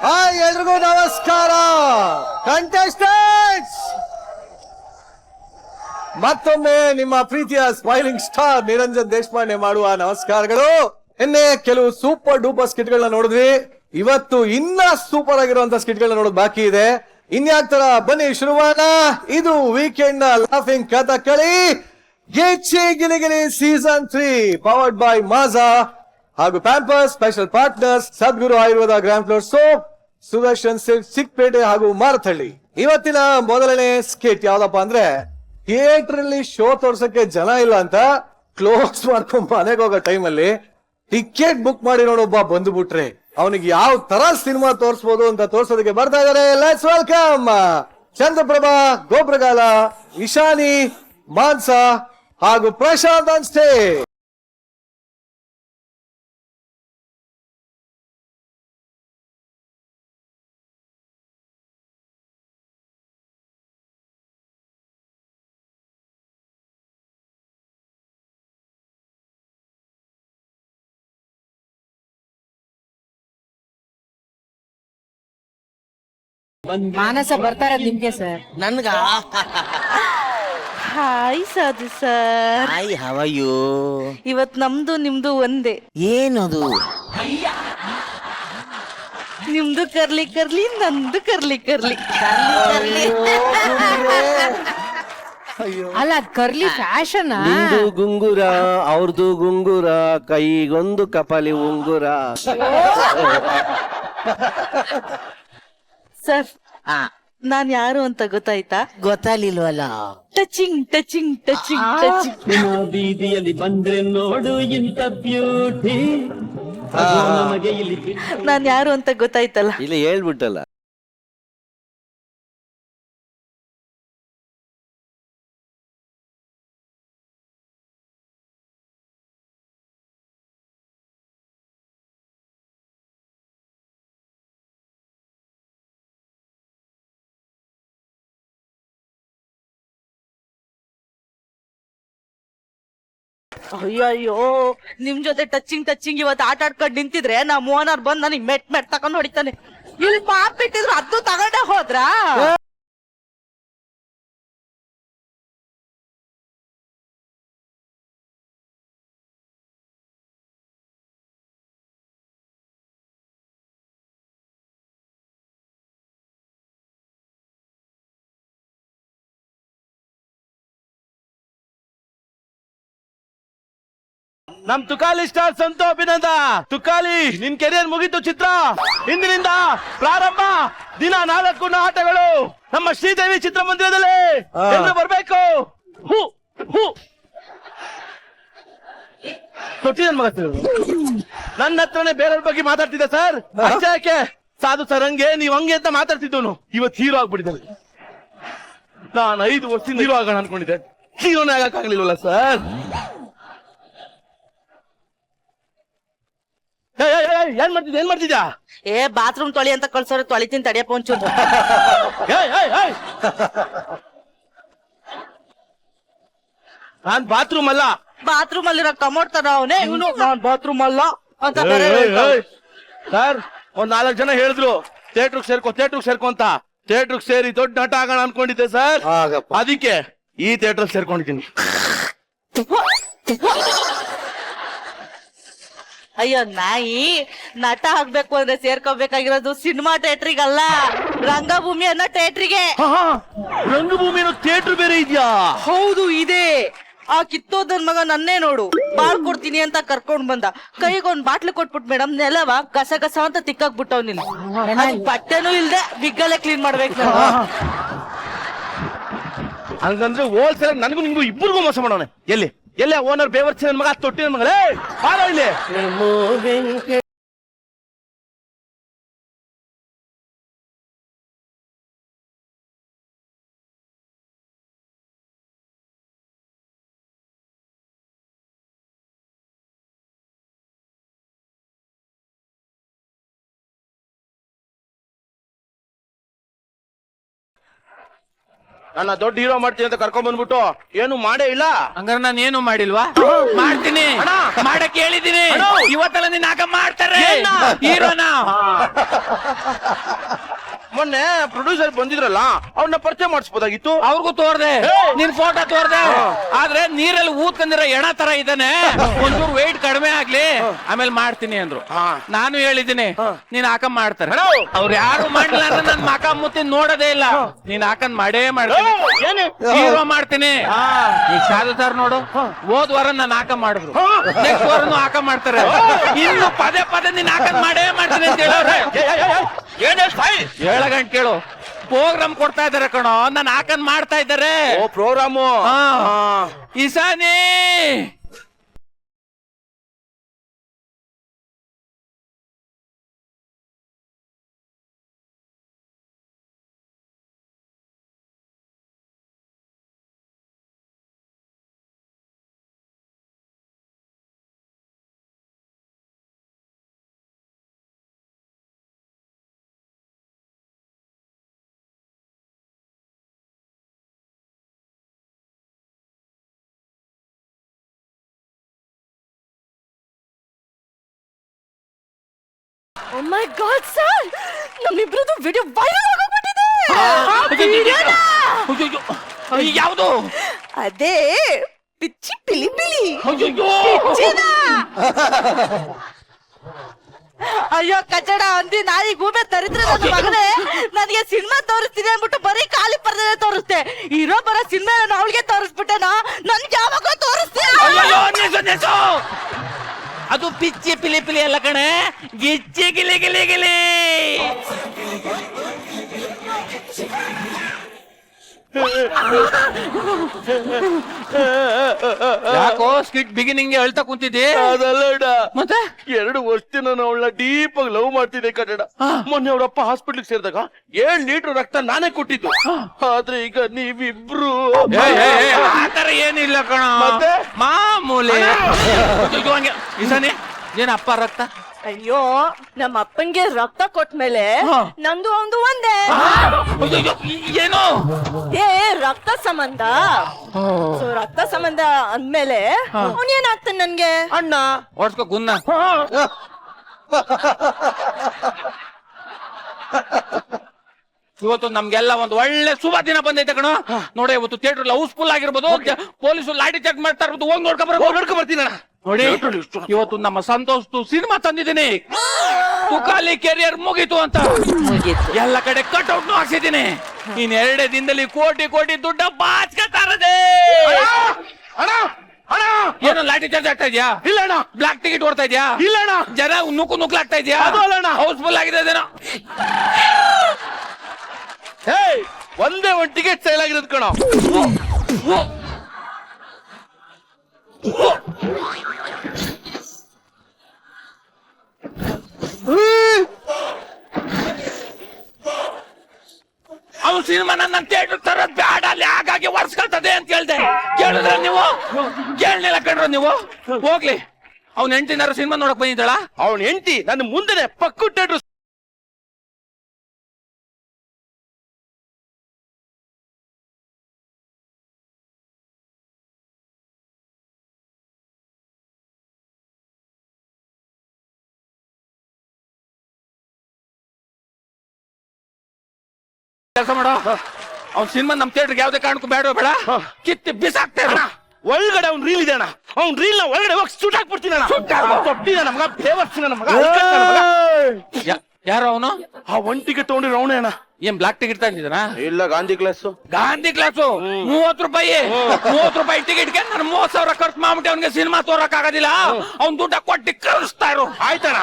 Hi ಎಲ್ರಿಗೂ ನಮಸ್ಕಾರ. Contestants, ಮತ್ತೊಮ್ಮೆ ನಿಮ್ಮ ಪ್ರೀತಿಯ ಸ್ಮೈಲಿಂಗ್ ಸ್ಟಾರ್ ನಿರಂಜನ್ ದೇಶಪಾಂಡೆ ಮಾಡುವ ನಮಸ್ಕಾರಗಳು. ನಿನ್ನೆ ಕೆಲವು ಸೂಪರ್ ಡೂಪರ್ ಸ್ಕಿಟ್ ಗಳನ್ನ ನೋಡಿದ್ವಿ. ಇವತ್ತು ಇನ್ನ ಸೂಪರ್ ಆಗಿರುವಂತ ಸ್ಕಿಟ್ ಗಳನ್ನ ನೋಡೋದು ಬಾಕಿ ಇದೆ. ಇನ್ಯಾಕ್ತರ ಬನ್ನಿ ಶುರುವಾನ. ಇದು ವೀಕೆಂಡ್ ನ laughing Kathakali Gicchi Giligili season 3 powered by Maaza ಹಾಗೂ Pampers. Special partners Sadguru Ayurveda grand floor soap, Sudarshan silk Chickpete ಹಾಗೂ ಮಾರತಹಳ್ಳಿ. ಇವತ್ತಿನ ಮೊದಲನೇ ಸ್ಕಿಟ್ ಯಾವ್ದಪ್ಪ ಅಂದ್ರೆ, ಥಿಯೇಟರ್ ಅಲ್ಲಿ ಶೋ ತೋರ್ಸಕ್ಕೆ ಜನ ಇಲ್ಲ ಅಂತ ಕ್ಲೋಸ್ ಮಾಡ್ಕೊಂಡ್ ಮನೆಗೆ ಹೋಗೋ ಟೈಮ್ ಅಲ್ಲಿ ಟಿಕೆಟ್ ಬುಕ್ ಮಾಡಿ ನೋಡೊಬ್ಬ ಬಂದ್ಬಿಟ್ರೆ ಅವನಿಗೆ ಯಾವ ತರ ಸಿನಿಮಾ ತೋರಿಸಬಹುದು ಅಂತ ತೋರ್ಸೋದಕ್ಕೆ ಬರ್ತಾ ಇದಾರೆ. ಲೆಟ್ಸ್ ವೆಲ್ಕಮ್ ಚಂದ್ರಪ್ರಭಾ, ಗೋಬ್ರಗಾಲ, ಇಶಾನಿ, ಮಾನ್ಸಾ ಹಾಗೂ ಪ್ರಶಾಂತ್ ಆನ್ ಸ್ಟೇಜ್. ಮಾನಸ ಬರ್ತಾರ ನಿಮ್ಗೆ ಸರ್. ನನ್ಗ hi Sadhu sir. Hi, how are you? ಇವತ್ ನಮ್ದು ನಿಮ್ದು ಒಂದೇ. ಏನದು? ನಿಮ್ದು ಕರ್ಲಿ ಕರ್ಲಿ, ನಂದು ಕರ್ಲಿ ಕರ್ಲಿ. ಅಲ್ಲ, ಕರ್ಲಿ ಫ್ಯಾಷನ್. ನಿಂದು ಗುಂಗುರ, ಅವ್ರದ್ದು ಗುಂಗುರ, ಕೈಗೊಂದು ಕಪಾಲಿ ಉಂಗುರ. ಸರ್, ನಾನ್ ಯಾರು ಅಂತ ಗೊತ್ತಾಯ್ತಾ? ಗೊತ್ತಾಗ್ಲಿಲ್ವಲ್ಲ. Touching touching touching touching. ಬೀದಿಯಲ್ಲಿ ಬಂದ್ರೆ ನೋಡು ಇಂತ ಬ್ಯೂಟಿ. ನಾನ್ ಯಾರು ಅಂತ ಗೊತ್ತಾಯ್ತಲ್ಲ? ಇಲ್ಲ, ಹೇಳ್ಬಿಟ್ಟಲ್ಲ. ಅಯ್ಯಯ್ಯೋ, ನಿಮ್ ಜೊತೆ ಟಚಿಂಗ್ ಟಚಿಂಗ್ ಇವತ್ತು ಆಟ ಆಡ್ಕೊಂಡ್ ನಿಂತಿದ್ರೆ ನಮ್ ಓನರ್ ಬಂದ್ ನನಗ್ ಮೆಟ್ ತಕೊಂಡ್ ಹೊಡಿತಾನೆ. ಇಲ್ಲಿ ಪಾಪ್ ಬಿಟ್ಟಿದ್ರು ಅದು ತಗೊಂಡೆ ಹೋದ್ರಾ? ನಮ್ ತುಕಾಲಿ ಸ್ಟಾರ್ ಸಂತು ಅಭಿನಂದ. ತುಕಾಲಿ, ನಿನ್ ಕೆರಿಯರ್ ಮುಗಿತು. ಚಿತ್ರ ಇಂದಿನಿಂದ ಪ್ರಾರಂಭ. ದಿನ 4 ಆಟಗಳು ನಮ್ಮ ಶ್ರೀದೇವಿ ಚಿತ್ರಮಂದಿರದಲ್ಲಿ. ಬರ್ಬೇಕು. ತೊಟ್ಟಿನ ಮಗ ನನ್ನ ಹತ್ರನೇ ಬೇರೆಯವ್ರ ಬಗ್ಗೆ ಮಾತಾಡ್ತಿದ್ದೆ ಸರ್. ಅಷ್ಟೇ ಸಾಧು ಸರ್, ಹಂಗೆ ನೀವ್ ಹಂಗೆ ಅಂತ ಮಾತಾಡ್ತಿದ್ದವನು ಇವತ್ತು ಹೀರೋ ಆಗ್ಬಿಟ್ಟಿದ್ದಾನೆ. ನಾನು 5 ವರ್ಷದಿಂದ ಹೀರೋ ಆಗೋಣ ಅನ್ಕೊಂಡಿದ್ದೆ. ಹೀರೋನೇ ಆಗಕ್ಕಾಗ್ಲಿಲ್ವಲ್ಲ ಸರ್. ಏನ್ ಮಾಡ್ತಿದ್ಯಾ? ಬಾತ್ರೂಮ್ ತೊಳಿ ಅಂತ ಕಳ್ಸೋರು ತೊಳಿತೀನಿ ತಡಿಯಪ್ಪ ಒಂಚೂರು. ನಾನ್ ಬಾತ್ರೂಮ್ ಅಲ್ಲ. ಬಾತ್ರೂಮ್ ಅಲ್ಲಿರೋ ಕಮೋಡ್ ತರ ಅವನೇ ಇವನು. ನಾನ್ ಬಾತ್ರೂಮ್ ಅಲ್ಲ ಅಂತ ಸರ್, 4 ಜನ ಹೇಳಿದ್ರು ಥಿಯೇಟ್ರಿಗೆ ಸೇರ್ಕೊ ಅಂತ. ಥಿಯೇಟ್ರಿಗೆ ಸೇರಿ ದೊಡ್ಡ ನಟ ಆಗೋಣ ಅನ್ಕೊಂಡಿದ್ದೆ ಸರ್. ಅದಕ್ಕೆ ಈ ಥಿಯೇಟರ್ ಸೇರ್ಕೊಂಡಿದ್ದೀನಿ. ಅಯ್ಯೋ ನಾಯಿ, ನಟ ಆಗ್ಬೇಕು ಅಂದ್ರೆ ಸೇರ್ಕೋಬೇಕಾಗಿರೋದು ಸಿನಿಮಾ ಥಿಯೇಟ್ರಿಗಲ್ಲ, ರಂಗಭೂಮಿ ಅನ್ನೋ ಥಿಯೇಟ್ರಿಗೆ. ರಂಗಭೂಮಿ ಅನ್ನೋ ಥಿಯೇಟರ್ ಬೇರೆ ಇದ್ಯಾ? ಹೌದು, ಇದೆ. ಆ ಕಿತ್ತೋದನ್ ಮಗ ನನ್ನೇ ನೋಡು, ಬಾಳ್ಕೊಡ್ತೀನಿ ಅಂತ ಕರ್ಕೊಂಡ್ ಬಂದ. ಕೈಗೊಂದ್ ಬಾಟ್ಲು ಕೊಟ್ಬಿಟ್ ಮೇಡಮ್, ನೆಲವ ಗಸ ಗಸ ಅಂತ ತಿಕ್ಕಾಕ್ಬಿಟ್ಟವ್ನಿಲ್ಲ. ಬಟ್ಟೆನೂ ಇಲ್ದೆ ಬಿಗ್ಗಲ್ಲೇ ಕ್ಲೀನ್ ಮಾಡ್ಬೇಕು ನಾನು. ಹಂಗಂದ್ರೆ ಹೋಲ್ಸೇಲ್ ನನಗೂ ನಿಂಗೂ ಇಬ್ಬರಿಗೂ ಮೋಸ ಮಾಡೋಣ. ಎಲ್ಲಿ ಓನರ್ ಬೇವರ್ಸಿ ನನ್ ಮಗ, ತೊಟ್ಟಿನ ಮಗಳೇ ಬಾರೋ ಇಲ್ಲಿ. ನನ್ನ ದೊಡ್ಡ ಹೀರೋ ಮಾಡ್ತೀನಿ ಅಂತ ಕರ್ಕೊಂಡ್ ಬಂದ್ಬಿಟ್ಟು ಏನು ಮಾಡೇ ಇಲ್ಲ. ಹಂಗಾರೆ ನಾನು ಏನು ಮಾಡಿಲ್ವಾ? ಮಾಡ್ತೀನಿ, ಮಾಡಕ್ ಹೇಳಿದೀನಿ. ಇವತ್ತೆಲ್ಲ ನಿನ್ನ ಆಗ ಮಾಡ್ತಾರೆ ಹೀರೋನ. ಮೊನ್ನೆ ಪ್ರೊಡ್ಯೂಸರ್ ಬಂದಿದ್ರಲ್ಲ, ಅವ್ರನ್ನ ಪರಿಚಯ ಮಾಡಿಸ್ಬೋದಾಗಿತ್ತು. ಅವ್ರಿಗೂ ತೋರ್ದೆ, ನಿನ್ ಫೋಟೋ ತೋರ್ದೆ. ಆದ್ರೆ ನೀರಲ್ಲಿ ಊದ್ಕೊಂಡಿರೋ ಎಣ ತರ ಇದ್ದಾನೆ, ಒಂಚೂರು ವೆಯ್ಟ್ ಕಡಿಮೆ ಆಗ್ಲಿ ಆಮೇಲೆ ಮಾಡ್ತೀನಿ ಅಂದ್ರು. ನಾನು ಹೇಳಿದ್ದೀನಿ ನೀನ್ ಹಾಕಂದ್ ಮಾಡ್ತಾರೆ. ಅವ್ರು ಯಾರು ಮಾಡ್ಲಿಲ್ಲ ಅಂದ್ರೆ ನನ್ ಮಕ ಮುತ್ತಿ ನೋಡೋದೇ ಇಲ್ಲ. ನೀನ್ ಹಾಕಂದ್ ಮಾಡೇ ಮಾಡ್ತೀನಿ, ಹೀರೋ ಮಾಡ್ತೀನಿ. ಈಗ ಸಾಧು ಸರ್ ನೋಡು, ಹೋದ್ ವಾರ ನಾನು ಹಾಕ ಮಾಡಿದ್ರು, ನೆಕ್ಸ್ಟ್ ವಾರನು ಹಾಕ ಮಾಡ್ತಾರೆ. ಇನ್ನು ಪದೇ ಪದೇ ನೀನ್ ಹಾಕಂದ್ ಮಾಡೇ ಮಾಡ್ತೀನಿ ಅಂತ ಹೇಳೋರೆ. ಗಂಟೆ ಕೇಳು, ಪ್ರೋಗ್ರಾಮ್ ಕೊಡ್ತಾ ಇದಾರೆ ಕಣೋ, ನಾನು ಹಾಕಂದ್ ಮಾಡ್ತಾ ಇದ್ದಾರೆ. ಓ ಪ್ರೋಗ್ರಾಮು. ಇಸಾನಿ ಓ ಮೈ ಗಾಡ್ ಸರ್, ನಮ್ಮಿಬ್ರದ್ದು ವಿಡಿಯೋ ವೈರಲ್ ಆಗೋಗ್ಬಿಟ್ಟಿದೆ. ಯಾವುದು? ಅದೇ ಪಿಚ್ಚಿ ಪಿಲಿ ಪಿಲಿ. ಅಯ್ಯೋ ಕಚಡ ಅಂದಿ ನಾಯಿ ಗೂಬೆ ತರಿದ್ರೆ ನನ್ನ ಮಗನೇ, ನನಗೆ ಸಿನಿಮಾ ತೋರಿಸ್ತೀನಿ ಅಂದ್ಬಿಟ್ಟು ಬರೀ ಖಾಲಿ ಪರದೆ ತೋರಿಸ್ತೆ. ಇರೋ ಬರೋ ಸಿನಿಮಾ ನಾನು ಅವಳಿಗೆ ತೋರಿಸ್ಬಿಟ್ಟೆನಾ? ನನ್ಗೆ ಯಾವಾಗ ತೋರಿಸ್ತೀಯ? ಅದು ಪಿಚ್ಚಿ ಪಿಲಿ ಪಿಲಿ ಅಲ್ಲ ಕಣೆ, ಗಿಚ್ಚಿ ಗಿಲಿ ಗಿಲಿ ಗಿಲಿ. ಯಾಕೋ ಸ್ಕಿಟ್ ಬಿಗಿನಿಂಗ್ ಅಳ್ತಾ ಕುಂತಿದ್ದೆ? ಅದಲ್ಲ, ಮತ್ತೆ 2 ವರ್ಷದಿಂದ ನಾನು ಅವಳನ್ನ ಡೀಪ್ ಆಗಿ ಲವ್ ಮಾಡ್ತಿದ್ದೆ ಕನ್ನಡ. ಮೊನ್ನೆ ಅವ್ರಪ್ಪ ಹಾಸ್ಪಿಟ್ಲಿಗೆ ಸೇರಿದಾಗ 7 ಲೀಟರ್ ರಕ್ತ ನಾನೇ ಕೊಟ್ಟಿದ್ದು. ಆದ್ರೆ ಈಗ ನೀವಿಬ್ರು ಆತರ ಏನಿಲ್ಲ ಕಣ, ಮತ್ತೆ? ಮಾಮೂಲಿ. ಇಸಾನೆ ಏನ ಅಪ್ಪ ರಕ್ತ? ಅಯ್ಯೋ, ನಮ್ಮ ಅಪ್ಪನ್ಗೆ ರಕ್ತ ಕೊಟ್ಮೇಲೆ ನಂದು ಒಂದು ಒಂದೇ. ಏನು? ಏ ರಕ್ತ ಸಂಬಂಧ. ಸೊ ರಕ್ತ ಸಂಬಂಧ ಅಂದ್ಮೇಲೆ ಅವನೇನಾಗ್ತಾನೆ ನನ್ಗೆ? ಅಣ್ಣ ಓಡಿಸ್ಕೊ ಗುನ್ನ. ಇವತ್ತು ನಮ್ಗೆಲ್ಲ ಒಂದು ಒಳ್ಳೆ ಶುಭ ದಿನ ಬಂದೈತೆ ಕಣ. ನೋಡಿ, ಇವತ್ತು ಥಿಯೇಟರ್ ಹೌಸ್ಫುಲ್ ಆಗಿರ್ಬೋದು, ಪೊಲೀಸರು ಲಾಠಿ ಚಾರ್ಜ್ ಮಾಡ್ತಾ ಇರ್ಬೋದು. ಹೋಗಿ ನೋಡ್ಕೊ ಬರ್ತೀನಿ ಅಣ್ಣ. ನೋಡಿ, ಇವತ್ತು ನಮ್ಮ ಸಂತೋಷ್ ಸಿನಿಮಾ ತಂದಿದ್ದೀನಿ, ತುಕಾಲಿ ಕೆರಿಯರ್ ಮುಗೀತು ಅಂತ. ಎಲ್ಲ ಕಡೆ ಕಟ್ಔಟ್ ಹಾಕ್ಸಿದ್ದೀನಿ. ಇನ್ 2 ದಿನದಲ್ಲಿ ಕೋಟಿ ಕೋಟಿ ದುಡ್ಡ ಬಾಚ್ಕತಾರದೆ. ಏನು ಲಾಠಿ ಚಾರ್ಜ್ ಆಗ್ತಾ ಇದೆಯಾ? ಇಲ್ಲ ಅಣ್ಣ. ಬ್ಲಾಕ್ ಟಿಕೆಟ್ ಓಡ್ತಾ ಇದೆಯಾ? ಇಲ್ಲ ಅಣ್ಣ. ಜನ ನುಗ್ಲಾಗ್ತಾ ಇದೆಯಾ? ಹೌಸ್ಫುಲ್ ಆಗಿದೆ ಅದೇನೋ. ಒಂದೇ ಒಂದು ಟಿಕೆಟ್ ಸೇಲ್ ಆಗಿರೋದು ಕಣ. ಅವ್ನು ಸಿನಿಮಾ ನನ್ನ ಥಿಯೇಟರ್ ತರೋದ್ ಬೇಡ, ಅಲ್ಲಿ ಹಾಗಾಗಿ ವರ್ಷಕಳ್ತದೆ ಅಂತ ಹೇಳ್ದೆ. ಕೇಳಿದ್ರ ನೀವು? ಕೇಳಲಿಲ್ಲ ಕಣ್ರ ನೀವು. ಹೋಗ್ಲಿ, ಅವ್ನ ಹೆಂಡತಿನಾರು ಸಿನಿಮಾ ನೋಡಕ್ ಬಂದಿದ್ದಾಳ? ಅವನ ಹೆಂಡತಿ ನನ್ನ ಮುಂದೆನೆ ಪಕ್ಕು ಥಿಯೇಟರ್ ಕೆಲಸ ಮಾಡೋ. ಅವ್ನ ಸಿನಿಮಾ ನಮ್ ಥಿಯೇಟರ್ಗೆ ಯಾವ್ದೇ ಕಾರಣಕ್ಕೂ ಬೇಡ ಬೇಡ, ಕಿತ್ತಿ ಬಿಸಾಕ್ತೇ. ಒಳಗಡೆ ಅವ್ನ್ ರೀಲ್ ಇದೆ ಅಣ್ಣ. ಅವ್ನ್ ರೀಲ್ ನ ಒಳಗಡೆ ಹೋಗಿ ಶೂಟ್ ಹಾಕ್ಬಿಡ್ತೀನಿ ಅಣ್ಣ. ನಮಗ ಫೇವರ್ಸ್ ನಮಗ. ಯಾರು ಅವನು? ಆ 1 ಟಿಕೆಟ್ ತಗೊಂಡಿರೋ ಅವನೇ ಅಣ್ಣ. ಏನ್ ಬ್ಲಾಕ್ ಟಿಕೆಟ್ ತಂದಿದ್ದಾನ? ಇಲ್ಲ, ಗಾಂಧಿ ಕ್ಲಾಸ್. ಗಾಂಧಿ ಕ್ಲಾಸು 30 ರೂಪಾಯಿ. 30 ರೂಪಾಯಿ ಟಿಕೆಟ್ಗೆ ನಾನು 30,000 ಖರ್ಚು ಮಾಡ್ಬಿಟ್ಟು ಅವ್ನಿಗೆ ಸಿನಿಮಾ ತೋರಕ್ ಆಗೋದಿಲ್ಲ. ಅವ್ನ್ ದುಡ್ಡ ಕೊಟ್ಟಿ ಕಳಿಸ್ತಾ ಇರು. ಆಯ್ತಣ್ಣ.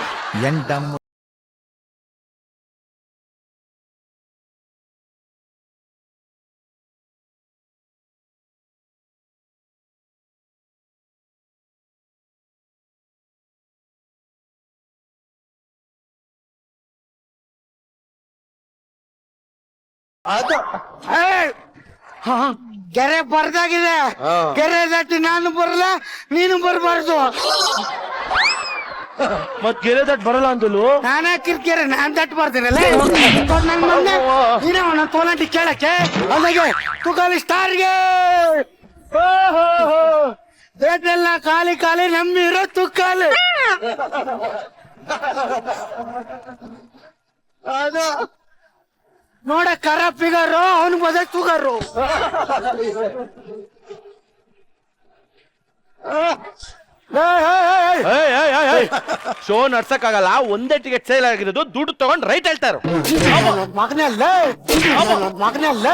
ಕೆರೆ ಬರ್ದಾಗಿದೆ. ಕೆರೆ ದಾಟಿ ನಾನು ಬರಲ್ಲ, ನೀನು ಬರಬಾರ್ದು. ಮತ್ ಗೆರೆ ದಟ್ ಬರಲ್ಲ ಅಂತಲು ನಾನೇ ಕಿರ್ಕಿರ ನಾನ್ ತಟ್ಟು ಬರ್ತೀನಲ್ಲ ನನ್ ಮೊನ್ನೆ ನೀನೇ ಅವನ ತೋಲಾಂಟಿ ಕೇಳಕ್ಕೆ ಅಲ್ಲಿಗೆ ತುಕಾಲಿ ಸ್ಟಾರ್ಗೆ ಬೇಟೆಲ್ಲ ಖಾಲಿ ಖಾಲಿ ನಮ್ಮಿರೋ ತುಕ್ಕಾಲಿ ಅದು ನೋಡ ಕರ ಫಿಗರು ಅವನು ಬದ ತುಗರು ಶೋ ನಡ್ಸಕ್ ಆಗಲ್ಲ, ಒಂದೇ ಟಿಕೆಟ್ ಸೇಲ್ ಆಗಿರೋದು, ದುಡ್ಡು ತಗೊಂಡ್ ರೈಟ್ ಹೇಳ್ತಾರ. ಮಗನಲ್ಲ ಮಗನಲ್ಲ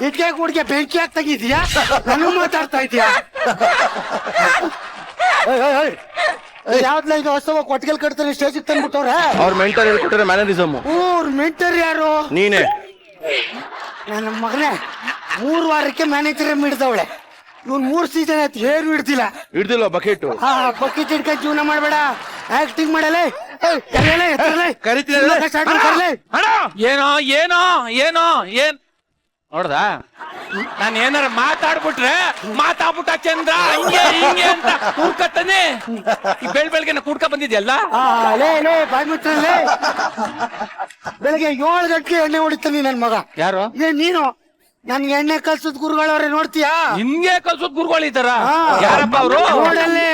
ಇಟ್ಕೆ ಗುಡ್ಗೆ ಬೆಂಕಿ ಹಾಕ್ ತೆಗಿದ್ಯಾ ನಾನು ಮಾತಾಡ್ತಾ ಇದೀಯಾ ಯಾವ್ದ್ಲ ಇದು ಹೊಸ ಕೊಟ್ಟಿಗೆ ಕಟ್ತಾರೆ ಸ್ಟೇಜಿಗೆ ತಂದ್ಬಿಟ್ಟವ್ರ ಅವ್ರ ಮೆಂಟರ್ ಹೇಳ್ಕೊಟ್ರೆ ಮ್ಯಾನರಿಸಮ್. ಮೆಂಟರ್ ಯಾರು? ನೀನೆ. ನನ್ನ ಮಗನೇ 3 ವಾರಕ್ಕೆ ಮ್ಯಾನೇಜರ್ ಹಿಡ್ದವಳೆ. ಇವ್ನು 3 ಸೀಸನ್ ಆಯ್ತು ಏನು ಹಿಡ್ದಿಲ್ಲ. ಹಿಡ್ದಿಲ್ವ ಬಕೆಟ್? ಬಕೆಟ್ ಹಿಡ್ಕೊಂಡು ಜೀವನ ಮಾಡ್ಬೇಡ, ಆಕ್ಟಿಂಗ್ ಮಾಡಲೇ. ಏನೋ ಏನೋ ಏನೋ ಏನ್ ನೋಡ್ದ, ನಾನ್ ಏನಾರ ಮಾತಾಡ್ಬಿಟ್ರೆ ಮಾತಾಡ್ಬಿಟ್ಟ ಚಂದ್ರ ಹಿಂಗೆ ಹಿಂಗೆ ಅಂತ ಕೂಡ್ಕತ್ತಾನೆ. ಬೆಳ್ಬೆಳ್ಗೆನ ಕೂಡ್ಕ ಬಂದಿದ್ಯಲ್ಲ. ಬಾಯ್ಮಿತ್ರಲ್ಲೇ ಬೆಳಗ್ಗೆ 7 ಗಂಟೆಗೆ ಎಣ್ಣೆ ಹೊಡಿತಾನೆ ನನ್ ಮಗ. ಯಾರು? ನೀನು ನನ್ಗೆ ಎಣ್ಣೆ ಕಲ್ಸದ್ ಗುರುಗಳವ್ರೆ ನೋಡ್ತೀಯಾ? ಹಿಂಗೆ ಕಲ್ಸೋದ್ ಗುರುಗಳಿದ್ದಾರ? ಯಾರಪ್ಪ ಅವರು? ನೋಡಲ್ಲಿ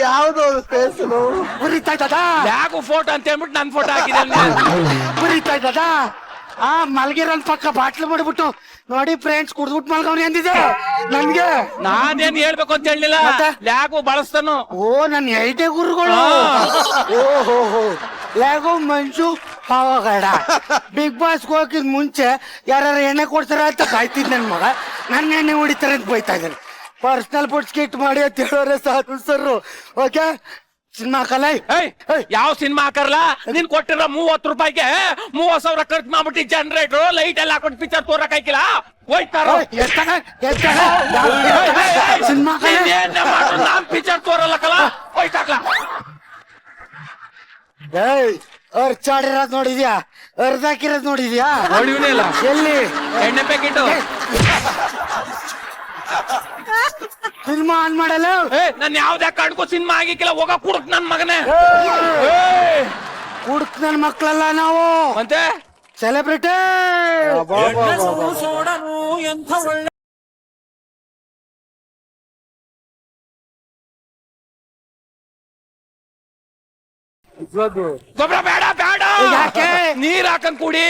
ಯಾವ್ದು ಫೇಸು ಉರಿತಾ ಇದ್ದದ ಯಾಕೋ ಫೋಟೋ ಅಂತ ಹೇಳ್ಬಿಟ್ಟು ನನ್ ಫೋಟೋ ಹಾಕಿದೆ. ಉರಿತಾ ಇದ್ದದ ಮಲ್ಗಿರೋನ್ ಪಕ್ಕ ಬಾಟ್ಲು ಮಾಡ್ಬಿಟ್ಟು ನೋಡಿ ಫ್ರೆಂಡ್ಸ್ ಕುಡ್ದ್ಬಿಟ್ಟು ಮಲ್ಗವ್ರಿ ಅಂದಿದೆ ನನ್ಗೆ. ನಾನೇನ್ ಹೇಳ್ಬೇಕು ಅಂತ ಹೇಳಿಲ್ಲ, ಯಾಕೋ ಬಳಸ್ತಾನು. ಓ ನನ್ ಐಟೆ ಗುರುಗಳು. ಓಹೋ ಲ್ಯಾಗೋ ಮಂಜು ಪಾವಗಡ ಬಿಗ್ ಬಾಸ್ ಹೋಗಿದ್ ಮುಂಚೆ ಯಾರು ಎಣ್ಣೆ ಕೊಡ್ತಾರ ಅಂತ ಕಾಯ್ತಿದ್ ನನ್ ಮಗ. ನನ್ನ ಎಣ್ಣೆ ಹೊಡಿತಾರೆ ಅಂತ ಬೈತಾ ಇದ್ದಾನೆ. ಪರ್ಸನಲ್ ಫುಡ್ ಸ್ಕಿಟ್ ಮಾಡಿ ಅಂತ ಹೇಳೋರೆ ಸಾಕು ಸರ್. ಓಕೆ ಸಿನಿಮಾ ಕಲ ಯಾವ ಸಿನಿಮಾ ಹಾಕರ್ಲ? ನೀನ್ ಕೊಟ್ಟಿರೋ 30 ರೂಪಾಯಿಗೆ 30,000 ಖರ್ಚು ಮಾಡ್ಬಿಟ್ಟು ಜನರೇಟರ್ ಲೈಟ್ ಎಲ್ಲ ಹಾಕೊಂಡು ಪಿಕ್ಚರ್ ತೋರಕ್ ಹಾಕಿಲ್ಲ. ಹೋಯ್ತಾರ ಸಿನಿಮಾ ನಾನ್ ಪಿಕ್ಚರ್ ತೋರಲ್ಲ ಕಲ. ಹೋಯ್ತಾಕ್ಲ ಅರ್ಚಾಡಿರೋದ್ ನೋಡಿದ್ಯಾ? ಅರ್ಧಾಕಿರೋದ್ ನೋಡಿದ್ಯಾ? ನೋಡಿವನೇ ಇಲ್ಲ. ಎಲ್ಲಿ ಎಣ್ಣೆ ಪ್ಯಾಕೆಟ್ ಸಿನಿಮಾ ಆನ್ ಮಾಡಲ್ಲ. ನನ್ ಯಾವ್ದೇ ಕಾಡ್ಕೋ ಸಿನಿಮಾ ಆಗಿಕ್ಕಿಲ್ಲ. ಹೋಗ ಕುಡುಕ್ ನನ್ ಮಗನೇ. ಹುಡುಕ್ ನನ್ ಮಕ್ಳಲ್ಲ ನಾವು, ಮತ್ತೆ ಸೆಲೆಬ್ರಿಟಿ. ಗೊಬ್ಬರ ಬೇಡ ಬೇಡ, ಯಾಕೆ? ನೀರ್ ಹಾಕಂದ್ ಕುಡಿ.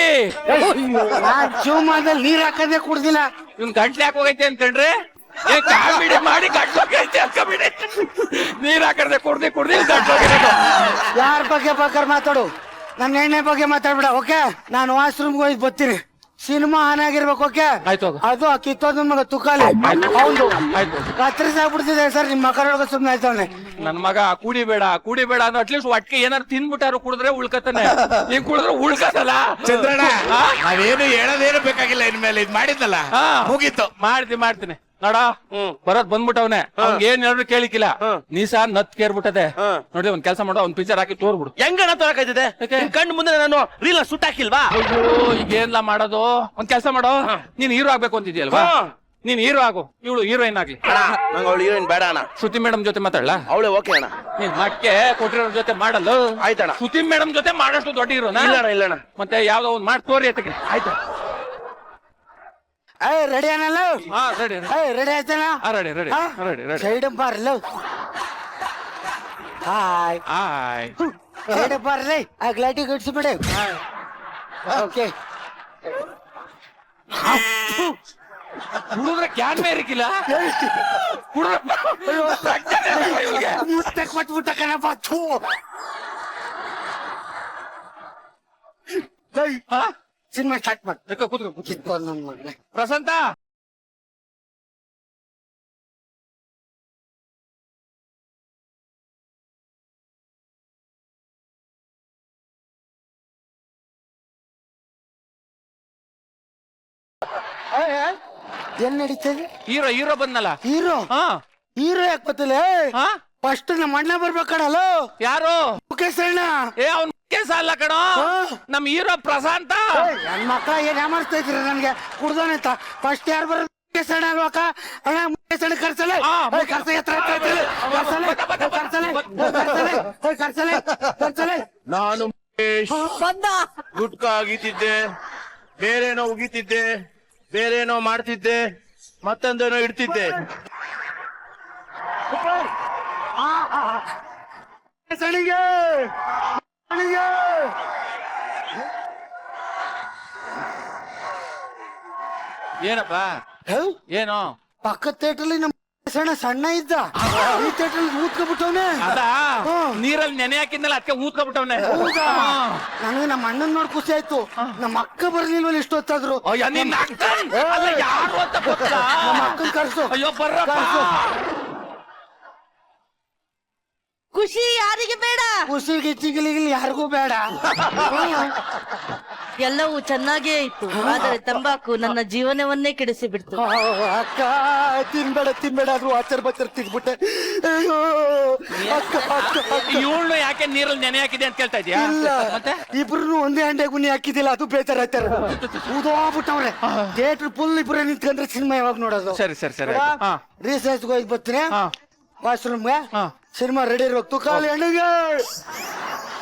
ನಾನ್ ಜೀವಮಾನದಲ್ಲಿ ನೀರ್ ಹಾಕದೆ ಕುಡ್ದಿಲ್ಲ. ಇವ್ನ್ ಗಂಟ್ಲೆ ಯಾಕೆ ಹೋಗೈತೆ ಅನ್ಕೊಂಡ್ರೆ ಕಾಮಿಡಿ ಮಾಡಿ ಗಂಟ್ಲೋಗೈತೆ ಅನ್ಕೊಂಬಿಡಿ. ನೀರ್ ಹಾಕದೆ ಕುಡ್ದಿ ಕುಡ್ದಿ ಗಂಟ್ಲೋಗಿರೋದು. ಯಾರ ಬಗ್ಗೆ ಬೇಕಾದ್ರೆ ಮಾತಾಡು, ನನ್ನ ಎಣ್ಣೆ ಬಗ್ಗೆ ಮಾತಾಡ್ಬಿಡ. ಓಕೆ ನಾನು ವಾಶ್ರೂಮ್ಗೆ ಹೋಗಿ ಬರ್ತೀನಿ. ಸಿನಿಮಾ ಆನ್ ಆಗಿರ್ಬೇಕು. ಓಕೆ ಆಯ್ತು. ಅದು ಕಿತ್ತೋದ್ ಮಗ ತುಕಾಲಿ ಹೌದು ಕತ್ತರಿಸಾಗ್ಬಿಡ್ತಿದೆ ಸರ್. ನಿಮ್ ಮಕ್ಕಳೊಳಗ ಸುಮ್ನೆ ಆಯ್ತವನೆ ನನ್ ಮಗ. ಕುಡಿಬೇಡ ಕುಡಿಬೇಡ ಅಂದ್ರೆ ಅಟ್ಲೀಸ್ಟ್ ಒಟ್ಟಿಗೆ ಏನಾರು ತಿನ್ಬಿಟ್ಟಾರು ಕುಡಿದ್ರೆ ಉಳ್ಕತಾನೆ. ನೀನ್ ಕುಡಿದ್ರೆ ಉಳ್ಕತ್ತಲ್ಲ ಚಂದ್ರಣ್ಣ. ನಾವೇನು ಹೇಳೋದೇನು ಬೇಕಾಗಿಲ್ಲ, ಇನ್ಮೇಲೆ ಇದ್ ಮಾಡಿದ್ನಲ್ಲ ಮುಗೀತು. ಮಾಡ್ತೀನಿ ನೋಡ. ಬರೋದ್ ಬಂದ್ಬಿಟ್ಟವನೆ. ಅವ್ನಿಗೆ ಏನ್ ಹೇಳಿದ್ರು ಕೇಳಿಕಿಲ್ಲ. ನೀಸ ನತ್ ಕೇರ್ಬಿಟ್ಟದೆ. ನೋಡಿ ಒಂದ್ ಕೆಲಸ ಮಾಡೋ, ಒಂದ್ ಪಿಕ್ಚರ್ ಹಾಕಿ ತೋರ್ಬಿಡು. ಹೆಂಗಣ ತೋರಕಾಯ್ತದೆ? ಕಣ್ಣು ಮುಂದೆ ನಾನು ರೀಲ್ ಸುಟ್ ಹಾಕಿಲ್ವಾ? ಈಗ ಏನ್ಲ ಮಾಡೋದು? ಒಂದ್ ಕೆಲಸ ಮಾಡೋ, ನೀನ್ ಹೀರೋ ಆಗ್ಬೇಕು ಅಂತಿದ್ಯಲ್ವಾ? ನೀನ್ ಹೀರೋ ಆಗು, ಇವಳು ಹೀರೋಯಿನ್ ಆಗ್ಲಿ. ನಂಗೆ ಅವಳು ಹೀರೋಯಿನ್ ಬೇಡ ಅಣ್ಣ. ಶ್ರುತಿ ಮೇಡಮ್ ಜೊತೆ ಮಾತಾಡ್ಲಾ? ಅವಳೆ ಓಕೆ ಅಣ್ಣ. ನೀನ್ ಮಟ್ಕೆ ಕೊಟ್ಟಿರೋ ಜೊತೆ ಮಾಡಲ್ಲ. ಆಯ್ತಣ್ಣ. ಶ್ರುತಿ ಮೇಡಮ್ ಜೊತೆ ಮಾಡಷ್ಟು ದೊಡ್ಡ ಹೀರೋನ ಇಲ್ಲಣ್ಣ. ಮತ್ತೆ ಯಾವ್ದೋ ಒಂದ್ ಮಾಡಿ ತೋರಿ ಆಯ್ತು. ಆಯ್ತು ರೆಡಿ ಏನಲ್ಲ? ರೆಡಿ ರೆಡಿ ಆಯ್ತಾನ? Ready ready ready ready. Side ಬಾರ್ಲ. ಹಾಯ್ ಸೈಡ್ ಬಾರ್ಲಿ. ಆ ಗ್ಲಾಟಿ ಗಡ್ಸಿ ಬಿಡಿ. ಓಕೆ ಕುಡಿದ್ರೆ ಕ್ಯಾನ್ ಮೇರಿಕಿಲ್ಲ. ಮುತ್ತೆ ಕೊಟ್ಬಿಟ್ಟ ಕಣಪ್ಪ. ಸಿನಿಮಾ ಸ್ಟಾರ್ಟ್ ಮಾಡಿ. ಕೂತ್ಕೊ. ನನ್ನ ಮಗನೇ ಪ್ರಶಾಂತ. ಏನ್ ನಡೀತದೆ? ಹೀರೋ ಬಂದ್ನಲ್ಲ. ಹೀರೋ ಹಾ ಹೀರೋ ಯಾಕೆ ಗೊತ್ತಿಲ್ಲ? ಫಸ್ಟ್ ನಮ್ಮ ಅಣ್ಣ ಬರ್ಬೇಕಡಲ್ಲ ಯಾರು? ಮುಖೇಶ್ ಅಣ್ಣ. ಏ ಅವ್ನ್ ಕೇಸ ಅಲ್ಲ ಕಣೋ, ನಮ್ ಹೀರೋ ಪ್ರಶಾಂತ. ನನ್ ಮಕ್ಕಳ ಏನ್ ಯಾಮಾರಿಸ್ತಾ ಇದ್ರಿ ನನ್ಗೆ ಕುಡ್ದೋನಂತ. ಫಸ್ಟ್ ಯಾರು ಬರೋದು? ಮುಖೇಶ್ ಅಣ್ಣ ಅಲ್ವಾಕ? ಅಣ್ಣ ಮುಖೇಶ್ ಅಣ್ಣ ಕರ್ಸಲೆ ಕರ್ಸಲೆ. ನಾನು ಗುಟ್ಕಾ ಅಗಿತಿದ್ದೆ, ಬೇರೇನೋ ಉಗಿತಿದ್ದೆ, ಬೇರೇನೋ ಮಾಡ್ತಿದ್ದೆ, ಮತ್ತೊಂದೇನೋ ಇಡ್ತಿದ್ದೆ. ಏನಪ್ಪ ಏನೋ? ಪಕ್ಕದ ಥಿಯೇಟರ್ಲಿ ನಮ್ಮ ಅಣ್ಣ ಸಣ್ಣ ಇದ್ದ, ಈ ಥಿಯೇಟರ್ ಊದ್ಕೊಬಿಟ್ಟವನೆ. ಅದ ನೀರಲ್ಲಿ ನೆನೆ ಹಾಕಿದ್ನಲ್ಲ ಅದಕ್ಕೆ ಊದ್ಕೊಬಿಟ್ಟವ್ನೆ. ಹೌದಾ? ನನಗೆ ನಮ್ಮ ಅಣ್ಣನ್ ನೋಡಿ ಖುಷಿ ಆಯ್ತು. ನಮ್ಮ ಅಕ್ಕ ಬರ್ಲಿಲ್ವಲ್ಲ ಇಷ್ಟೊತ್ತಾದ್ರು. ಯಾರು ಅಂತ ಗೊತ್ತಾ? ನಮ್ಮ ಅಕ್ಕನ್ ಕರ್ಸು. ಅಯ್ಯೋ ಬರ್ರಪ್ಪ. ಖುಷಿ ಯಾರಿಗೆ ಬೇಡ? ಖುಷಿ ಗಿಚ್ಚಿಗಿಲಿಗಿಲಿ ಯಾರಿಗೂ ಬೇಡ. ಎಲ್ಲವೂ ಚೆನ್ನಾಗೇ ಇತ್ತು, ಆದರೆ ತಂಬಾಕು ನನ್ನ ಜೀವನವನ್ನೇ ಕೆಡಿಸಿ ಬಿಡ್ತು. ಅಕ್ಕ ತಿನ್ಬೇಡ ಆದ್ರೂ ಆಚರ್ ಬಚ್ಚರ್ ತಿನ್ಬಿಟ್ಟೆ. ಅಯ್ಯೋ ಅಕ್ಕ ಅಕ್ಕ ಅಕ್ಕ. ಇವಳು ಯಾಕೆ ನೀರಲ್ಲಿ ನೆನೆ ಹಾಕಿದೆ ಅಂತ ಕೇಳ್ತಾ ಇದೀಯಾ? ಇಲ್ಲ, ಮತ್ತೆ ಇಬ್ರು ಒಂದೇ ಅಂಡೆ ಗುಣಿ ಹಾಕಿದಿಲ್ಲ, ಅದು ಬೇಜಾರಾಯ್ತಾರ. ಊದೋಗ್ಬಿಟ್ಟವ್ರೆ. ಥಿಯೇಟರ್ ಫುಲ್ ಇಬ್ರೇ ನಿಂತ್ಕೊಂಡ್ರೆ ಸಿನಿಮಾ ಯಾವಾಗ ನೋಡೋದು? ಸರಿ ಸರಿ ಸರಿ. ರೀಸರ್ಚ್ ಹೋಗಿ ಬರ್ತೀನಿ ವಾಶ್ರೂಮ್ಗೆ. ಸಿನಿಮಾ ರೆಡಿ ಇರೋ ತುಕಾಲಿ ಹಣ್ಣಿಗೆ.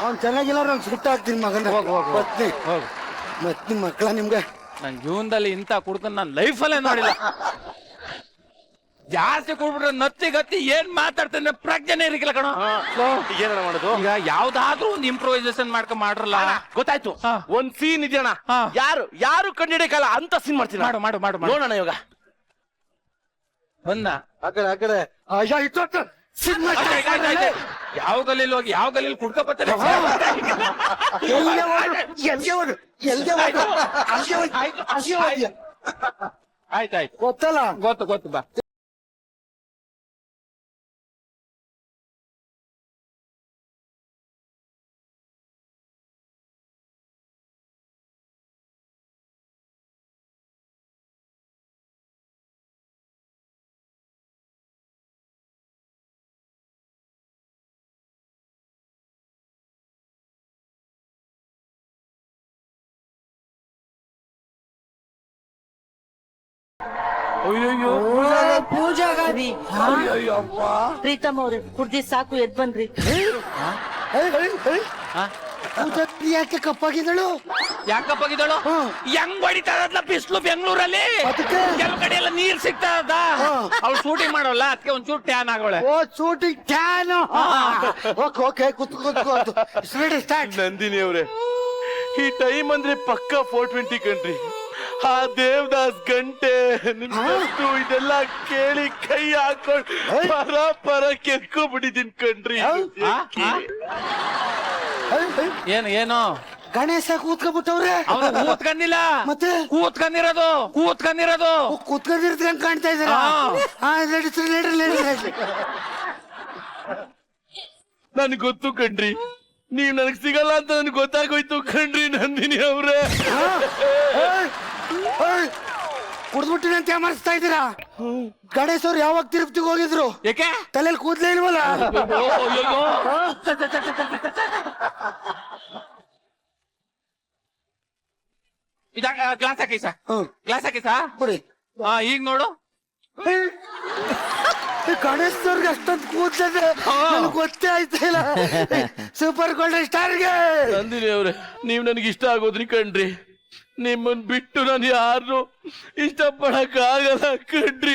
ಅವ್ನ್ ಚೆನ್ನಾಗಿಲ್ಲ, ನಂಗೆ ಸುಟ್ಟ ಹಾಕ್ತೀನಿ ಮಗನ. ಮತ್ನಿ ಮಕ್ಕಳ ನಿಮ್ಗೆ ನನ್ ಜೀವನದಲ್ಲಿ ಇಂತ ಕುಡ್ಕೊಂಡು ನಾನು ಲೈಫಲ್ಲೇ ನೋಡಿಲ್ಲ. ಜಾಸ್ತಿ ಕುಡ್ಬಿಟ್ರೆ ನತ್ತಿ ಗತ್ತಿ ಏನ್ ಮಾತಾಡ್ತಾನೆ ಪ್ರಜ್ಞೆನೇ ಇರಲಿಲ್ಲ ಕಣೋ. ಏನ ಮಾಡೋದು? ಈಗ ಯಾವ್ದಾದ್ರೂ ಒಂದು ಇಂಪ್ರೂವೈಸೇಷನ್ ಮಾಡ್ರಲ್ಲ. ಗೊತ್ತಾಯ್ತು, ಒಂದ್ ಸೀನ್ ಇದೆಯಣ್ಣ, ಯಾರು ಕಂಡಿಡಿಯಕ್ಕಲ್ಲ ಅಂತ ಸೀನ್ ಮಾಡ್ತೀನಿ. ಮಾಡು ಮಾಡು ಮಾಡು ನೋಡೋಣ ಇವಾಗ. ಬಂದ ಆ ಕಡೆ ಸಿನಿಮಾ ಯಾವ ಗಲೀಲ್ ಹೋಗಿ ಯಾವ ಗಲೀಲ್ ಕುಡ್ಕೊಬತ್ತಾರೆ. ಆಯ್ತಾಯ್ತು, ಗೊತ್ತಲ್ಲ? ಗೊತ್ತು ಬಾ. ಪ್ರೀತಮ್ ಅವ್ರೆ, ಕುಡ್ದಿ ಸಾಕು, ಎದ್ ಬನ್ರಿ. ಯಾಕೆ ಕಪ್ಪಾಗಿದ್ದಳು? ಯಾಕಪ್ಪಾಗಿದ್ದಳು? ಹೆಂಗ್ ಹೊಡಿತಾ ಇರೋದ್ಲ ಬಿಸ್ಲು ಬೆಂಗಳೂರಲ್ಲಿ? ಕೆಲವು ಕಡೆ ಎಲ್ಲ ನೀರ್ ಸಿಗ್ತಾ ಇರೋದ. ಅವ್ಳು ಶೂಟಿಂಗ್ ಮಾಡೋಲ್ಲ, ಅದಕ್ಕೆ ಒಂಚೂರು ಟ್ಯಾನ್ ಆಗೋಳೆ. ಓ ಶೂಟಿಂಗ್ ಟ್ಯಾನ್. ಓಕೆ ಕೂತು ಸ್ಟಾರ್ಟ್. ನಂದಿನಿ ಅವ್ರೆ, ಈ ಟೈಮ್ ಅಂದ್ರೆ ಪಕ್ಕ 420 ಕಣ್ರಿ. ಆ ದೇವದಾಸ್ ಗಂಟೆ ನಿಮ್ದು ಇದೆಲ್ಲ ಕೇಳಿ ಕೈ ಹಾಕೊಂಡು ಪರ ಕೆರ್ಕೊಂಡ್ಬಿಟ್ಟಿದ್ದೀನಿ ಕಣ್ರಿ. ಏನು ಗಣೇಶ ಕೂತ್ಕೊಂಡ್ಬಿಟ್ಟವ್ರೆ. ಅವ್ನು ಕೂತ್ಕೊಂಡಿಲ್ಲ, ಮತ್ತೆ ಕೂತ್ಕೊಂಡಿರೋದು ಕೂತ್ಕೊಂಡಿರ್ದಂಗ್ ಕಾಣ್ತಾ ಇದಾರ. ನನ್ಗೆ ಗೊತ್ತು ಕಣ್ರಿ, ನೀವ್ ನನಗ್ ಸಿಗಲ್ಲ ಅಂತ ನನ್ಗೆ ಗೊತ್ತಾಗೋಯ್ತು ಕಣ್ರಿ ನಂದಿನಿ ಅವ್ರೆ. ಕುಡ್ದ್ಬಿಟ್ಟಿನ ಅಂತ ಯಾಮರ್ಸ್ತಾ ಇದ್ದೀರಾ? ಗಣೇಶ್ ಅವ್ರು ಯಾವಾಗ ತಿರುಪತಿಗೆ ಹೋಗಿದ್ರು? ಏಕೆ ತಲೆಯಲ್ಲಿ ಕೂದ್ಲೇ ಇಲ್ವಲ್ಲ? ಗ್ಲಾಸ್ ಹಾಕಿ ಸಾ, ಗ್ಲಾಸ್ ಹಾಕಿ ಸಾ. ಕೊಡಿ. ಈಗ ನೋಡು, ಗಣೇಶ್ ಅವ್ರಿಗೆ ಅಷ್ಟೊಂದು ಕೂದ್ಲದೆ ನನಗೆ ಗೊತ್ತೇ ಆಯ್ತಾ ಇಲ್ಲ. ಸೂಪರ್ ಗೋಲ್ಡನ್ ಸ್ಟಾರ್ಗೆ ನಂದಿನಿ ಅವ್ರೆ, ನೀವ್ ನನಗೆ ಇಷ್ಟ ಆಗೋದ್ರಿ ಕಣ್ರಿ. ನಿಮ್ಮನ್ ಬಿಟ್ಟು ನಾನು ಯಾರು ಇಷ್ಟಪಡಕ್ ಆಗಲ್ಲ ಕಣ್ರಿ.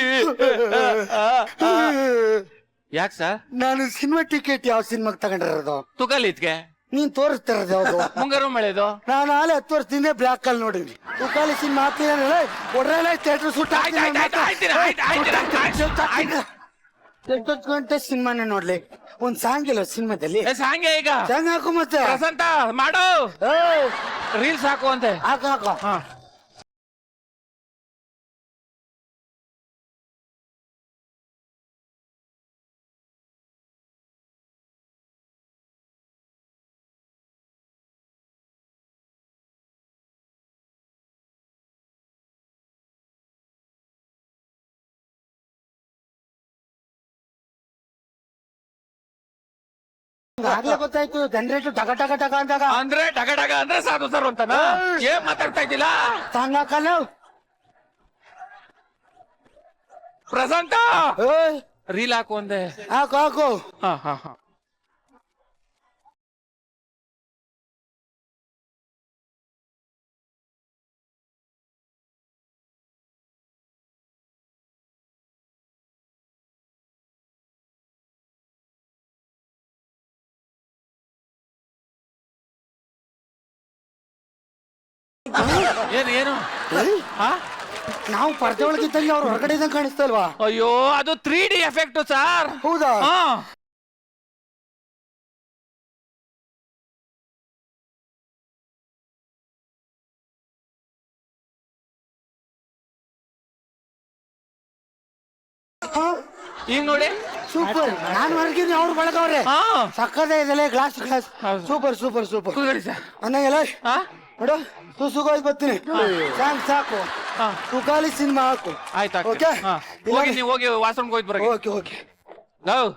ಯಾಕೆ ಸರ್? ನಾನು ಸಿನಿಮಾ ಟಿಕೆಟ್ ಯಾವ ಸಿನಿಮಾಗೆ ತಗೊಂಡಿರೋದು? ತುಕಲಿ ಇದ್ಕೆ ನೀನ್ ತೋರಿಸ್ತಿರೋದು ಯಾವ್ದು? ಮುಂಗಾರು ಮಳೆದು. ನಾನು ಆಲೆ 10 ವರ್ಷದಿಂದ ಬ್ಲಾಕ್ ಅಲ್ಲಿ ನೋಡಿದ್ವಿ. ತುಕಾಲಿ ಸಿನಿಮಾ ಹಾಕ್ತಿರಲ್ಲ, ಒಡ್ರಲ್ಲ ಥಿಯೇಟರ್ ಸುಟ್ಟ ಎಷ್ಟೊತ್ತು ಗಂಟೆ ಸಿನಿಮಾನೇ ನೋಡ್ಲಿ. ಒಂದ್ ಸಾಂಗ್ ಇಲ್ಲ ಸಿನಿಮಾದಲ್ಲಿ? ಸಾಂಗೆ ಈಗ ಸಾಂಗ್ ಹಾಕು ಮತ್ತೆ. ಪ್ರಸಂತ ಮಾಡು, ರೀಲ್ಸ್ ಹಾಕು ಅಂತೆ. ಹಾಕು. ಆಗ್ಲೇ ಗೊತ್ತಾಯ್ತು ಜನರೇಟರ್ ಟಗ ಟಗ ಟಗ ಅಂದಾಗ ಅಂದ್ರೆ ಡಗ ಡಗ ಅಂದ್ರೆ ಸಾಧು ಸರ್ ಅಂತನಾ ಏನ್ ಮಾತಾಡ್ತಾ ಇದ್ದಿಲ್ಲ ಸಾಂಗಾಕಲ್ಲ ಪ್ರಸಂತ ರೀಲ್ ಹಾಕು ಒಂದೇ ಹಾಕು ಹಾಕು ಹಾ ಹಾ ಹಾ ಏನು ಏನು ಹಾ ನಾವು ಪರ್ದೆ ಒಳಗಿದ್ದಂಗೆ ಅವ್ರು ಹೊರಗಡೆ ಇದ್ದಂಗೆ ಕಾಣಿಸ್ತಲ್ವಾ ಅಯ್ಯೋ ಅದು 3D ಎಫೆಕ್ಟ್ ಸರ್ ಹೌದಾ ಹಾ ಈಗ ನೋಡಿ ಸೂಪರ್ ನಾನು ಹೊರಗಿದ್ದೆ ಅವ್ರು ಬಳಗವ್ರೆ ಹಾ ಸಕ್ಕದೇ ಇದೆಲ್ಲ ಗ್ಲಾಸ್ ಗ್ಲಾಸ್ ಹೌದು. ಸೂಪರ್ ಸೂಪರ್ ಸೂಪರ್ ಕೂತ್ಕೊಳ್ಳಿ ಸರ್ ಅನ್ನಂಗೆಲ್ಲ ಹಾ ನೋಡು ಸುಗೋಯ್ ಬರ್ತೀನಿ ಸಾಕು ಹಾ ತುಕಾಲಿ ಸಿನಿಮಾ ಹಾಕು ಆಯ್ತು ಓಕೆ ಹಾ ಹೋಗಿ ನೀವು ಹೋಗಿ ವಾಶ್ರೂಮ್ ಹೋಯ್ತು ಬರಗೆ ಓಕೆ ಓಕೆ ನಾವು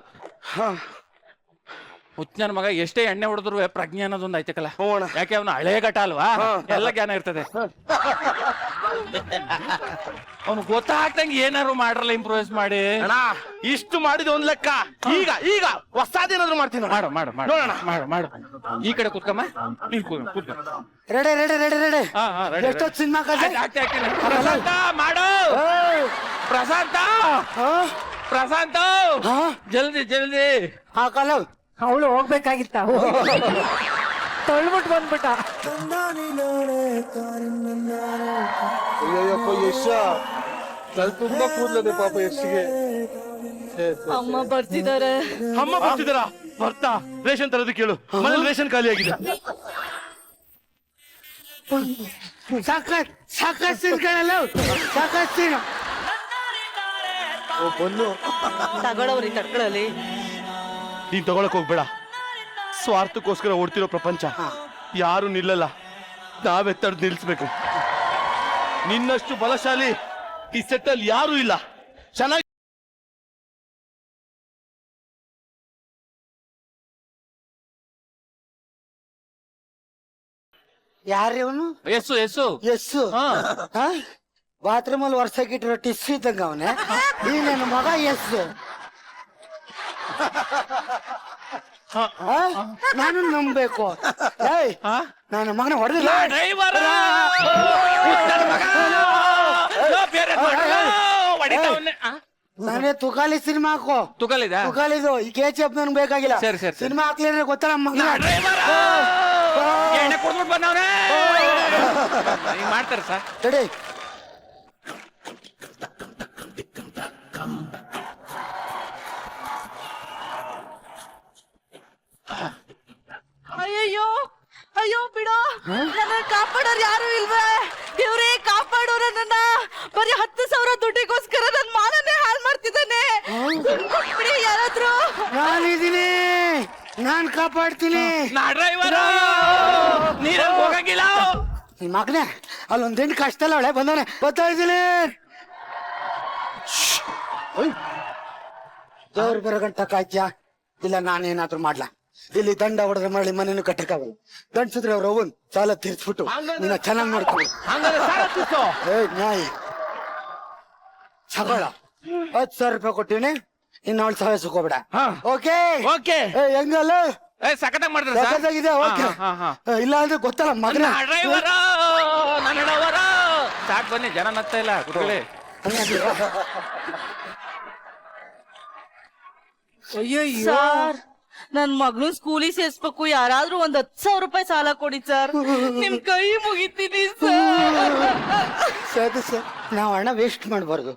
ಹಾ ಹುಚ್ಚನ ಮಗ ಎಷ್ಟೇ ಎಣ್ಣೆ ಹೊಡೆದ್ರು ಪ್ರಜ್ಞೆ ಅನ್ನೋದೊಂದು ಐತಕಲ್ಲ ಹೋಗೋಣ. ಯಾಕೆ ಅವನು ಹಳೆ ಘಟ ಅಲ್ವಾ ಎಲ್ಲ ಜ್ಞಾನ ಇರ್ತದೆ ಅವನು ಗೊತ್ತಾಗ್ದಂಗೆ ಏನಾರು ಮಾಡ್ರಲ್ಲ ಇಂಪ್ರೂವೈಸ್ ಮಾಡಿ ಅಣ್ಣ ಇಷ್ಟು ಮಾಡಿದ ಒಂದ್ ಲೆಕ್ಕ ಈಗ ಈಗ ಹೊಸಾದೇನಾದ್ರು ಮಾಡ್ತೀನಿ ಮಾಡು ಮಾಡು ಮಾಡು ನೋಡೋಣ. ಮಾಡು ಮಾಡು ಈ ಕಡೆ ಕೂತ್ಕಮ್ಮ ನೀನ್ ಕೂತ್ಕೊ ರೆಡಿ ರೆಡಿ ರೆಡಿ ರೆಡಿ ಹಾ ಹಾ ready, ready. ಎಷ್ಟೊತ್ತು ಸಿನಿಮಾ ಆಯ್ತು, ಆಗ್ತೀನಿ. ಪ್ರಶಾಂತ ಮಾಡು ಪ್ರಶಾಂತ ಪ್ರಶಾಂತ ಜಲ್ದಿ ಜಲ್ದಿ ಹಾಕಲ್ಲ ಅವಳು ಹೋಗ್ಬೇಕಾಗಿತ್ತ ತೊಳ್ಬಿಟ್ಟು ಬಂದ್ಬಿಟ್ಟ ಅಯ್ಯಪ್ಪ ಯಶ ತಲೆ ತುಂಬಾ ಕೂದಲದೆ ಪಾಪ ಯಶ್ಗೆ ಅಮ್ಮ ಬರ್ತಿದಾರೆ ಅಮ್ಮ ಬರ್ತಿದಾರ ಬರ್ತಾ ರೇಷನ್ ತರೋದು ಕೇಳು ಮನೇಲಿ ರೇಷನ್ ಖಾಲಿ ಆಗಿದೆ ಸಾಕತ್ ಸಾಕತ್ ಸಿನ್ಕಲ್ಲ ಸಾಕತ್ ಸೀನು ಬನ್ನು ತಗೊಳವ್ರಿ ತಡ್ಕೊಳ್ಳಲಿ ನೀನ್ ತಗೊಳಕ್ ಹೋಗ್ಬೇಡ ಸ್ವಾರ್ಥಕ್ಕೋಸ್ಕರ ಓಡ್ತಿರೋ ಪ್ರಪಂಚ ಯಾರು ನಿಲ್ಲಲ್ಲ ನಾವೇ ತಡೆದು ನಿಲ್ಸ್ಬೇಕು ನಿನ್ನಷ್ಟು ಬಲಶಾಲಿ ಈ ಸೆಟ್ ಅಲ್ಲಿ ಯಾರು ಇಲ್ಲ ಚೆನ್ನಾಗಿ ಯಾರು ಅವನು ಎಸ್ಸು ಎಸ್ಸು ಎಸ್ಸು ಹಾ ಬಾತ್ರೂಮ್ ಅಲ್ಲಿ ವರ್ಷಕ್ಕಿಟ್ಟಿರೋ ಟಿಶ್ಯೂ ಇದ್ದಂಗ ಅವನೇ ಈ ನನ್ನ ಮಗ ಎಸ್ಸು ನಾನು ನಂಬೇಕು ಏಯ್ ನನ್ನ ಮಗನ ಹೊಡೆದಿಲ್ಲ ಡ್ರೈವರ್ ನಾನೇ ತುಕಾಲಿ ಸಿನಿಮಾ ಹಾಕೋ ತುಕಲಿದ ತುಕಾಲಿದು ಈ KGF ನನ್ಗೆ ಬೇಕಾಗಿಲ್ಲ ಸರಿ, ಸರಿ, ಸರಿ. ಸಿನಿಮಾ ಹಾಕ್ಲಿದ್ರೆ ಗೊತ್ತಲ್ಲ ಮಗ ಡ್ರೈವರ್ ಎಣ್ಣೆ ಕೊಡ್ಬಿಟ್ಟು ಬಂದವ್ರೆ ಹಿಂಗ್ ಮಾಡ್ತಾರೆ ಸರ್ ತಡಿ ಅಯ್ಯಯ್ಯೋ ಅಯ್ಯೋ ಬಿಡೋ ನನ್ನ ಕಾಪಾಡೋರು ಯಾರು ಇಲ್ವೇ ಇವ್ರೇ ಕಾಪಾಡೋರ ನನ್ನ ಬರೀ 10,000 ದುಡ್ಡಿಗೋಸ್ಕರ ನನ್ ಮಾನನೇ ಹಾಳು ಮಾಡ್ತಿದ್ದಾನೆ ಬಿಡಿ ಯಾರಾದ್ರೂ ನಾನಿದ್ದೀನಿ ನಾನ್ ಕಾಪಾಡ್ತೀನಿ ನಾ ಡ್ರೈವರ್ ನೀರಲ್ಲಿ ಹೋಗಂಗಿಲ್ಲ ಈ ಮಗನೇ ಅಲ್ಲೊಂದ್ ಹೆಣ್ಣು ಕಷ್ಟಲ್ಲ ಅವಳೆ ಬಂದವನೆ ಬರ್ತಾ ಇದ್ದೀನಿ ದೇವ್ರು ಬರೋ ಗಂಟ ಕಾಯ್ತ್ಯಾ ಇಲ್ಲ ನಾನೇನಾದ್ರೂ ಮಾಡ್ಲಾ ಇಲ್ಲಿ ದಂಡ ಹೊಡೆದ್ರೆ ಮರಳಿ ಮನೇನು ಕಟ್ಟಕ್ಕಾಗಲ್ಲ ದಂಡ್ಸಿದ್ರೆ ಅವ್ರ ಅವನ್ ಸಾಲ ತೀರ್ಸ್ಬಿಟ್ಟು ನಿನ್ನ ಚೆನ್ನಾಗಿ ನೋಡ್ಕೊಳ್ಳಿ ಹಂಗಾರೆ ಸಾಲ ತೀರ್ಸು. ನ್ಯಾಯ ಸಗಳ 10,000 ರೂಪಾಯಿ ಕೊಟ್ಟಿನಿ ಇನ್ನು ಅವಳು ಸಹಾಯಸ್ಕೋಬೇಡ ಓಕೆ ಓಕೆ ಹೆಂಗಲ್ಲ ಸಖತ್ತಾಗಿ ಮಾಡ್ತಾರೆ ಸರ್ ಸಖತ್ತಾಗಿದೆ ಓಕೆ ಇಲ್ಲ ಅಂದ್ರೆ ಗೊತ್ತಲ್ಲ ಮಗನ ಡ್ರೈವರ್ ನನ್ನ ಡ್ರೈವರ್ ಸಾಕ್ ಬನ್ನಿ ಜನ ನಗ್ತಾ ಇಲ್ಲ ಕುತ್ಕೊಳ್ಳಿ ಸರ್ ನನ್ ಮಗ್ಳು ಸ್ಕೂಲಿಗೆ ಸೇರ್ಸ್ಬೇಕು ಯಾರಾದ್ರೂ 10,000 ರೂಪಾಯಿ ಸಾಲ ಕೊಡಿ ಸರ್ ನಿಮ್ ಕೈ ಮುಗಿತೀನಿ ಸರ್ ಸರ್ ನಾವು ಹಣ ವೇಸ್ಟ್ ಮಾಡಬಾರ್ದು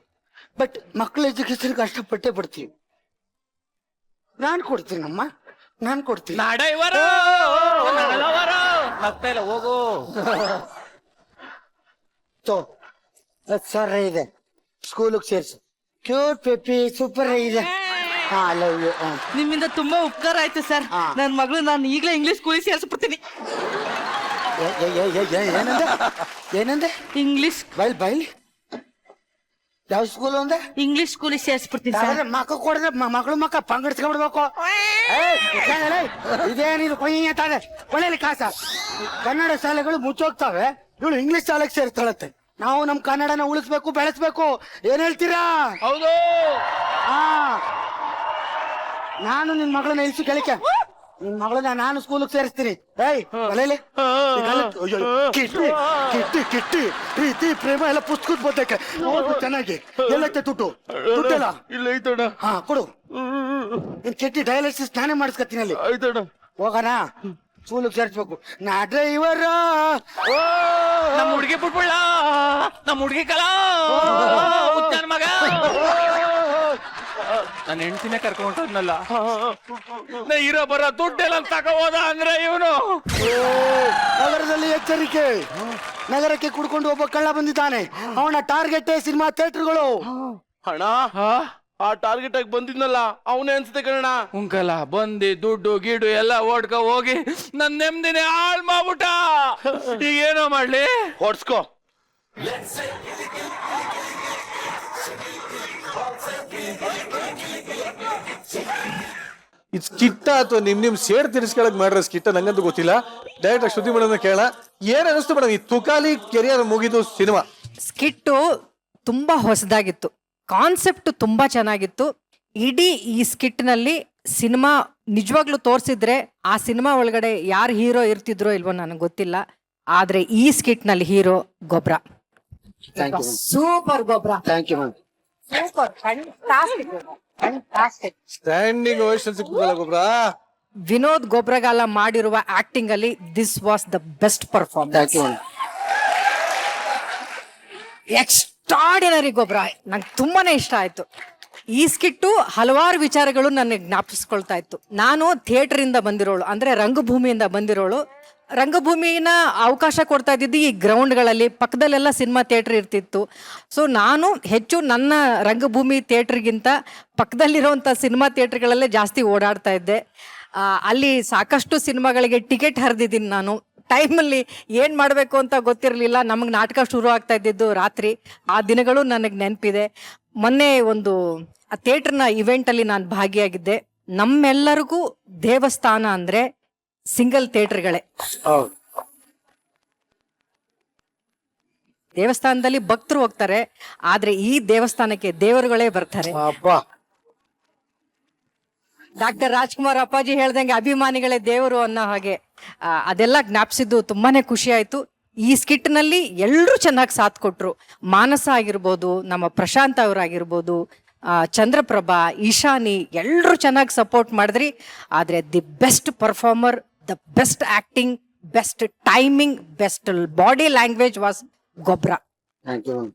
ಬಟ್ ಮಕ್ಕಳ ಎಜುಕೇಶನ್ ಕಷ್ಟಪಟ್ಟೆ ಪಡ್ತೀವಿ ನಾನ್ ಕೊಡ್ತೀನಮ್ಮ ನಾನ್ ಕೊಡ್ತೀನಿ ನಾ ಡ್ರೈವರ್ ನಗ್ತಾ ಇಲ್ಲ ಹೋಗು ಸೊ 10,000 ಇದೆ ಸ್ಕೂಲಿಗೆ ಸೇರ್ಸು ಕ್ಯೂಟ್ ಪೆಪ್ಪಿ ಸೂಪರ್ ಇದೆ ಹಾ ಲವ್ ಯು ನಿಮ್ಮಿಂದ ತುಂಬಾ ಉಪಕಾರ ಆಯ್ತು ಸರ್ ನನ್ ಮಗಳು ನಾನು ಈಗಲೇ ಇಂಗ್ಲಿಷ್ ಸ್ಕೂಲಿಗೆ ಸೇರ್ಸ್ಬಿಡ್ತೀನಿ ಏನಂದೆ ಏನಂದೆ ಇಂಗ್ಲಿಷ್ ಬೈಲ್ ಬೈಲ್ ಯಾವ ಸ್ಕೂಲ್ ಅಂದೆ ಇಂಗ್ಲಿಷ್ ಸ್ಕೂಲಿಗೆ ಸೇರ್ಸ್ಬಿಡ್ತೀನಿ ಸರ್ ಮಕ್ಕ ಕೊಡಿದ್ರೆ ಮಕ್ಕಳು ಮಕ್ಕ ಪಂಗಡಿಸ್ಕೊಂಡ್ಬಿಡ್ಬೇಕು ಇದೇನಿದು ಕೊಯ್ಯ ಅಂತಾನೆ ಒಳ್ಳೆ ಕಾಸ. ಕನ್ನಡ ಶಾಲೆಗಳು ಮುಚ್ಚೋಗ್ತಾವೆ, ಇವಳು ಇಂಗ್ಲಿಷ್ ಶಾಲೆಗೆ ಸೇರ್ತಾಳತ್ತೆ. ನಾವು ನಮ್ ಕನ್ನಡನ ಉಳಿಸ್ಬೇಕು, ಬೆಳೆಸ್ಬೇಕು. ಏನ್ ಹೇಳ್ತೀರಾ? ಹೌದು. ಹಾ, ನಾನು ನಿನ್ ಮಗಳನ್ನ ಇಳಿಸಿ ಕೆಳಕ್ಕೆ, ನಿನ್ ಮಗಳನ್ನ ನಾನು ಸ್ಕೂಲಿಗೆ ಸೇರಿಸ್ತೀನಿ. ಏಯ್ ಮನೇಲಿ ಕಿಟ್ಟಿ ಕಿಟ್ಟಿ ಕಿಟ್ಟಿ ಪ್ರೀತಿ ಪ್ರೇಮ ಎಲ್ಲ ಪುಸ್ತಕದ ಬೋತಕ್ಕೆ ನೋಡ್ಬಿಟ್ಟು ಚೆನ್ನಾಗಿ. ಎಲ್ಲೈತೆ ದುಡ್ಡೆಲ್ಲ? ಇಲ್ಲ ಐತಣ್ಣ. ಹಾ ಕೊಡು. ನಿನ್ ಕೆಟ್ಟಿ ಡಯಾಲಿಸಿಸ್ ನಾನೇ ಮಾಡಿಸ್ಕತ್ತೀನಿ ಅಲ್ಲಿ. ಆಯ್ತಣ್ಣ. ಹೋಗೋಣ, ಸ್ಕೂಲಿಗೆ ಸೇರಿಸ್ಬೇಕು. ನಾ ಡ್ರೈವರ ನಮ್ಮ ಹುಡುಗಿ ಬಿಟ್ಬಿಡ್ಲ, ನಮ್ಮ ಹುಡುಗಿ ಕಲಾ ನನ್ನ ಮಗ. ನನ್ನ ಹೆಂಡತಿನೇ ಕರ್ಕೊಂಡಲ್ಲ, ನಾ ಇರೋ ಬರೋ ದುಡ್ಡೆಲ್ಲ ತಗೋದ ಅಂದ್ರೆ ಇವನು. ನಗರದಲ್ಲಿ ಎಚ್ಚರಿಕೆ, ನಗರಕ್ಕೆ ಕುಡ್ಕೊಂಡು ಒಬ್ಬ ಕಳ್ಳ ಬಂದಿದ್ದಾನೆ. ಅವನ ಟಾರ್ಗೆಟ್ ಸಿನಿಮಾ ಥಿಯೇಟರ್ಗಳು. ಅಣ್ಣ, ಆ ಟಾರ್ಗೆಟ್ ಆಗಿ ಬಂದಿದ್ನಲ್ಲ ಅವನೇ ಅನ್ಸುತ್ತೆ ಕಣ. ಉಂಕಲ್ಲ ಬಂದಿ ದುಡ್ಡು ಗೀಡು ಎಲ್ಲ ಓಡ್ಕ ಹೋಗಿ ನನ್ ನೆಮ್ಮದಿನೇ ಹಾಳ್ ಮಾಡ್ಬಿಟ್ಟ. ಈಗ ಏನೋ ಮಾಡ್ಲಿ? ಹೊಡ್ಸ್ಕೋ. ಇದು ಸ್ಕಿಟ್ಟ ಅಥವಾ ನಿಮ್ ಸೇಡ್ ತಿರ್ಸ್ಕೊಳಕ್ ಮಾಡ್ರೆ ಸ್ಕಿಟ್ಟ ನಂಗಂತೂ ಗೊತ್ತಿಲ್ಲ. ಡೈರೆಕ್ಟ್ ಶ್ರುತಿ ಮೇಡಮ್ ಕೇಳ, ಏನ್ ಅನಿಸ್ತು ಮೇಡಮ್ ಈ ತುಕಾಲಿ ಕೆರಿಯರ್ ಮುಗಿದು ಸಿನಿಮಾ? ಸ್ಕಿಟ್ಟು ತುಂಬಾ ಹೊಸದಾಗಿತ್ತು, ಕಾನ್ಸೆಪ್ಟ್ ತುಂಬಾ ಚೆನ್ನಾಗಿತ್ತು. ಇಡೀ ಈ ಸ್ಕಿಟ್ನಲ್ಲಿ ಸಿನಿಮಾ ನಿಜವಾಗ್ಲೂ ತೋರಿಸಿದ್ರೆ ಆ ಸಿನಿಮಾ ಒಳಗಡೆ ಯಾರು ಹೀರೋ ಇರ್ತಿದ್ರೋ ಇಲ್ವೋ ನನಗೆ ಗೊತ್ತಿಲ್ಲ. ಆದ್ರೆ ಈ ಸ್ಕಿಟ್ನಲ್ಲಿ hero Gobra. Super Gobra. Thank you ma'am. Super, fantastic. Standing ovation ಸಿಕ್ಕಿದಲ್ಲ ಗೊಬ್ರ. ವಿನೋದ್ ಗೊಬ್ರಗಾಲ ಮಾಡಿರುವ ಆಕ್ಟಿಂಗ್ ಅಲ್ಲಿ this was the best performance. Thank you ma'am. Extraordinary Gobra, ನಂಗೆ ತುಂಬಾನೇ ಇಷ್ಟ ಆಯ್ತು. ಈ ಸ್ಕಿಟ್ಟು ಹಲವಾರು ವಿಚಾರಗಳು ನನಗೆ ಜ್ಞಾಪಿಸ್ಕೊಳ್ತಾ ಇತ್ತು. ನಾನು ಥಿಯೇಟರ್ ಇಂದ ಬಂದಿರೋಳು, ಅಂದ್ರೆ ರಂಗಭೂಮಿಯಿಂದ ಬಂದಿರೋಳು. ರಂಗಭೂಮಿನ ಅವಕಾಶ ಕೊಡ್ತಾ ಇದ್ದಿದ್ದು ಈ ಗ್ರೌಂಡ್ಗಳಲ್ಲಿ, ಪಕ್ಕದಲ್ಲೆಲ್ಲ ಸಿನಿಮಾ ಥಿಯೇಟರ್ ಇರ್ತಿತ್ತು. ಸೊ ನಾನು ಹೆಚ್ಚು ನನ್ನ ರಂಗಭೂಮಿ ಥಿಯೇಟರ್ಗಿಂತ ಪಕ್ಕದಲ್ಲಿರುವಂಥ ಸಿನಿಮಾ ಥಿಯೇಟರ್ಗಳಲ್ಲೇ ಜಾಸ್ತಿ ಓಡಾಡ್ತಾ ಇದ್ದೆ. ಅಲ್ಲಿ ಸಾಕಷ್ಟು ಸಿನಿಮಾಗಳಿಗೆ ಟಿಕೆಟ್ ಹರಿದಿದ್ದೀನಿ ನಾನು. ಟೈಮಲ್ಲಿ ಏನು ಮಾಡಬೇಕು ಅಂತ ಗೊತ್ತಿರಲಿಲ್ಲ. ನಮಗೆ ನಾಟಕ ಶುರು ಆಗ್ತಾ ಇದ್ದಿದ್ದು ರಾತ್ರಿ. ಆ ದಿನಗಳು ನನಗೆ ನೆನಪಿದೆ. ಮೊನ್ನೆ ಒಂದು ಥಿಯೇಟರ್ನ ಇವೆಂಟಲ್ಲಿ ನಾನು ಭಾಗಿಯಾಗಿದ್ದೆ. ನಮ್ಮೆಲ್ಲರಿಗೂ ದೇವಸ್ಥಾನ ಅಂದರೆ ಸಿಂಗಲ್ ಥಿಯೇಟರ್ಗಳೇ. ದೇವಸ್ಥಾನದಲ್ಲಿ ಭಕ್ತರು ಹೋಗ್ತಾರೆ, ಆದ್ರೆ ಈ ದೇವಸ್ಥಾನಕ್ಕೆ ದೇವರುಗಳೇ ಬರ್ತಾರೆ. ಡಾಕ್ಟರ್ ರಾಜ್ಕುಮಾರ್ ಅಪ್ಪಾಜಿ ಹೇಳ್ದಂಗೆ ಅಭಿಮಾನಿಗಳೇ ದೇವರು ಅನ್ನೋ ಹಾಗೆ ಅದೆಲ್ಲ ಜ್ಞಾಪಿಸಿದ್ದು ತುಂಬಾನೇ ಖುಷಿ ಆಯ್ತು. ಈ ಸ್ಕಿಟ್ನಲ್ಲಿ ಎಲ್ಲರೂ ಚೆನ್ನಾಗಿ ಸಾಥ್ ಕೊಟ್ರು. ಮಾನಸ ಆಗಿರ್ಬೋದು, ನಮ್ಮ ಪ್ರಶಾಂತ್ ಅವರಾಗಿರ್ಬೋದು, ಚಂದ್ರಪ್ರಭಾ, ಈಶಾನಿ, ಎಲ್ಲರೂ ಚೆನ್ನಾಗಿ ಸಪೋರ್ಟ್ ಮಾಡಿದ್ರಿ. ಆದ್ರೆ the best performer, the best acting, best timing, best body language was ಗೊಬ್ರ. Thank you ma'am.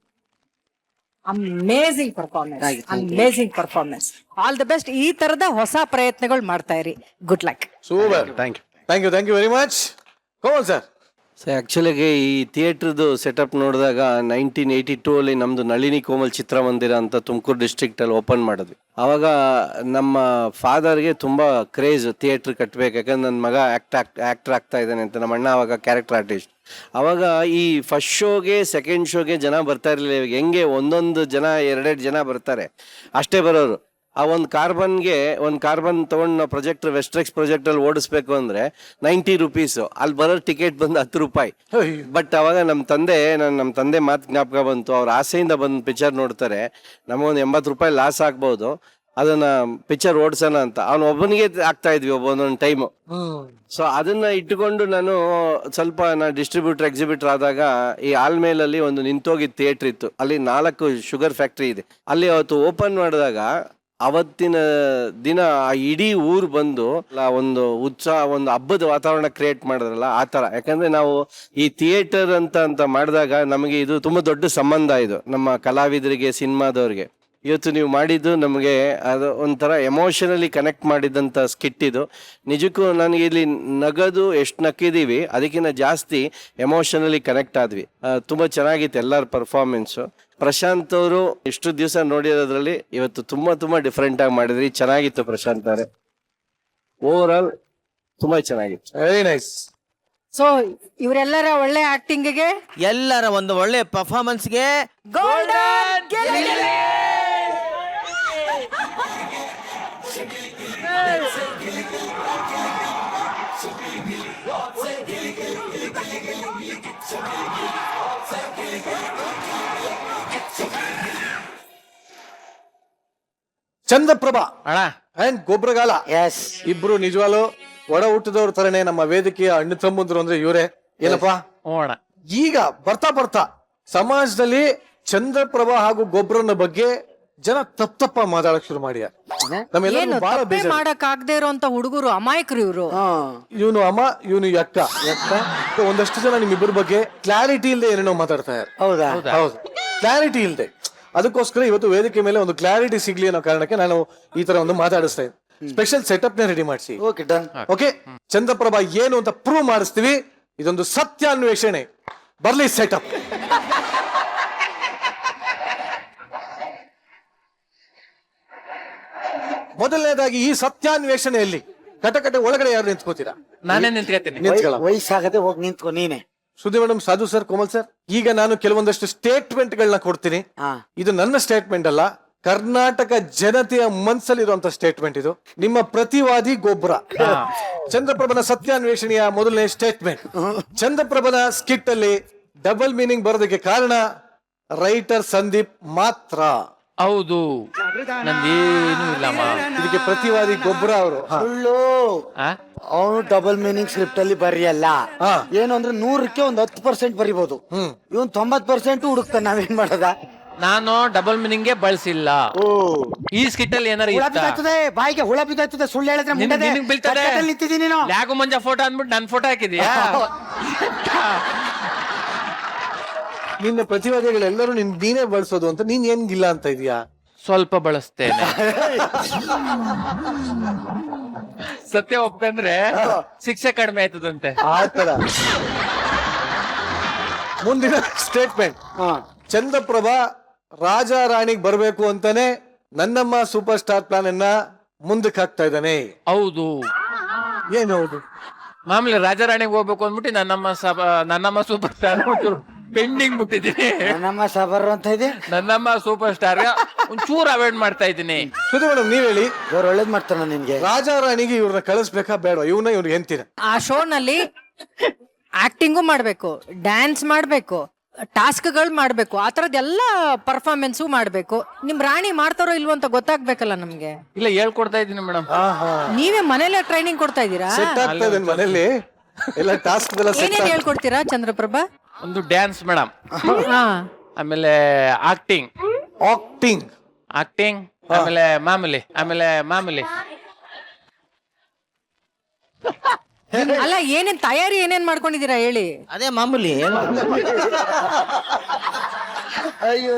Amazing performance, amazing performance. All the best. ಈ ತರದ ಹೊಸ ಪ್ರಯತ್ನಗಳು ಮಾಡ್ತಾ ಇರಿ. Good luck. Super, thank you very much. Komal sir. So ಆ್ಯಕ್ಚುಲಿಗೆ ಈ ಥಿಯೇಟ್ರದ್ದು ಸೆಟಪ್ ನೋಡಿದಾಗ 1982 ಅಲ್ಲಿ ನಮ್ಮದು ನಳಿನಿ ಕೋಮಲ್ ಚಿತ್ರಮಂದಿರ ಅಂತ ತುಮಕೂರು ಡಿಸ್ಟ್ರಿಕ್ಟಲ್ಲಿ ಓಪನ್ ಮಾಡಿದ್ವಿ. ಆವಾಗ ನಮ್ಮ ಫಾದರ್ಗೆ ತುಂಬ ಕ್ರೇಜ್ ಥಿಯೇಟ್ರ್ ಕಟ್ಟಬೇಕು, ಯಾಕಂದ್ರೆ ನನ್ನ ಮಗ ಆ್ಯಕ್ಟರ್ ಆಗ್ತಾ ಇದ್ದಾನೆ ಅಂತ. ನಮ್ಮ ಅಣ್ಣ ಆವಾಗ ಕ್ಯಾರೆಕ್ಟರ್ ಆರ್ಟಿಸ್ಟ್. ಆವಾಗ ಈ ಫಸ್ಟ್ ಶೋಗೆ ಸೆಕೆಂಡ್ ಶೋಗೆ ಜನ ಬರ್ತಾ ಇರಲಿಲ್ಲ. ಇವಾಗ ಹೆಂಗೆ ಒಂದೊಂದು ಜನ 2 ಜನ ಬರ್ತಾರೆ ಅಷ್ಟೇ ಬರೋರು. ಆ ಒಂದು ಕಾರ್ಬನ್ ತೊಗೊಂಡು ನಾವು ಪ್ರೊಜೆಕ್ಟರ್ ವೆಸ್ಟ್ರೆಕ್ಸ್ ಪ್ರೊಜೆಕ್ಟಲ್ಲಿ ಓಡಿಸ್ಬೇಕು ಅಂದರೆ 90 ರುಪೀಸು. ಅಲ್ಲಿ ಬರೋ ಟಿಕೆಟ್ ಬಂದು 10 ರೂಪಾಯಿ. ಬಟ್ ಅವಾಗ ನಮ್ಮ ತಂದೆ ಮಾತು ಜ್ಞಾಪಕ ಬಂತು. ಅವ್ರ ಆಸೆಯಿಂದ ಬಂದು ಪಿಕ್ಚರ್ ನೋಡ್ತಾರೆ. ನಮಗೊಂದು 80 ರೂಪಾಯಿ ಲಾಸ್ ಆಗ್ಬೋದು, ಅದನ್ನ ಪಿಕ್ಚರ್ ಓಡಿಸೋಣ ಅಂತ ಅವನು ಒಬ್ಬನಿಗೆ ಆಗ್ತಾ ಇದ್ವಿ ಒಂದೊಂದು ಟೈಮು. ಸೊ ಅದನ್ನ ಇಟ್ಟುಕೊಂಡು ನಾನು ಡಿಸ್ಟ್ರಿಬ್ಯೂಟರ್ ಎಕ್ಸಿಬಿಟರ್ ಆದಾಗ ಈ ಆಲ್ಮೇಲಲ್ಲಿ ಒಂದು ನಿಂತೋಗಿದ್ದ ಥಿಯೇಟರ್ ಇತ್ತು. ಅಲ್ಲಿ 4 ಶುಗರ್ ಫ್ಯಾಕ್ಟ್ರಿ ಇದೆ. ಅಲ್ಲಿ ಅವತ್ತು ಓಪನ್ ಮಾಡಿದಾಗ ಅವತ್ತಿನ ದಿನ ಆ ಇಡೀ ಊರು ಬಂದು ಒಂದು ಉತ್ಸಾಹ, ಒಂದು ಹಬ್ಬದ ವಾತಾವರಣ ಕ್ರಿಯೇಟ್ ಮಾಡಿದ್ರಲ್ಲ ಆ ಥರ. ಯಾಕಂದ್ರೆ ನಾವು ಈ ಥಿಯೇಟರ್ ಅಂತ ಮಾಡಿದಾಗ ನಮಗೆ ಇದು ತುಂಬ ದೊಡ್ಡ ಸಂಬಂಧ. ಇದು ನಮ್ಮ ಕಲಾವಿದರಿಗೆ, ಸಿನಿಮಾದವ್ರಿಗೆ. ಇವತ್ತು ನೀವು ಮಾಡಿದ್ದು ನಮಗೆ ಅದು ಒಂಥರ ಎಮೋಷನಲಿ ಕನೆಕ್ಟ್ ಮಾಡಿದಂಥ ಸ್ಕಿಟ್ ಇದು. ನಿಜಕ್ಕೂ ನನಗೆ ಇಲ್ಲಿ ನಗದು ಎಷ್ಟು ನಕ್ಕಿದ್ದೀವಿ ಅದಕ್ಕಿಂತ ಜಾಸ್ತಿ ಎಮೋಷನಲಿ ಕನೆಕ್ಟ್ ಆದ್ವಿ. ತುಂಬ ಚೆನ್ನಾಗಿತ್ತು ಎಲ್ಲರ ಪರ್ಫಾರ್ಮೆನ್ಸು. ಪ್ರಶಾಂತ್ ಅವರು ಇಷ್ಟು ದಿವಸ ನೋಡಿರೋದ್ರಲ್ಲಿ ಇವತ್ತು ತುಂಬ ಡಿಫ್ರೆಂಟ್ ಆಗಿ ಮಾಡಿದ್ರಿ. ಚೆನ್ನಾಗಿತ್ತು ಪ್ರಶಾಂತ್ ಅವರೇ. ಓವರ್ ಆಲ್ ತುಂಬಾ ಚೆನ್ನಾಗಿತ್ತು. Very nice. ಸೊ ಇವರೆಲ್ಲರ ಒಳ್ಳೆ ಆಕ್ಟಿಂಗ್ಗೆ, ಎಲ್ಲರ ಒಂದು ಒಳ್ಳೆ ಪರ್ಫಾರ್ಮೆನ್ಸ್ಗೆ ಗೋಲ್ಡನ್ ಚಂದ್ರಪ್ರಭಾ ಅಣ್ಣ ಅಂಡ್ ಗೊಬ್ರಗಾಲ ಎಸ್ ಇಬ್ರು ನಿಜವಾಗ್ಲು ಒಡ ಹುಟ್ಟಿದವ್ರ ತರನೇ ನಮ್ಮ ವೇದಿಕೆಯ ಅಣ್ಣ ತಮ್ಮಂದ್ರು ಅಂದ್ರೆ ಇವರೇ ಏನಪ್ಪಾ. ಓಣ ಈಗ ಬರ್ತಾ ಬರ್ತಾ ಸಮಾಜದಲ್ಲಿ ಚಂದ್ರಪ್ರಭಾ ಹಾಗೂ ಗೊಬ್ರನ ಬಗ್ಗೆ ಜನ ತಪ್ಪ ಮಾತಾಡಕ್ ಶುರು ಮಾಡ್ಯಾರ. ನಮ್ಮೆಲ್ಲರೂ ಏನು ಬಹಳ ತಪ್ಪೇ ಬೇಜಾರು. ಮಾಡಕ್ ಆಗದೆ ಇರುವಂತ ಹುಡುಗರು ಅಮಾಯಕರು ಇವ್ರು. ಇವನು ಅಮ್ಮ ಇವನು ಅಕ್ಕ ಒಂದಷ್ಟು ಜನ ನಿಮ್ಮಿಬ್ಬರ ಬಗ್ಗೆ ಕ್ಲಾರಿಟಿ ಇಲ್ಲದೆ ಏನೇನೋ ಮಾತಾಡ್ತಾ ಇದ್ದಾರೆ. ಹೌದಾ ಹೌದು, ಕ್ಲಾರಿಟಿ ಇಲ್ಲದೆ. ಅದಕ್ಕೋಸ್ಕರ ಇವತ್ತು ವೇದಿಕೆ ಮೇಲೆ ಒಂದು ಕ್ಲಾರಿಟಿ ಸಿಗ್ಲಿ ಅನ್ನೋ ಕಾರಣಕ್ಕೆ ನಾನು ಈ ತರ ಒಂದು ಮಾತಾಡಿಸ್ತಾ ಇದ್ದೀನಿ. ಸ್ಪೆಷಲ್ ಸೆಟಪ್ ನ ರೆಡಿ ಮಾಡಿಸಿ. Okay done. ಓಕೆ, ಚಂದ್ರಪ್ರಭಾ ಏನು ಅಂತ ಪ್ರೂವ್ ಮಾಡಿಸ್ತೀವಿ. ಇದೊಂದು ಸತ್ಯಾನ್ವೇಷಣೆ. ಬರ್ಲಿ ಸೆಟಪ್. ಮೊದಲನೇದಾಗಿ ಈ ಸತ್ಯಾನ್ವೇಷಣೆಯಲ್ಲಿ ಕಟಕಟೆ ಒಳಗಡೆ ಯಾರು ನಿಂತ್ಕೋತೀರಾ? ನಾನೇ ನಿಂತ್ಕೊತೀನಿ. ನಿಂತ್ಕೊಳ್ಳ. ವಯಸ್ಸಾಗದೆ ಹೋಗಿ ನಿಂತ್ಕೊ ನೀನೆ. ಸುದ್ದಿ ಮೇಡಮ್, ಸಾಧು ಸರ್, ಕೋಮಲ್ ಸರ್, ಈಗ ನಾನು ಕೆಲವೊಂದಷ್ಟು ಸ್ಟೇಟ್ಮೆಂಟ್ ಗಳನ್ನ ಕೊಡ್ತೀನಿ. ಹಾ. ಇದು ನನ್ನ ಸ್ಟೇಟ್ಮೆಂಟ್ ಅಲ್ಲ, ಕರ್ನಾಟಕ ಜನತೆಯ ಮನಸ್ಸಲ್ಲಿರುವಂತ ಸ್ಟೇಟ್ಮೆಂಟ್ ಇದು. ನಿಮ್ಮ ಪ್ರತಿವಾದಿ ಗೊಬ್ಬರ. ಚಂದ್ರಪ್ರಭನ ಸತ್ಯಾನ್ವೇಷಣೆಯ ಮೊದಲನೇ ಸ್ಟೇಟ್ಮೆಂಟ್. ಚಂದ್ರಪ್ರಭನ ಸ್ಕಿಟ್ ಅಲ್ಲಿ ಡಬಲ್ ಮೀನಿಂಗ್ ಬರೋದಕ್ಕೆ ಕಾರಣ ರೈಟರ್ ಸಂದೀಪ್ ಮಾತ್ರ. ಹೌದು, ನಂದೇನು ಇಲ್ಲಮ್ಮ. ಇದಕ್ಕೆ ಪ್ರತಿವಾದಿ ಗೊಬ್ಬರ ಅವರು. ಸುಳ್ಳು. ಆ? ಅವನು ಡಬಲ್ ಮೀನಿಂಗ್ ಸ್ಕ್ರಿಪ್ಟ್ ಅಲ್ಲಿ ಬರೆಯಲ್ಲ. ಹಾ. ಏನು ಅಂದ್ರೆ 100ಕ್ಕೆ ಒಂದು 10% ಬರಿಬಹುದು. ಇವನ್ 90% ಹುಡುಕ್ತಾನೆ. ನಾವೇನ್ ಮಾಡೋದ? ನಾನು ಡಬಲ್ ಮೀನಿಂಗ್ ಬಳಸಿಲ್ಲ. ಓ, ಈ ಸ್ಕಿಟ್ ಅಲ್ಲಿ ಏನಾರ ಹುಳ ಇತ್ತಾ? ಬಿದ್ದಾಯ್ತದೆ, ಬಾಯಿಗೆ ಹುಳ ಬಿದ್ದಾಯ್ತದೆ. ಸುಳ್ಳು ಹೇಳಿದ್ರೆ ಮುಂದೆ ನಿನಗ್ ಬೀಳ್ತದೆ. ನಿಂತಿದ್ದೀನಿ ನೀನು. ಲ್ಯಾಗು ಮಂಜ ಫೋಟೋ ಅಂದ್ಬಿಟ್ಟು ನನ್ ಫೋಟೋ ಹಾಕಿದ್ಯಾ? ನಿನ್ನ ಪ್ರತಿವಾದಿಗಳೆಲ್ಲರೂ ನೀನೇ ಬಳಸೋದು ಅಂತ ನೀನ್ ಏನ್ಗಿಲ್ಲ ಅಂತ ಇದೀಯಾ? ಸ್ವಲ್ಪ ಬಳಸ್ತೇನೆ. ಸತ್ಯ ಒಪ್ಕಂದ್ರೆ ಶಿಕ್ಷೆ ಕಡಿಮೆ ಆಯ್ತದಂತೆ. ಆತರ. ಮುಂದಿನ ಸ್ಟೇಟ್ಮೆಂಟ್. ಚಂದ್ರಪ್ರಭಾ ರಾಜ ರಾಣಿಗ್ ಬರ್ಬೇಕು ಅಂತಾನೆ ನನ್ನಮ್ಮ ಸೂಪರ್ ಸ್ಟಾರ್ ಪ್ಲಾನ್ ಅನ್ನ ಮುಂದಕ್ಕೆ ಹಾಕ್ತಾ ಇದ್ದಾನೆ. ಹೌದು, ಏನ್ ಹೌದು? ಮಾಮೂಲಿ ರಾಜಾರಾಣಿಗೆ ಹೋಗ್ಬೇಕು ಅಂದ್ಬಿಟ್ಟು ನನ್ನಮ್ಮ ಸೂಪರ್ ಸ್ಟಾರ್ ಪೆಂಡಿಂಗ್ ಬಿಟ್ಟಿದ್ದೀನಿ. ನಮ್ಮ ಸಬರ್ ಅಂತ ಇದೆ. ನನ್ನಮ್ಮ ಸೂಪರ್ ಸ್ಟಾರ್ ಒಂಚೂರು ಅವಾಯ್ಡ್ ಮಾಡ್ತಾ ಇದ್ದೀನಿ. ಸುದ್ದಿ ಮೇಡಮ್, ನೀವ್ ಹೇಳಿ, ಇವ್ರು ಒಳ್ಳೇದ್ ಮಾಡ್ತಾನ ನಿನ್ಗೆ. ರಾಜ ರಾಣಿಗೆ ಇವ್ರನ್ನ ಕಳಿಸ್ಬೇಕಾ ಬೇಡ? ಇವ್ರಿಗೆ ಎಂತೀರ? ಆ ಶೋ ನಲ್ಲಿ ಆಕ್ಟಿಂಗು ಮಾಡ್ಬೇಕು, ಡ್ಯಾನ್ಸ್ ಮಾಡ್ಬೇಕು, ಟಾಸ್ಕ್ಗಳು ಮಾಡ್ಬೇಕು, ಆ ತರದ್ದೆಲ್ಲ ಪರ್ಫಾರ್ಮೆನ್ಸು ಮಾಡ್ಬೇಕು. ನಿಮ್ ರಾಣಿ ಮಾಡ್ತಾರೋ ಇಲ್ವೋ ಅಂತ ಗೊತ್ತಾಗ್ಬೇಕಲ್ಲ ನಮ್ಗೆ. ಇಲ್ಲ, ಹೇಳ್ಕೊಡ್ತಾ ಇದ್ದೀನಿ ಮೇಡಮ್. ನೀವೇ ಮನೇಲೆ ಟ್ರೈನಿಂಗ್ ಕೊಡ್ತಾ ಇದ್ದೀರಾ? ಸೆಟ್ ಆಗ್ತಾ ಇದೆ ಮನೇಲಿ ಎಲ್ಲ ಟಾಸ್ಕ್ ಎಲ್ಲ ಸೆಟ್. ಏನೇನ್ ಹೇಳ್ಕೊಡ್ತೀರಾ ಚಂದ್ರಪ್ರಭಾ? ಒಂದು ಡ್ಯಾನ್ಸ್ ಮೇಡಮ್, ಹಾ, ಆಮೇಲೆ ಆಕ್ಟಿಂಗ್, ಆಮೇಲೆ ಮಾಮೂಲಿ. ಅಲ್ಲ, ಏನೇನ್ ತಯಾರಿ ಏನೇನ್ ಮಾಡ್ಕೊಂಡಿದೀರಾ ಹೇಳಿ. ಅದೇ ಮಾಮೂಲಿ. ಅಯ್ಯೋ,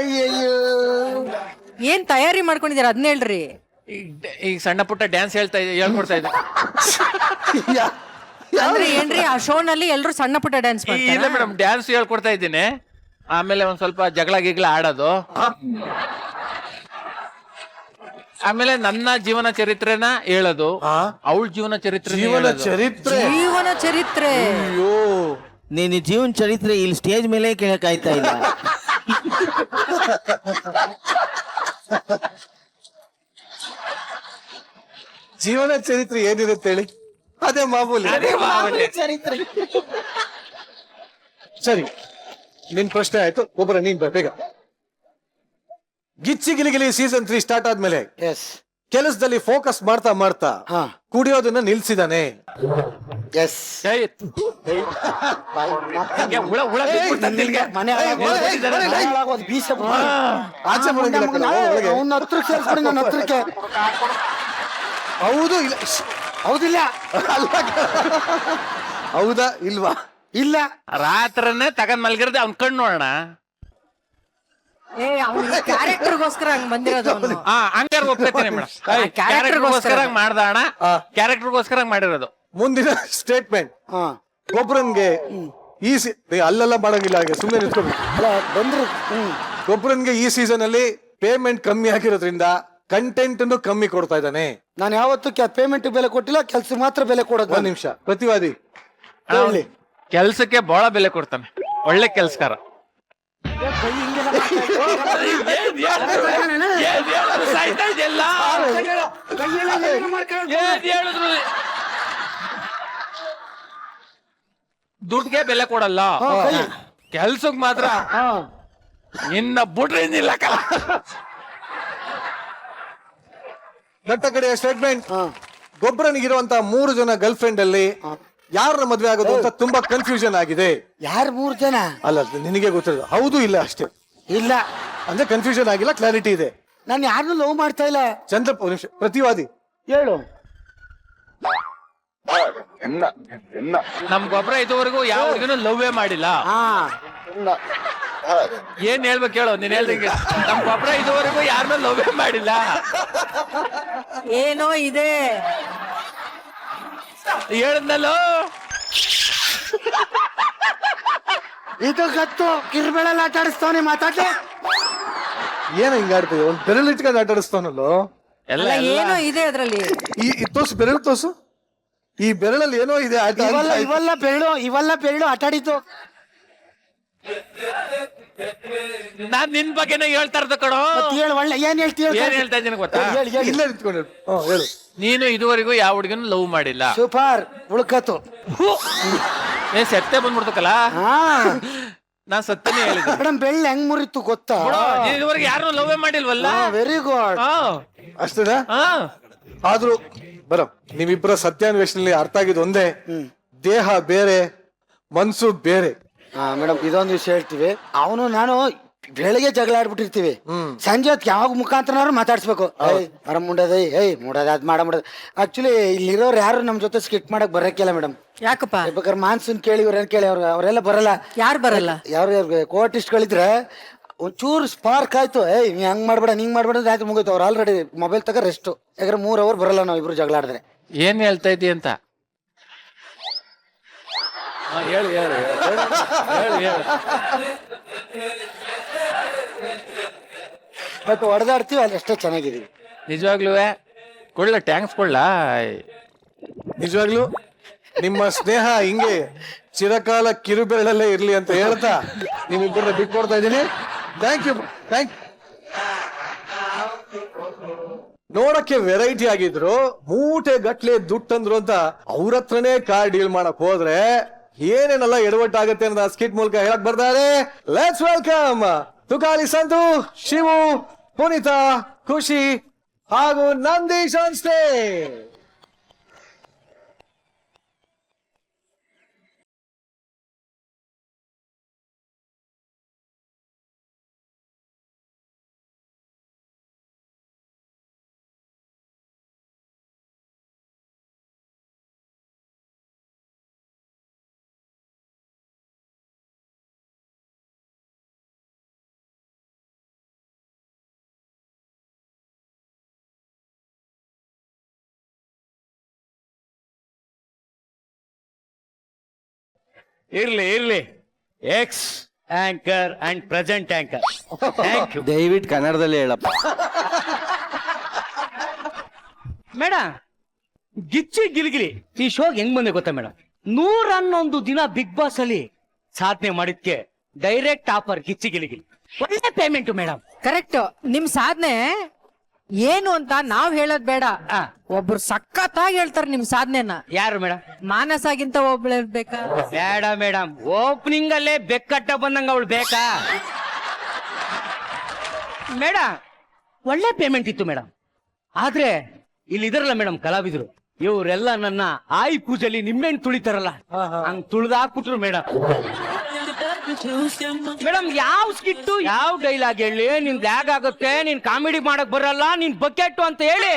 ಅಯ್ಯಯ್ಯೋ, ಏನ್ ತಯಾರಿ ಮಾಡ್ಕೊಂಡಿದೀರಾ ಅದನ್ನ ಹೇಳ್ರಿ. ಈಗ ಸಣ್ಣ ಪುಟ್ಟ ಡ್ಯಾನ್ಸ್ ಹೇಳ್ಕೊಡ್ತಾ ಇದ್ದೆ. ಅಂದ್ರೆ ಏನ್ರಿ, ಆ ಶೋ ನಲ್ಲಿ ಎಲ್ರು ಸಣ್ಣ ಪುಟ್ಟ ಡ್ಯಾನ್ಸ್ ಇಲ್ಲ ಮಾಡ್ತಾರೆ. ಮೇಡಮ್, ಡ್ಯಾನ್ಸ್ ಹೇಳ್ಕೊಡ್ತಾ ಇದ್ದೀನಿ. ಆಮೇಲೆ ಒಂದ್ ಸ್ವಲ್ಪ ಜಗಳ ಗಿಗಳ ಆಡೋದು. ಆಮೇಲೆ ನನ್ನ ಜೀವನ ಚರಿತ್ರೆನ ಹೇಳೋದು, ಅವಳ ಜೀವನ ಚರಿತ್ರೆ. ಜೀವನ ಚರಿತ್ರೆ. ಅಯ್ಯೋ, ನೀನು ಜೀವನ ಚರಿತ್ರೆ ಇಲ್ಲಿ ಸ್ಟೇಜ್ ಮೇಲೆ ಕೇಳಕ್ಕಾಯ್ತಾ ಇಲ್ಲ. ಜೀವನ ಚರಿತ್ರೆ ಏನಿರುತ್ತೆ ಹೇಳಿ? ಅದೇ ಮಾಮೂಲಿ. ಸರಿ, ನಿನ್ ಪ್ರಶ್ನೆ ಆಯ್ತು. ಒಬ್ಬರ ನೀನ್ ಬೇಗ. ಗಿಚ್ಚಿ ಗಿಲಿಗಿಲಿ ಸೀಸನ್ 3 ಸ್ಟಾರ್ಟ್ ಆದ್ಮೇಲೆ ಎಸ್, ಕೆಲಸದಲ್ಲಿ ಫೋಕಸ್ ಮಾಡ್ತಾ ಮಾಡ್ತಾ ಹಾ, ಕುಡಿಯೋದನ್ನ ನಿಲ್ಸಿದಾನೆ. ಎಸ್. ಮನೆ ಹಾಳಾಗೋದು ಬೀಸ. ಆಚೆ ಬರಂಗಿಲ್ಲ ಕಣೋ, ಒಳಗೆ. ಅವ್ನ ಹತ್ರಕ್ಕೆ ಸೇರ್ಸ್ಬಿಡಿ, ನನ್ನ ಹತ್ರಕ್ಕೆ. ಹೌದು ಇಲ್ಲ? ಹೌದಿಲ್ಲ? ಹೌದಾ ಇಲ್ವಾ? ಇಲ್ಲ. ರಾತ್ರನೇ ತಗೊಂಡ್ ಮಲ್ಗಿರೋದು ಅವ್ನ್ ಕಣ್ಣು ನೋಡೋಣ. ಕ್ಯಾರೆಕ್ಟರ್ಗೋಸ್ಕರ ಹಂಗ್ ಬಂದಿರೋದು ಅವ್ನು. ಹಂಗಾರ ಒಪ್ಕೊತೀನಿ ಮೇಡಮ್. ಕ್ಯಾರೆಕ್ಟರ್ಗೋಸ್ಕರ ಮಾಡ್ದ ಅಣ್ಣ, ಕ್ಯಾರೆಕ್ಟರ್ಗೋಸ್ಕರ ಮಾಡಿರೋದು. ಮುಂದಿನ ಸ್ಟೇಟ್ಮೆಂಟ್. ಗೊಬ್ಬರನ್ಗೆ ಈ ಅಲ್ಲೆಲ್ಲ ಮಾಡಂಗಿಲ್ಲ, ಹಾಗೆ ಸುಮ್ಮನೆ ನಿಂತ್ಕೋಬೇಕು. ಬಂದ್ರು. ಗೊಬ್ಬರನ್ಗೆ ಈ ಸೀಸನ್ ಅಲ್ಲಿ ಪೇಮೆಂಟ್ ಕಮ್ಮಿ ಆಗಿರೋದ್ರಿಂದ ಕಂಟೆಂಟ್ ಅನ್ನು ಕಮ್ಮಿ ಕೊಡ್ತಾ ಇದ್ದಾನೆ. ನಾನು ಯಾವತ್ತು ಪೇಮೆಂಟ್ ಬೆಲೆ ಕೊಟ್ಟಿಲ್ಲ, ಕೆಲ್ಸ ಮಾತ್ರ ಬೆಲೆ ಕೊಡೋದು. ಒಂದ್ ನಿಮಿಷ, ಪ್ರತಿವಾದಿ ಹೇಳಿ. ಕೆಲ್ಸಕ್ಕೆ ಬಹಳ ಬೆಲೆ ಕೊಡ್ತಾನೆ, ಒಳ್ಳೆ ಕೆಲ್ಸಕಾರ. ದುಡ್ಡಿಗೆ ಬೆಲೆ ಕೊಡಲ್ಲ. ಕೆಲ್ಸಕ್ ಮಾತ್ರ ನಿನ್ನ ಬುಡ್ರಿ ನಿಲ್ಲಕಲ್ಲ. ದಟ್ಟ ಕಡೆಯ ಸ್ಟೇಟ್ಮೆಂಟ್. ಗೊಬ್ಬರನಿಗಿರುವಂತ 3 ಜನ ಗರ್ಲ್ ಫ್ರೆಂಡ್ ಅಲ್ಲಿ ಯಾರನ್ನ ಮದ್ವೆ ಆಗೋದು ಅಂತ ತುಂಬಾ ಕನ್ಫ್ಯೂಷನ್ ಆಗಿದೆ. ಯಾರು 3 ಜನ? ಅಲ್ಲ, ನಿನಗೆ ಗೊತ್ತಿರೋದು ಹೌದು ಇಲ್ಲ ಅಷ್ಟೇ. ಇಲ್ಲ ಅಂದ್ರೆ ಕನ್ಫ್ಯೂಷನ್ ಆಗಿಲ್ಲ, ಕ್ಲಾರಿಟಿ ಇದೆ. ನಾನು ಯಾರನ್ನೂ ಲವ್ ಮಾಡ್ತಾ ಇಲ್ಲ. ಚಂದ್ರಪ್ಪ ಒಂದು ನಿಮಿಷ, ಪ್ರತಿವಾದಿ ಹೇಳು. ನಮ್ ಗೊಬ್ಬರ ಇದುವರೆಗೂ ಯಾವ ಹುಡುಗನು ಲವ್ವೇ ಮಾಡಿಲ್ಲ. ಏನ್ ಹೇಳ್ಬೇಕು ಹೇಳು, ನೀನ್ ಹೇಳ್ದಂಗೆ ನಮ್ ಗೊಬ್ಬರ ಇದುವರೆಗೂ ಯಾರನ್ನೂ ಲವ್ವೇ ಮಾಡಿಲ್ಲ. ಏನೋ ಇದೆ. ಹೇಳದ್ನಲ್ಲೋ ಇದು ಗೊತ್ತು, ಕಿರ್ಬೆಳಲ್ಲಿ ಆಟ ಆಡಿಸ್ತವನೆ ಮಾತಾಡ್ಲಿ. ಏನ ಹಿಂಗಾಡ್ತದೆ, ಒಂದ್ ಬೆರಳು ಇಟ್ಕೊಂಡು ಆಟ ಆಡಿಸ್ತಾನಲ್ಲೋ. ಎಲ್ಲ ಅಲ್ಲ, ಏನೋ ಇದೆ ಅದ್ರಲ್ಲಿ. ಈ ತೋರ್ಸು, ಬೆರಳು ತೋರ್ಸು. ಈ ಬೆರಳಲ್ಲಿ ಏನೋ ಇದೆ ಆಟ. ಇವೆಲ್ಲ ಬೆರಳು ಆಟ ಆಡಿತು. ನಾನ್ ನಿನ್ ಬಗ್ಗೆನೇ ಹೇಳ್ತಾ ಇರೋದು ಕಣೋ. ಹೇಳು, ಒಳ್ಳೆ ಏನ್ ಹೇಳ್ತೀಯ? ಏನ್ ಹೇಳ್ತಾ ಇದ್ದೀನಿ ಗೊತ್ತಾ? ಇಲ್ಲೇ ನಿಂತ್ಕೊಂಡು ಹೇಳು. ನೀನು ಇದುವರೆಗೂ ಯಾವ ಹುಡುಗನು ಲವ್ ಮಾಡಿಲ್ಲ. ಸೂಪರ್, ಉಳ್ಕತ್ತು. ಏನ್ ಸತ್ತೆ ಬಂದ್ಬಿಡ್ತಕ್ಕಲ್ಲ. ನಾನ್ ಸತ್ತನೇ ಹೇಳಿದ್ದೆ. ಮೇಡಮ್ ಬೆಳ್ಳ ಹೆಂಗ್ ಮುರಿತು ಗೊತ್ತಾ? ನೀನ್ ಇದುವರೆಗೆ ಯಾರನ್ನೂ ಲವ್ವೇ ಮಾಡಿಲ್ವಲ್ಲ. Very good. ಅಷ್ಟೇನಾ? ಆದ್ರೂ ಬರ, ನೀವಿಬ್ಬರ ಸತ್ಯಾನ್ವೇಷಣೆಯಲ್ಲಿ ಅರ್ಥ ಆಗಿದ್ದು ಒಂದೇ, ದೇಹ ಬೇರೆ ಮನ್ಸು ಬೇರೆ. ಮೇಡಮ್ ಇದೊಂದು ವಿಷಯ ಹೇಳ್ತೀವಿ, ಅವನು ನಾನು ಬೆಳಗ್ಗೆ ಜಗಳ ಆಡ್ಬಿಟ್ಟಿರ್ತೀವಿ, ಸಂಜೆ ಹೊತ್ತು ಯಾವಾಗ ಮುಖಾಂತರನಾದ್ರು ಮಾತಾಡ್ಸ್ಬೇಕು. ಆರಾಮ್ ಮುಂಡದೈ, ಮುಡದ ಅದ್ ಮಾಡದ್. ಆಕ್ಚುಲಿ ಇಲ್ಲಿರೋರು ಯಾರು ನಮ್ ಜೊತೆ ಸ್ಕಿಟ್ ಮಾಡಕ್ ಬರಕ್ಕಿಲ್ಲ ಮೇಡಮ್. ಯಾಕಪ್ಪ? ಬೇಕಾದ್ರೆ ಮಾನ್ಸೂನ್ ಕೇಳಿ ಇವ್ರೇನ್ ಕೇಳಿ ಅವರೆಲ್ಲ ಬರಲ್ಲ. ಯಾರು ಬರಲ್ಲ? ಯಾರು ಕೋರ್ಟಿಸ್ಟ್ಗಳಿದ್ರೆ ಒಂಚೂರು ಸ್ಪಾರ್ಕ್ ಆಯ್ತು, ನೀ ಹಂಗ್ ಮಾಡ್ಬೇಡ ಹಿಂಗ್ ಮಾಡ್ಬೇಡ ಆಯ್ತು, ಮುಗಿತು. ಅವ್ರು ಆಲ್ರೆಡಿ ಮೊಬೈಲ್ ತಗ ರೆಸ್ಟ್. ಯಾಕಂದ್ರೆ 3 ಅವರ್ ಬರಲ್ಲ ನಾವ್ ಇಬ್ರು ಜಗಳ ಆಡಿದ್ರೆ. ಏನ್ ಹೇಳ್ತಾ ಇದ್ದೀ ಅಂತ ಹೇಳು ಹೇಳು ಹೇಳು ಹೇಳು. ಮತ್ತೆ ಹೊಡೆದಾಡ್ತೀವಿ, ಅಲ್ಲಿ ಅಷ್ಟೇ ಚೆನ್ನಾಗಿದೀವಿ. ನಿಜವಾಗ್ಲೂ ಕೊಡ್ಲ ಟ್ಯಾಂಕ್ಸ್ ಕೊಡ್ಲಾ? ನಿಜವಾಗ್ಲು ನಿಮ್ಮ ಸ್ನೇಹ ಹಿಂಗೆ ಚಿರಕಾಲ ಕಿರುಬೆರಳಲ್ಲೇ ಇರ್ಲಿ ಅಂತ ಹೇಳ್ತಾ ನಿಮ್ಮಿಬ್ಬರನ್ನ ಬಿಟ್ಟು ಕೊಡ್ತಾ ಇದ್ದೀನಿ. Thank you. ನೋಡಕ್ಕೆ ವೆರೈಟಿ ಆಗಿದ್ರು, ಮೂಟೆ ಗಟ್ಲೆ ದುಡ್ಡಂದ್ರು ಅಂತ ಅವ್ರ ಹತ್ರನೇ ಕಾರ್ ಡೀಲ್ ಮಾಡಕ್ ಹೋದ್ರೆ ಏನೇನೆಲ್ಲ ಎಡವಟ್ಟಾಗತ್ತೆ ಅನ್ನೋದು ಆ ಸ್ಕಿಟ್ ಮೂಲಕ ಹೇಳಕ್ ಬರ್ತಾರೆ. ಲೆಟ್ಸ್ ವೆಲ್ಕಮ್ ತುಕಾಲಿ ಸಂತು, ಶಿವು, ಪುನೀತಾ, ಖುಷಿ ಹಾಗೂ ನಂದೀಶ್ ಆನ್ ಸ್ಟೇಜ್. ಇರ್ಲಿ ex anchor and present anchor. Thank you. ದಯವಿಟ್ಟು ಕನ್ನಡದಲ್ಲಿ ಹೇಳಪ್ಪ. ಮೇಡಮ್, ಗಿಚ್ಚಿ ಗಿಲಿಗಿಲಿ ಈ ಶೋಗೆ ಹೆಂಗ್ ಬಂದೆ ಗೊತ್ತಾ ಮೇಡಮ್? 111 ದಿನ ಬಿಗ್ ಬಾಸ್ ಅಲ್ಲಿ ಸಾಧನೆ ಮಾಡಿದ್ಕೆ ಡೈರೆಕ್ಟ್ ಆಫರ್ ಗಿಚ್ಚಿ ಗಿಲಿಗಿಲಿ. ಒಳ್ಳೆ ಪೇಮೆಂಟ್ ಮೇಡಮ್. ಕರೆಕ್ಟ್. ನಿಮ್ ಸಾಧನೆ ಏನು ಅಂತ ನಾವ್ ಹೇಳೋದ್ ಬೇಡ, ಒಬ್ರು ಸಖತ್ತಾಗಿ ಹೇಳ್ತಾರೆ ನಿಮ್ ಸಾಧನೆನ. ಯಾರು ಮೇಡಮ್? ಮಾನಸಾಗಿಂತ ಒಬ್ಳು ಬೇಕಾ? ಬೇಡ ಮೇಡಮ್, ಓಪನಿಂಗ್ ಅಲ್ಲೇ ಬೆಕ್ಕಟ್ಟ ಬಂದಂಗ ಅವಳು ಬೇಕಾ? ಮೇಡಮ್ ಒಳ್ಳೆ ಪೇಮೆಂಟ್ ಇತ್ತು ಮೇಡಮ್. ಆದ್ರೆ ಇಲ್ಲಿ ಇದಾರಲ್ಲ ಮೇಡಮ್ ಕಲಾವಿದ್ರು, ಇವರೆಲ್ಲ ನನ್ನ ಆಯಿ ಪೂಜೆಲಿ ನಿಮ್ಮೆಣ್ಣು ತುಳಿತಾರಲ್ಲ, ಹಂಗ್ ತುಳಿದಾಕ್ಬಿಟ್ರು ಮೇಡಮ್. ಮೇಡಮ್ ಯಾವ ಸ್ಕಿಟ್ಟು ಯಾವ ಡೈಲಾಗ್ ಹೇಳಿ ನಿನ್ ಲ್ಯಾಗ್ ಆಗುತ್ತೆ, ನೀನ್ ಕಾಮಿಡಿ ಮಾಡಕ್ ಬರಲ್ಲ, ನೀನ್ ಬಕೆಟ್ ಅಂತ ಹೇಳಿ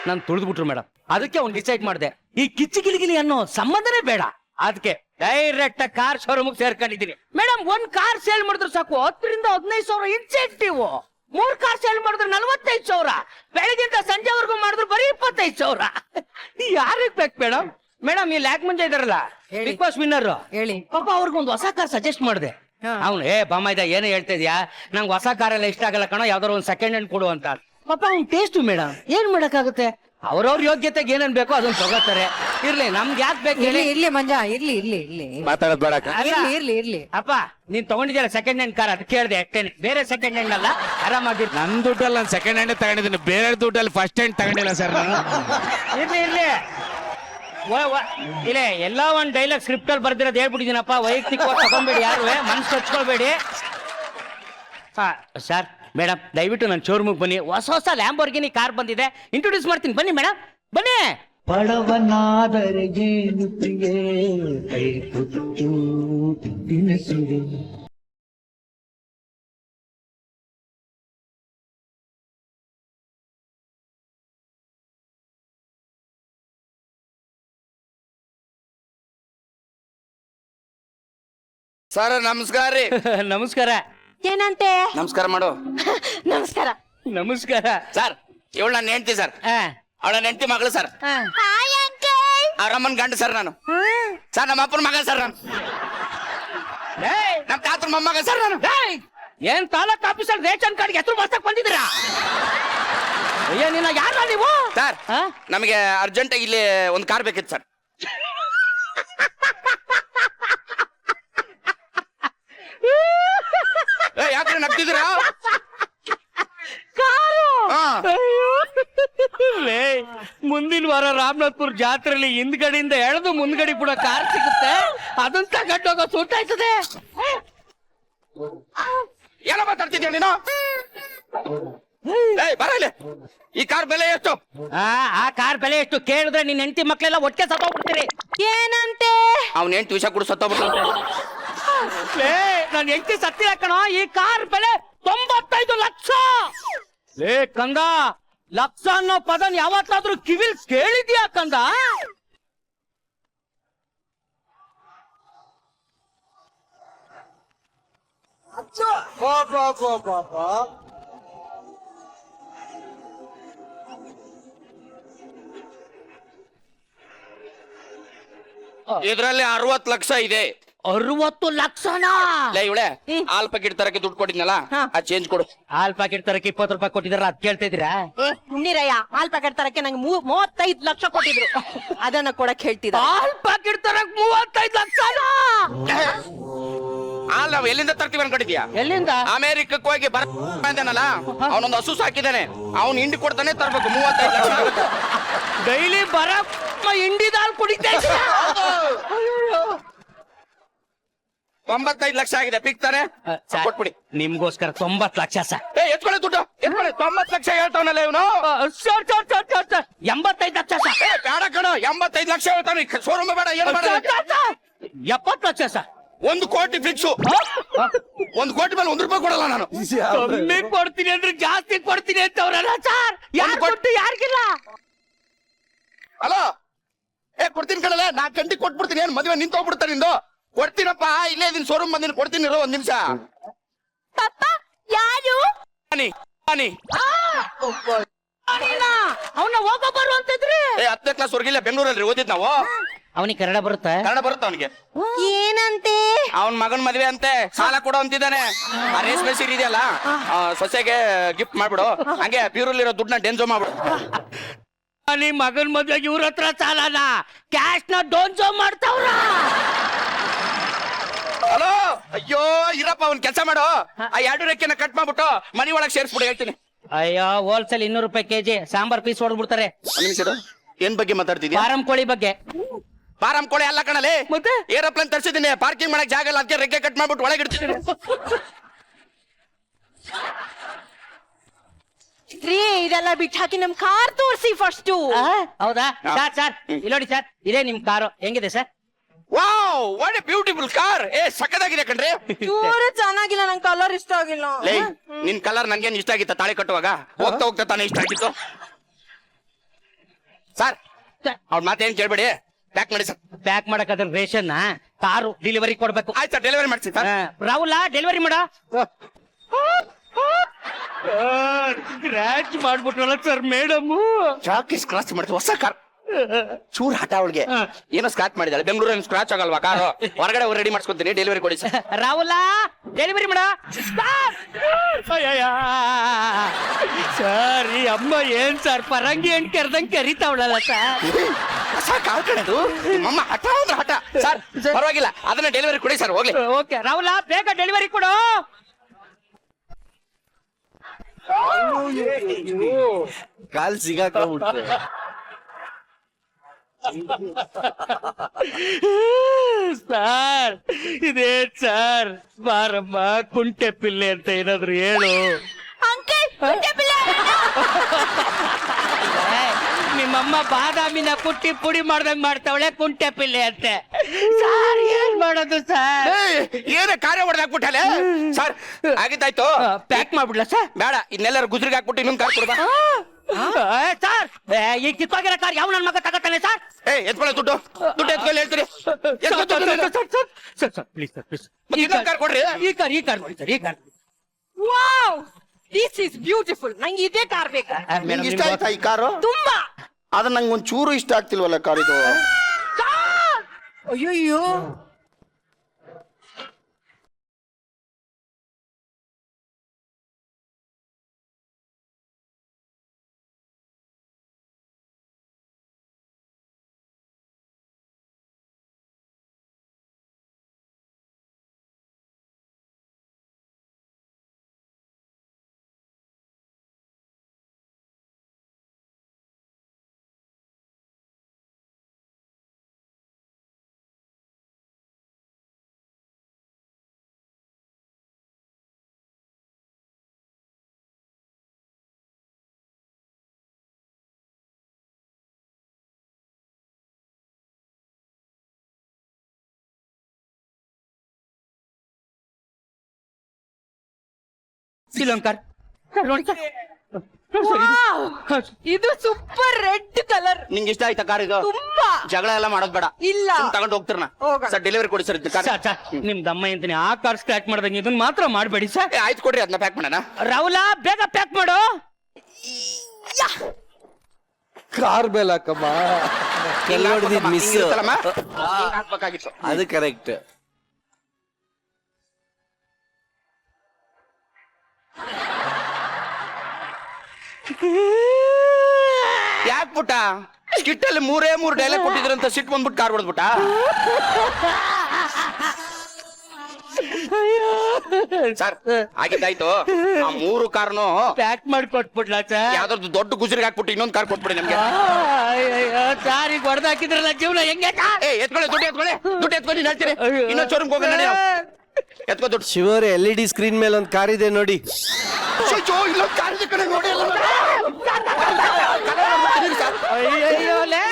ನಾನ್ ತುಳಿದ್ಬಿಟ್ರು ಮೇಡಮ್. ಅದಕ್ಕೆ ಅವ್ನು ಡಿಸೈಡ್ ಮಾಡಿದೆ, ಈ ಕಿಚ್ಚಿ ಗಿಲಿಗಿಲಿ ಅನ್ನೋ ಸಂಬಂಧನೇ ಬೇಡ. ಅದಕ್ಕೆ ಡೈರೆಕ್ಟ್ ಕಾರ್ ಶೋರೂಮ್ ಸೇರ್ಕೊಂಡಿದ್ದೀನಿ ಮೇಡಮ್. 1 ಕಾರ್ ಸೇಲ್ ಮಾಡಿದ್ರು ಸಾಕು 10 ರಿಂದ 15 ಸಾವಿರ ಇನ್ಸೆಂಟಿವ್. 3 ಕಾರ್ ಸೇಲ್ ಮಾಡಿದ್ರೆ 45 ಸಾವಿರ. ಬೆಳಗಿಂದ ಸಂಜೆವರೆಗೂ ಮಾಡಿದ್ರು ಬರೀ 25 ಸಾವಿರ. ಯಾರಿಗ್ ಬೇಕು ಮೇಡಮ್? ಮೇಡಮ್ ಈ ಲ್ಯಾಕ್ ಮುಂಜೆ ಇದಾರಲ್ಲ ಬಿಗ್ ಬಾಸ್ ವಿನ್ನರ್, ಹೇಳಿ ಪಾಪ ಅವ್ರಿಗೊಂದು ಹೊಸ ಕಾರ್ ಸಜೆಸ್ಟ್ ಮಾಡಿದೆ. ಅವ್ನು ಬಾಮ ಇದ ಏನು ಹೇಳ್ತಾ ಇದೀಯಾ, ನಂಗೆ ಹೊಸ ಕಾರ್ ಎಲ್ಲ ಇಷ್ಟ ಆಗಲ್ಲ ಕಣೋ, ಯಾವ್ದಾರು ಒಂದು ಸೆಕೆಂಡ್ ಹ್ಯಾಂಡ್ ಕೊಡು ಅಂತ. ಪಾಪ ಅವ್ನ್ ಟೇಸ್ಟ್ ಮೇಡಮ್, ಏನ್ ಮಾಡಕ್ಕಾಗುತ್ತೆ? ಅವ್ರವ್ರ ಯೋಗ್ಯತೆಗೆ ಏನೇನ್ ಬೇಕೋ ಅದನ್ನ ತಗೋತಾರೆ. ಇರ್ಲಿ, ನಮ್ಗೆ ಯಾಕೆ ಬೇಕು ಹೇಳಿ? ಇರ್ಲಿ ಮಂಜಾ, ಇರ್ಲಿ ಮಾತಾಡೋದ್ ಬೇಡ. ಇರ್ಲಿ. ಅಪ್ಪ ನೀನ್ ತಗೊಂಡಿದ್ದೀರ ಸೆಕೆಂಡ್ ಹ್ಯಾಂಡ್ ಕಾರ್, ಅದು ಕೇಳಿದೆ ಅಷ್ಟೇನೆ, ಬೇರೆ ಸೆಕೆಂಡ್ ಹ್ಯಾಂಡ್ ಅಲ್ಲ. ಆರಾಮಾಗಿ ನನ್ ದುಡ್ಡಲ್ಲಿ ನಾನು ಸೆಕೆಂಡ್ ಹ್ಯಾಂಡ್ ತಗೊಂಡಿದ್ದೀನಿ, ಬೇರೆ ದುಡ್ಡಲ್ಲಿ ಫಸ್ಟ್ ಹ್ಯಾಂಡ್ ತಗೊಂಡಿಲ್ಲ ಸರ್ ನಾನು. ಇರ್ಲಿ ಇಲ್ಲ ಎಲ್ಲ ಒಂದ್ ಡೈಲಾಗ್ ಸ್ಕ್ರಿಪ್ಟ್ ಅಲ್ಲಿ ಬರ್ದಿರೋದು ಹೇಳ್ಬಿಟ್ಟಿದ್ದೀನಪ್ಪ. ವೈಯಕ್ತಿಕವಾಗಿ ತಗೊಂಬೇಡಿ, ಯಾರು ಮನ್ಸು ಹಚ್ಕೊಳ್ಬೇಡಿ. ಹಾ ಸರ್, ಮೇಡಮ್ ದಯವಿಟ್ಟು ನನ್ನ ಶೋರೂಮಿಗೆ ಬನ್ನಿ. ಹೊಸ ಹೊಸ ಲ್ಯಾಂಬೋರ್ಗಿನಿ ಕಾರ್ ಬಂದಿದೆ, ಇಂಟ್ರೊಡ್ಯೂಸ್ ಮಾಡ್ತೀನಿ. ಬನ್ನಿ ಮೇಡಮ್, ಬನ್ನಿ. ಬಡವನಾದರೆ ಏನು ಪ್ರಿಯೇ ಕೈ ತುತ್ತು ತಿನ್ನಿಸಿದೆ. ಸರ್ ನಮಸ್ಕಾರ ರೀ. ನಮಸ್ಕಾರ. ಏನಂತೆ? ನಮಸ್ಕಾರ ಮಾಡು. ನಮಸ್ಕಾರ. ನಮಸ್ಕಾರ ಸರ್ ಇವಳು ನನ್ನ ಹೆಂಡತಿ ಸರ್. ಅವಳ ಹೆಂಡತಿ ಮಗಳು ಸರ್. ಅವ್ರ ಅಮ್ಮನ ಗಂಡ ಸರ್ ನಾನು. ಸರ್ ನಮ್ಮ ಅಪ್ಪನ ಮಗ ಸರ್ ನಾನು. ನಮ್ಮ ತಾತನ ಮೊಮ್ಮಗ ಸರ್ ನಾನು. ಏನ್ ತಾಲೂಕ್ ಆಫೀಸರ್ ರೇಷನ್ ಕಾರ್ಡ್ ಹೆಸರು ಬರ್ಸಕ್ ಬಂದಿದ್ದೀರಾ? ಅಯ್ಯ ನಿನ್ನ ಯಾರ ನೀವು? ಸರ್ ನಮಗೆ ಅರ್ಜೆಂಟ್ ಆಗಿ ಇಲ್ಲಿ ಒಂದು ಕಾರ್ ಬೇಕಿತ್ತು ಸರ್. ಯಾಕ್ರೆ ನಗ್ತಿದ್ದೀರಾ? ಮುಂದಿನ ವಾರ ರಾಮನಾಥ್ಪುರ ಜಾತ್ರೆಯಲ್ಲಿ ಹಿಂದ್ಗಡೆಯಿಂದ ಎಳೆದು ಮುಂದ್ಗಡೆ ಕೂಡ ಕಾರ್ ಸಿಗುತ್ತೆ, ಅದನ್ನ ತಗೊಂಡೋಗೋ ಸೂಟ್ ಆಯ್ತದೆ. ಏನೋ ಮಾತಾಡ್ತಿದ್ಯಾ ನೀನು? ಬರ ಇಲ್ಲಿ. ಈ ಕಾರ್ ಬೆಲೆ ಎಷ್ಟು? ಆ ಕಾರ್ ಬೆಲೆ ಎಷ್ಟು ಕೇಳಿದ್ರೆ ನಿನ್ನ ಹೆಂಡತಿ ಮಕ್ಳೆಲ್ಲ ಒಟ್ಟಿಗೆ ಸತ್ತೋಗ್ಬಿಡ್ತೀರಿ. ಏನಂತೆ? ಅವ್ನ ಹೆಂಡತಿ ವಿಷ ಕೂಡ ಸತ್ತೋಗ್ಬಿಟ್ಟು. ನನ್ನ ಹೆಂಡತಿ ಸತ್ತಿಲ್ಲ ಕಣೋ. ಈ ಕಾರ್ ಬೆಲೆ 95 ಲಕ್ಷ. ಲೇ ಕಂದ, ಲಕ್ಷ ಅನ್ನೋ ಪದನ್ ಯಾವತ್ತಾದ್ರೂ ಕಿವಿಲ್ ಕೇಳಿದ್ಯಾ ಕಂದ? ಇದ್ರಲ್ಲಿ 60 ಲಕ್ಷ ಇದೆ. 60 ಲಕ್ಷನಾ? ಲೇ ಇವಳೆ ಹಾಲ್ ಪ್ಯಾಕೆಟ್ ತರಕ್ಕೆ ದುಡ್ಡು ಕೊಟ್ಟಿದ್ನಲ್ಲ, ಆ ಚೇಂಜ್ ಕೊಡು. ಹಾಲ್ ಪ್ಯಾಕೆಟ್ ತರಕ್ಕೆ 20 ರೂಪಾಯಿ ಕೊಟ್ಟಿದಾರ, ಅದ್ ಕೇಳ್ತಾ ಇದ್ದೀರಾ? ಹುಣ್ಣಿರಯ್ಯ, ಹಾಲ್ ಪ್ಯಾಕೆಟ್ ತರಕ್ಕೆ ನಂಗೆ 35 ಲಕ್ಷ ಕೊಟ್ಟಿದ್ರು, ಅದನ್ನ ಕೊಡಕ್ ಹೇಳ್ತಿದ್ದ. ಹಾಲ್ ಪ್ಯಾಕೆಟ್ ತರಕ್ 35 ಲಕ್ಷನಾ? ಹಾಲ್ ನಾವ್ ಎಲ್ಲಿಂದ ತರ್ತೀವಿ ಅನ್ಕೊಂಡಿದ್ಯಾ? ಎಲ್ಲಿಂದ? ಅಮೆರಿಕಕ್ಕೆ ಹೋಗಿ ಬಂದನಲ್ಲ, ಅವನೊಂದು ಹಸು ಸಾಕಿದಾನೆ, ಅವ್ನು ಹಿಂಡಿ ಕೊಡ್ತಾನೆ ತರ್ಬೇಕು. 35 ಲಕ್ಷ ಆಗುತ್ತೆ. ಡೈಲಿ ಬರ ಹಿಂಡಿದ ಹಾಲ್ ಕುಡಿತಾ ಇದ್ದೀರಾ? 95 ಲಕ್ಷ ಆಗಿದೆ, ಪಿಕ್ತಾನೆ ಕೊಟ್ಬಿಡಿ. ನಿಮ್ಗೋಸ್ಕರ 90 ಲಕ್ಷ ಸರ್. ಎತ್ಕೊಳ್ಳಿ ದುಡ್ಡು, ಎತ್ಕೊಳ್ಳಿ. 90 ಲಕ್ಷ ಹೇಳ್ತಾವನಲ್ಲ ಇವನು. 85 ಲಕ್ಷ ಸರ್. ಬೇಡ ಕಣ, 85 ಲಕ್ಷ ಹೇಳ್ತಾನೆ. ಶೋರೂಮ್ ಬೇಡ, ಏನು ಬೇಡ. 70 ಲಕ್ಷ ಸರ್. 1 ಕೋಟಿ ಫಿಕ್ಸು. 1 ಕೋಟಿ ಮೇಲೆ 1 ರೂಪಾಯಿ ಕೊಡಲ್ಲ ನಾನು. ಕಮ್ಮಿ ಕೊಡ್ತೀನಿ ಅಂದ್ರೆ ಜಾಸ್ತಿ ಕೊಡ್ತೀನಿ ಅಂತವ್ರಲ್ಲ ಸರ್. ಯಾರು ಕೊಟ್ಟು ಯಾರಿಗಿಲ್ಲ. ಹಲೋ, ಕೊಡ್ತೀನಿ ಕಣಲ್ಲ. 4 ಗಂಟೆಗೆ ಕೊಟ್ಬಿಡ್ತೀನಿ. ಏನ್ ಮದುವೆ ನಿಂತು ಹೋಗ್ಬಿಡ್ತಾರೆ ನಿಂದು? ಕೊಡ್ತೀನಪ್ಪ, ಇಲ್ಲೇ ಇದೀನಿ, ಶೋರೂಮ್ ಬಂದಿನಿ, ಕೊಡ್ತೀನಿ. ಇರೋ 1 ನಿಮಿಷ. ಯಾರು? ಅವನ್ನ ಹೋಗೋ ಬರು ಅಂತಿದ್ರಿ. 10ನೇ ಕ್ಲಾಸ್ ವರ್ಗಿಲ್ಲ, ಬೆಂಗಳೂರಲ್ಲಿ ಓದಿದ್ ನಾವು. ಅವನಿಗೆ ಕನ್ನಡ ಬರುತ್ತೆ? ಕನ್ನಡ ಬರುತ್ತೆ ಅವನಿಗೆ. ಏನಂತೆ? ಅವನ್ ಮಗನ್ ಮದ್ವೆ ಅಂತೆ, ಸಾಲ ಕೊಡೋ ಅಂತಿದ್ದಾನೆ. ಆ ರೇಷ್ಮೆ ಸೀರೆ ಇದೆಯಲ್ಲ, ಸೊಸೆಗೆ ಗಿಫ್ಟ್ ಮಾಡ್ಬಿಡು. ಹಂಗೆ ಪ್ಯೂರಲ್ಲಿರೋ ದುಡ್ಡನ್ನ ಡೆನ್ಸೋ ಮಾಡ್ಬಿಡು. ನಿಮ್ ಮಗನ್ ಮದ್ವೆಗೆ ಇವ್ರ ಹತ್ರ ಸಾಲನ ಕ್ಯಾಶ್ ನ ಡೋನ್ಸೋ ಮಾಡ್ತಾವ್ರ. ಹಲೋ, ಅಯ್ಯೋ ಇರಪ್ಪ, ಅವ್ನ್ ಕೆಲಸ ಮಾಡು. ಆ 2 ರೆಕ್ಕೆನ ಕಟ್ ಮಾಡ್ಬಿಟ್ಟು ಮನಿ ಒಳಗ್ ಸೇರಿಸ್ಬಿಡು, ಹೇಳ್ತೀನಿ. ಅಯ್ಯೋ, ಹೋಲ್ಸೇಲ್ 200 ರೂಪಾಯಿ ಕೆಜಿ ಸಾಂಬಾರ್ ಪೀಸ್ ಹೊಡೆದ್ಬಿಡ್ತಾರೆ. ಏನ್ ಬಗ್ಗೆ ಮಾತಾಡ್ತಿದ್ಯಾ? ಫಾರಂ ಕೋಳಿ ಬಗ್ಗೆ. ಫಾರಂ ಕೋಳಿ ಅಲ್ಲ ಕಣಲೆ, ಮತ್ತೆ ಏರೋಪ್ಲೇನ್ ತರ್ಸಿದ್ದೀನಿ. ಪಾರ್ಕಿಂಗ್ ಮಾಡಕ್ ಜಾಗ ಇಲ್ಲ, ಅದಕ್ಕೆ ರೆಕ್ಕೆ ಕಟ್ ಮಾಡ್ಬಿಟ್ಟು ಒಳಗೆ ಇಡ್ತಿದ್ದೀನಿ. ರೀ, ಇದೆಲ್ಲ ಬಿಟ್ಟು ಹಾಕಿ ನಮ್ ಕಾರ್ ತೋರಿಸಿ ಫಸ್ಟ್. ಹೌದಾ ಸರ್? ಇಲ್ಲಿ ನೋಡಿ ಸರ್, ಇದೇ ನಿಮ್ ಕಾರು. ಹೆಂಗಿದೆ sir? Wow, what a beautiful car. ಸಕ್ಕದಾಗಿದೆ ಕಣ್ರಿ. ಚೂರು ಚೆನ್ನಾಗಿಲ್ಲ, ನಂಗೆ ಕಲರ್ ಇಷ್ಟ ಆಗಿಲ್ಲ. ಲೇ, ನಿನ್ ಕಲರ್ ನನ್ಗೇನ್ ಇಷ್ಟ ಆಗಿತ್ತ? ತಾಳಿ ಕಟ್ಟುವಾಗ ಹೋಗ್ತಾ ಹೋಗ್ತಾ ತಾನೇ ಇಷ್ಟ ಆಗಿತ್ತು. ಸರ್ ಅವ್ರ ಮಾತೇನ್ ಕೇಳ್ಬೇಡಿ, ಪ್ಯಾಕ್ ಮಾಡಿ ಸರ್. ಪ್ಯಾಕ್ ಮಾಡಕ್ ಅದ್ರ ರೇಷನ್ ಕಾರು ಡೆಲಿವರಿ ಕೊಡ್ಬೇಕು. ಆಯ್ತು ಸರ್, ಡೆಲಿವರಿ ಮಾಡ್ಸಿ ಸರ್. ರಾಹುಲ, ಡೆಲಿವರಿ ಮಾಡ. ಸ್ಕ್ರಾಚ್ ಮಾಡ್ಬಿಟ್ರಲ್ಲ ಸರ್ ಮೇಡಮ್. ಯಾಕೆ ಸ್ಕ್ರಾಚ್ ಮಾಡಿದ್ರು? ಹೊಸ ಕಾರ್, ಚೂರ್ ಹಠ ಅವಳಿಗೆ. ಏನೋ ಸ್ಕ್ರಾಚ್ ಮಾಡಿದಾಳೆ. ಬೆಂಗಳೂರಲ್ಲಿ ಸ್ಕ್ರಾಚ್ ಆಗಲ್ವಾ ಕಾರು? ಹೊರಗಡೆ ರೆಡಿ ಮಾಡ್ಸ್ಕೊತೀನಿ, ಡೆಲಿವರಿ ಕೊಡಿ ಸರ್. ರಾಹುಲ, ಡೆಲಿವರಿ ಮಾಡ. ಸರ್, ಈ ಅಮ್ಮ ಏನ್ ಸರ್ ಪರಂಗಿ ಹೆಣ್ ಕರ್ದಂಗ್ ಕರಿತಾವಳಲ್ಲ ಸರ್. ಹೊಸ ಕಾರ್ ಕಣದು. ನಿಮ್ಮಮ್ಮ ಹಠ ಅಂದ್ರೆ ಹಠ. ಸರ್ ಪರವಾಗಿಲ್ಲ, ಅದನ್ನ ಡೆಲಿವರಿ ಕೊಡಿ ಸರ್, ಹೋಗ್ಲಿ. ಓಕೆ ರಾಹುಲ, ಬೇಗ ಡೆಲಿವರಿ ಕೊಡು. ಕಾಲ್ ಸಿಗಾಕೊಂಡ್ಬಿಡ್ತು. ಸರ್ ಇದೇ ಸರ್ ಬಾರಮ್ಮ ಕುಂಟೆ ಪಿಲ್ಲೆ ಅಂತ ಏನಾದ್ರು ಹೇಳು. ನಿಮ್ಮಮ್ಮ ಬಾದಾಮಿನ ಕುಟ್ಟಿ ಪುಡಿ ಮಾಡ್ದಂಗ್ ಮಾಡ್ತಾವಳೆ ಕುಂಟೆ ಪಿಲ್ಲೆ ಅಂತೆ. ಸರ್ ಏನ್ ಮಾಡೋದು ಸರ್? ಏನೇ ಕಾರ್ಯ ಹೊಡೆದಾಕ್ಬಿಟ್ಟಲೆ ಸರ್. ಆಗಿದ್ದಾಯ್ತು, ಪ್ಯಾಕ್ ಮಾಡ್ಬಿಡ್ಲ ಸರ್? ಬೇಡ, ಇನ್ನೆಲ್ಲರೂ ಗುಜ್ರಿಗೆ ಹಾಕ್ಬಿಟ್ಟು ಇನ್ನೊಂದು ಕಾರ್ ಕೊಡ್ಬಾ. ಸರ್ ಈ ಕಿತ್ತೋಗಿರೋ ಕಾರ್ ಯಾವ ನನ್ ಮಗ ತಗೋತಾನೆ ಸರ್? ಎತ್ಕೊಳ್ಳೆ ದುಡ್ಡು ಎತ್ಕೊಳ್ಳಿ ಹೇಳ್ತೀರಿ. ಪ್ಲೀಸ್ ಸರ್ ಪ್ಲೀಸ್ ಇನ್ನೊಂದು ಕಾರ್ ಕೊಡ್ರಿ. ಈ ಕಾರ್ ನೋಡಿ ಸರ್, ಈ car. Wow, this is beautiful. ನಂಗೆ ಇದೇ ಕಾರ್ ಬೇಕು. ನಿಮ್ಗೆ ಇಷ್ಟ ಆಯ್ತಾ ಈ ಕಾರು? ತುಂಬಾ. ಆದ್ರೆ ನಂಗೆ ಒಂದ್ ಚೂರು ಇಷ್ಟ ಆಗ್ತಿಲ್ವಲ್ಲ ಕಾರ್ ಇದು. ಅಯ್ಯೋ, ಶ್ರೀಲಂಕರ್ ನೋಡಿ ಸರ್. ಇದು ಸೂಪರ್ ರೆಡ್ ಕಲರ್. ನಿಂಗೆ ಇಷ್ಟ ಆಯ್ತಾ ಕಾರ್ ಇದು? ತುಂಬಾ. ಜಗಳ ಎಲ್ಲ ಮಾಡೋದ್ ಬೇಡ, ಇಲ್ಲ ತಗೊಂಡು ಹೋಗ್ತಿರ ಹೋಗೋಣ. ಸರ್. ಡೆಲಿವರಿ ಕೊಡಿ ಸರ್ ಕಾರ್. ನಿಮ್ ದಮ್ಮ ಅಂತೀನಿ ಆ ಕಾರ್ ಸ್ಕ್ರಾಚ್ ಮಾಡ್ದಂಗೆ ಇದನ್ನ ಮಾತ್ರ ಮಾಡಬೇಡಿ ಸರ್. ಆಯ್ತು ಕೊಡ್ರಿ, ಅದನ್ನ ಪ್ಯಾಕ್ ಮಾಡೋಣ. ರಾಹುಲ ಬೇಗ ಪ್ಯಾಕ್ ಮಾಡು. ಕಾರ್ ಬೇಲ್ ಹಾಕಮ್ಮ. ಎಲ್ಲಿ ಹೊಡೆದಿದ್ ಮಿಸ್. ಹಾಕ್ಬೇಕಾಗಿತ್ತು. ಅದು ಕರೆಕ್ಟ್. ಯಾಕೆ ಪುಟ್ಟ ಸ್ಕಿಟ್ ಅಲ್ಲಿ ಮೂರೇ ಡೈಲಾಗ್ ಕೊಟ್ಟಿದ್ರಂತ ಸಿಟ್ ಬಂದ್ಬಿಟ್ಟು ಕಾರ್ ಹೊಡೆದ್ಬಿಟ್ಟ? ಸರ್ ಆಗಿದ್ದಾಯ್ತು, ಆ 3 ಕಾರ್ನು ಪ್ಯಾಕ್ ಮಾಡಿ ಕೊಟ್ಬಿಡ್ಲಾ ಸರ್? ಯಾವ್ದಾದ್ರು ದೊಡ್ಡ ಗುಜರಿಗೆ ಹಾಕ್ಬಿಟ್ಟು ಇನ್ನೊಂದು ಕಾರ್ ಕೊಟ್ಬಿಡಿ ನಮ್ಗೆ. ಸರ್ ಈಗ ಹೊಡೆದಾಕಿದ್ರಲ್ಲ ಜೀವನ ಹೆಂಗೆ? ಎತ್ಕೊಳ್ಳಿ ದುಡ್ಡು ಎತ್ಕೊಳ್ಳಿ ಹೇಳ್ತೀರಿ. ಇನ್ನೊಂದು ಶೋರೂಮ್ ಹೋಗೋಣ ನಡಿ ನಾವು. ಎತ್ಕೋ ದುಡ್ಡು. ಶಿವರೇ LED ಸ್ಕ್ರೀನ್ ಮೇಲೆ ಒಂದು ಕಾರ್ ಇದೆ ನೋಡಿ. ಇಲ್ಲೊಂದು ಕಾರ್ ಇದೆ ಕಡೆ ನೋಡಿ. ಅಯ್ಯಯ್ಯೋ ಲೇ.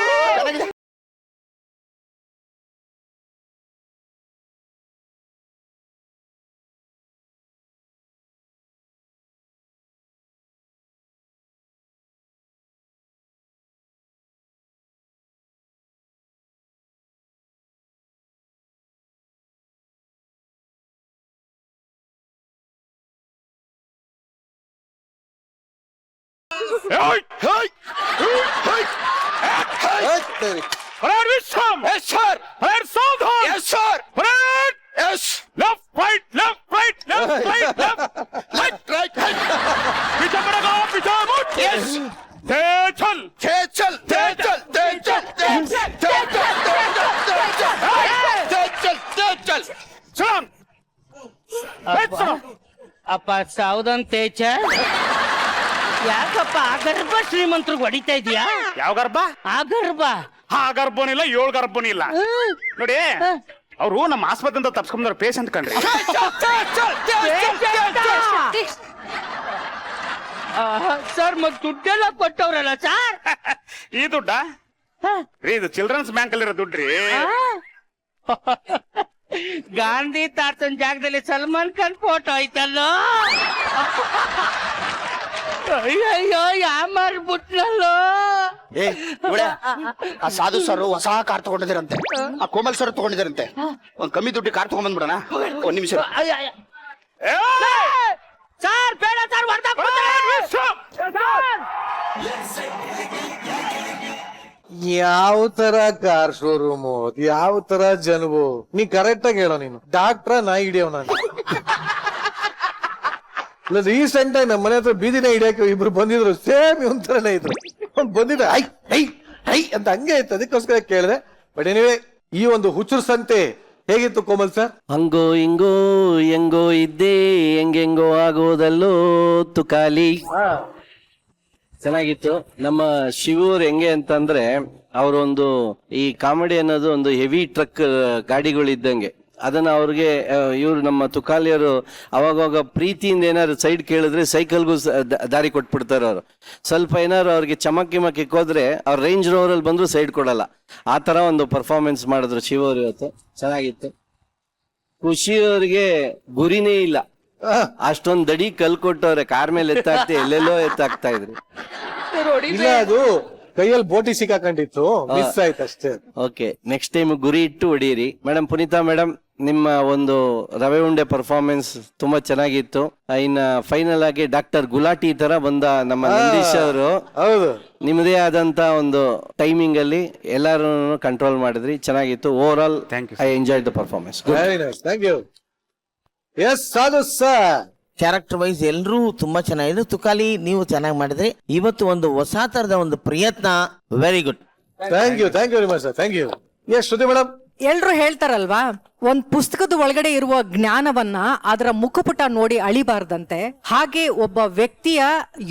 ಅಪ್ಪ ಸಾವುದನ್ ತೇಜ, ಯಾಕಪ್ಪ ಆ ಗರ್ಭ ಶ್ರೀಮಂತರಿಗೆ ಹೊಡಿತಾ ಇದೀಯಾ? ಯಾವ ಗರ್ಭ? ಆ ಗರ್ಭ. ಆ ಗರ್ಭನಿಲ್ಲ, 7 ಗರ್ಭನಿಲ್ಲ ನೋಡಿ. ಅವರು ನಮ್ಮ ಆಸ್ಪತ್ರೆಯಿಂದ ತಪ್ಸ್ಕೊಂಡ್ರ ಪೇಷಂಟ್ ಕಂಡ್ರಿ. ಸರ್ ಮತ್ ದುಡ್ಡೆಲ್ಲ ಕೊಟ್ಟವ್ರಲ್ಲ ಸರ್? ಈ ದುಡ್ಡ ಇದು ಚಿಲ್ಡ್ರನ್ಸ್ ಬ್ಯಾಂಕ್ ಅಲ್ಲಿರೋ ದುಡ್ಡ್ರಿ. ಗಾಂಧಿ ತಾತನ್ ಜಾಗದಲ್ಲಿ ಸಲ್ಮಾನ್ ಖಾನ್ ಫೋಟೋ ಐತಲ್ಲೋ. ಅಯ್ಯಯ್ಯೋ ಯಾಮಾರ್ಬಿಟ್ನಲ್ಲೋ. ಆ ಸಾಧು ಸರ್ ಹೊಸ ಕಾರ್ ತಗೊಂಡಿದ್ದೀರಂತೆ, ಆ ಕೋಮಲ್ ಸರ್ ತಗೊಂಡಿದ್ದಾರಂತೆ. ಒಂದ್ ಕಮ್ಮಿ ದುಡ್ಡು ಕಾರ್ ತಗೊಂಡ್ಬಂದ್ಬಿಡೋಣ. ಒಂದ್ ನಿಮಿಷ. ಸರ್ ಬೇಡ ಸರ್, ಯಾವ ತರ ಕಾರ್ ಶೋರೂಮು, ಯಾವ ತರ ಜನವು? ನೀ ಕರೆಕ್ಟ್ ಆಗಿ ಹೇಳೋ. ನೀನು ಡಾಕ್ಟ್ರ ನಾ ಹಿಡಿಯವ್? ನಾನು ರೀಸೆಂಟ್ ಆಗಿ ನಮ್ಮ ಮನೆ ಹತ್ರ ಬೀದಿನ ಹಿಡಿಯಕ್ಕೆ ಇಬ್ರು ಬಂದಿದ್ರು, ಸೇಮ್ ಒಂಥರನೇ ಇದ್ರು. ಬಂದಿದ್ರೆ ಐ ಐ ಐ ಅಂತ ಹಂಗೆ ಇತ್ತು, ಅದಕ್ಕೋಸ್ಕರ ಕೇಳಿದೆ. ಬಟ್ ಎನಿವೇ, ಈ ಒಂದು ಹುಚ್ಚುರ್ ಸಂತೆ ಹೇಗಿತ್ತು ಕೋಮಲ್ ಸರ್? ಹಂಗೋ ಹಿಂಗೋ ಹೆಂಗೋ ಇದ್ದೇ ಹೆಂಗೆಂಗೋ ಆಗೋದಲ್ಲೋ ತುಕಾಲಿ. ಚೆನ್ನಾಗಿತ್ತು. ನಮ್ಮ ಶಿವೂರ್ ಹೆಂಗೆ ಅಂತಂದ್ರೆ ಅವರೊಂದು ಈ ಕಾಮಿಡಿ ಅನ್ನೋದು ಒಂದು ಹೆವಿ ಟ್ರಕ್ ಗಾಡಿಗಳಿದ್ದಂಗೆ. ಅದನ್ನ ಅವ್ರಿಗೆ ಇವ್ರು ನಮ್ಮ ತುಕಾಲಿಯರು ಅವಾಗವಾಗ ಪ್ರೀತಿಯಿಂದ ಏನಾದ್ರು ಸೈಡ್ ಕೇಳಿದ್ರೆ ಸೈಕಲ್ಗೂ ದಾರಿ ಕೊಟ್ಬಿಡ್ತಾರೆ ಅವರು. ಸ್ವಲ್ಪ ಏನಾದ್ರು ಅವ್ರಿಗೆ ಚಮಕ್ ಹೋದ್ರೆ ಅವ್ರ ರೇಂಜ್ ರೋವರಲ್ಲಿ ಬಂದ್ರು ಸೈಡ್ ಕೊಡಲ್ಲ. ಆ ತರ ಒಂದು ಪರ್ಫಾರ್ಮೆನ್ಸ್ ಮಾಡಿದ್ರು ಶಿವ ಅವ್ರು ಇವತ್ತು. ಚೆನ್ನಾಗಿತ್ತು. ಖುಷಿ ಅವ್ರಿಗೆ ಗುರಿನೇ ಇಲ್ಲ, ಅಷ್ಟೊಂದ್ ದಡಿ ಕಲ್ ಕೊಟ್ಟವ್ರೆ. ಕಾರ್ ಮೇಲೆ ಎತ್ತಾಕ್ತಿ ಎಲ್ಲೆಲ್ಲೋ ಎತ್ತಾಕ್ತಾ ಇದ್ರು. ಇಲ್ಲ, ಅದು ಕೈಯಲ್ಲಿ ಬೋಟಿ ಸಿಕ್ಕಾಕೊಂಡಿತ್ತು, ಮಿಸ್ ಆಯ್ತು ಅಷ್ಟೇ. ಓಕೆ, ನೆಕ್ಸ್ಟ್ ಟೈಮ್ ಗುರಿ ಇಟ್ಟು ಹೊಡೀರಿ. ಮೇಡಮ್ ಪುನೀತಾ ಮೇಡಮ್, ನಿಮ್ಮ ಒಂದು ರವೆ ಉಂಡೆ ಪರ್ಫಾರ್ಮೆನ್ಸ್ ತುಂಬಾ ಚೆನ್ನಾಗಿತ್ತು. ಇನ್ನ ಫೈನಲ್ ಆಗಿ ಡಾಕ್ಟರ್ ಗುಲಾಟಿ ತರ ಬಂದ ನಮ್ಮ ನಂದೀಶ್ ಅವರು. ಹೌದು, ನಿಮ್ಮದೇ ಆದಂತ ಒಂದು ಟೈಮಿಂಗ್ ಅಲ್ಲಿ ಎಲ್ಲಾರು ಕಂಟ್ರೋಲ್ ಮಾಡಿದ್ರಿ, ಚೆನ್ನಾಗಿತ್ತು. Overall I enjoy the performance. Very nice, thank you. Yes Sadhu sir, character wise ಎಲ್ಲರೂ ತುಂಬಾ ಚೆನ್ನಾಗಿದೆ. ತುಕಾಲಿ ನೀವು ಚೆನ್ನಾಗಿ ಮಾಡಿದ್ರಿ. ಇವತ್ತು ಒಂದು ಹೊಸ ತರದ ಒಂದು ಪ್ರಯತ್ನ. Very good. Thank you very much sir, thank you. Yes Shruti madam, ಎಲ್ರು ಹೇಳ್ತಾರಲ್ವಾ, ಒಂದ್ ಪುಸ್ತಕದ ಒಳಗಡೆ ಇರುವ ಜ್ಞಾನವನ್ನ ಅದರ ಮುಖಪುಟ ನೋಡಿ ಅಳಿಬಾರ್ದಂತೆ, ಹಾಗೆ ಒಬ್ಬ ವ್ಯಕ್ತಿಯ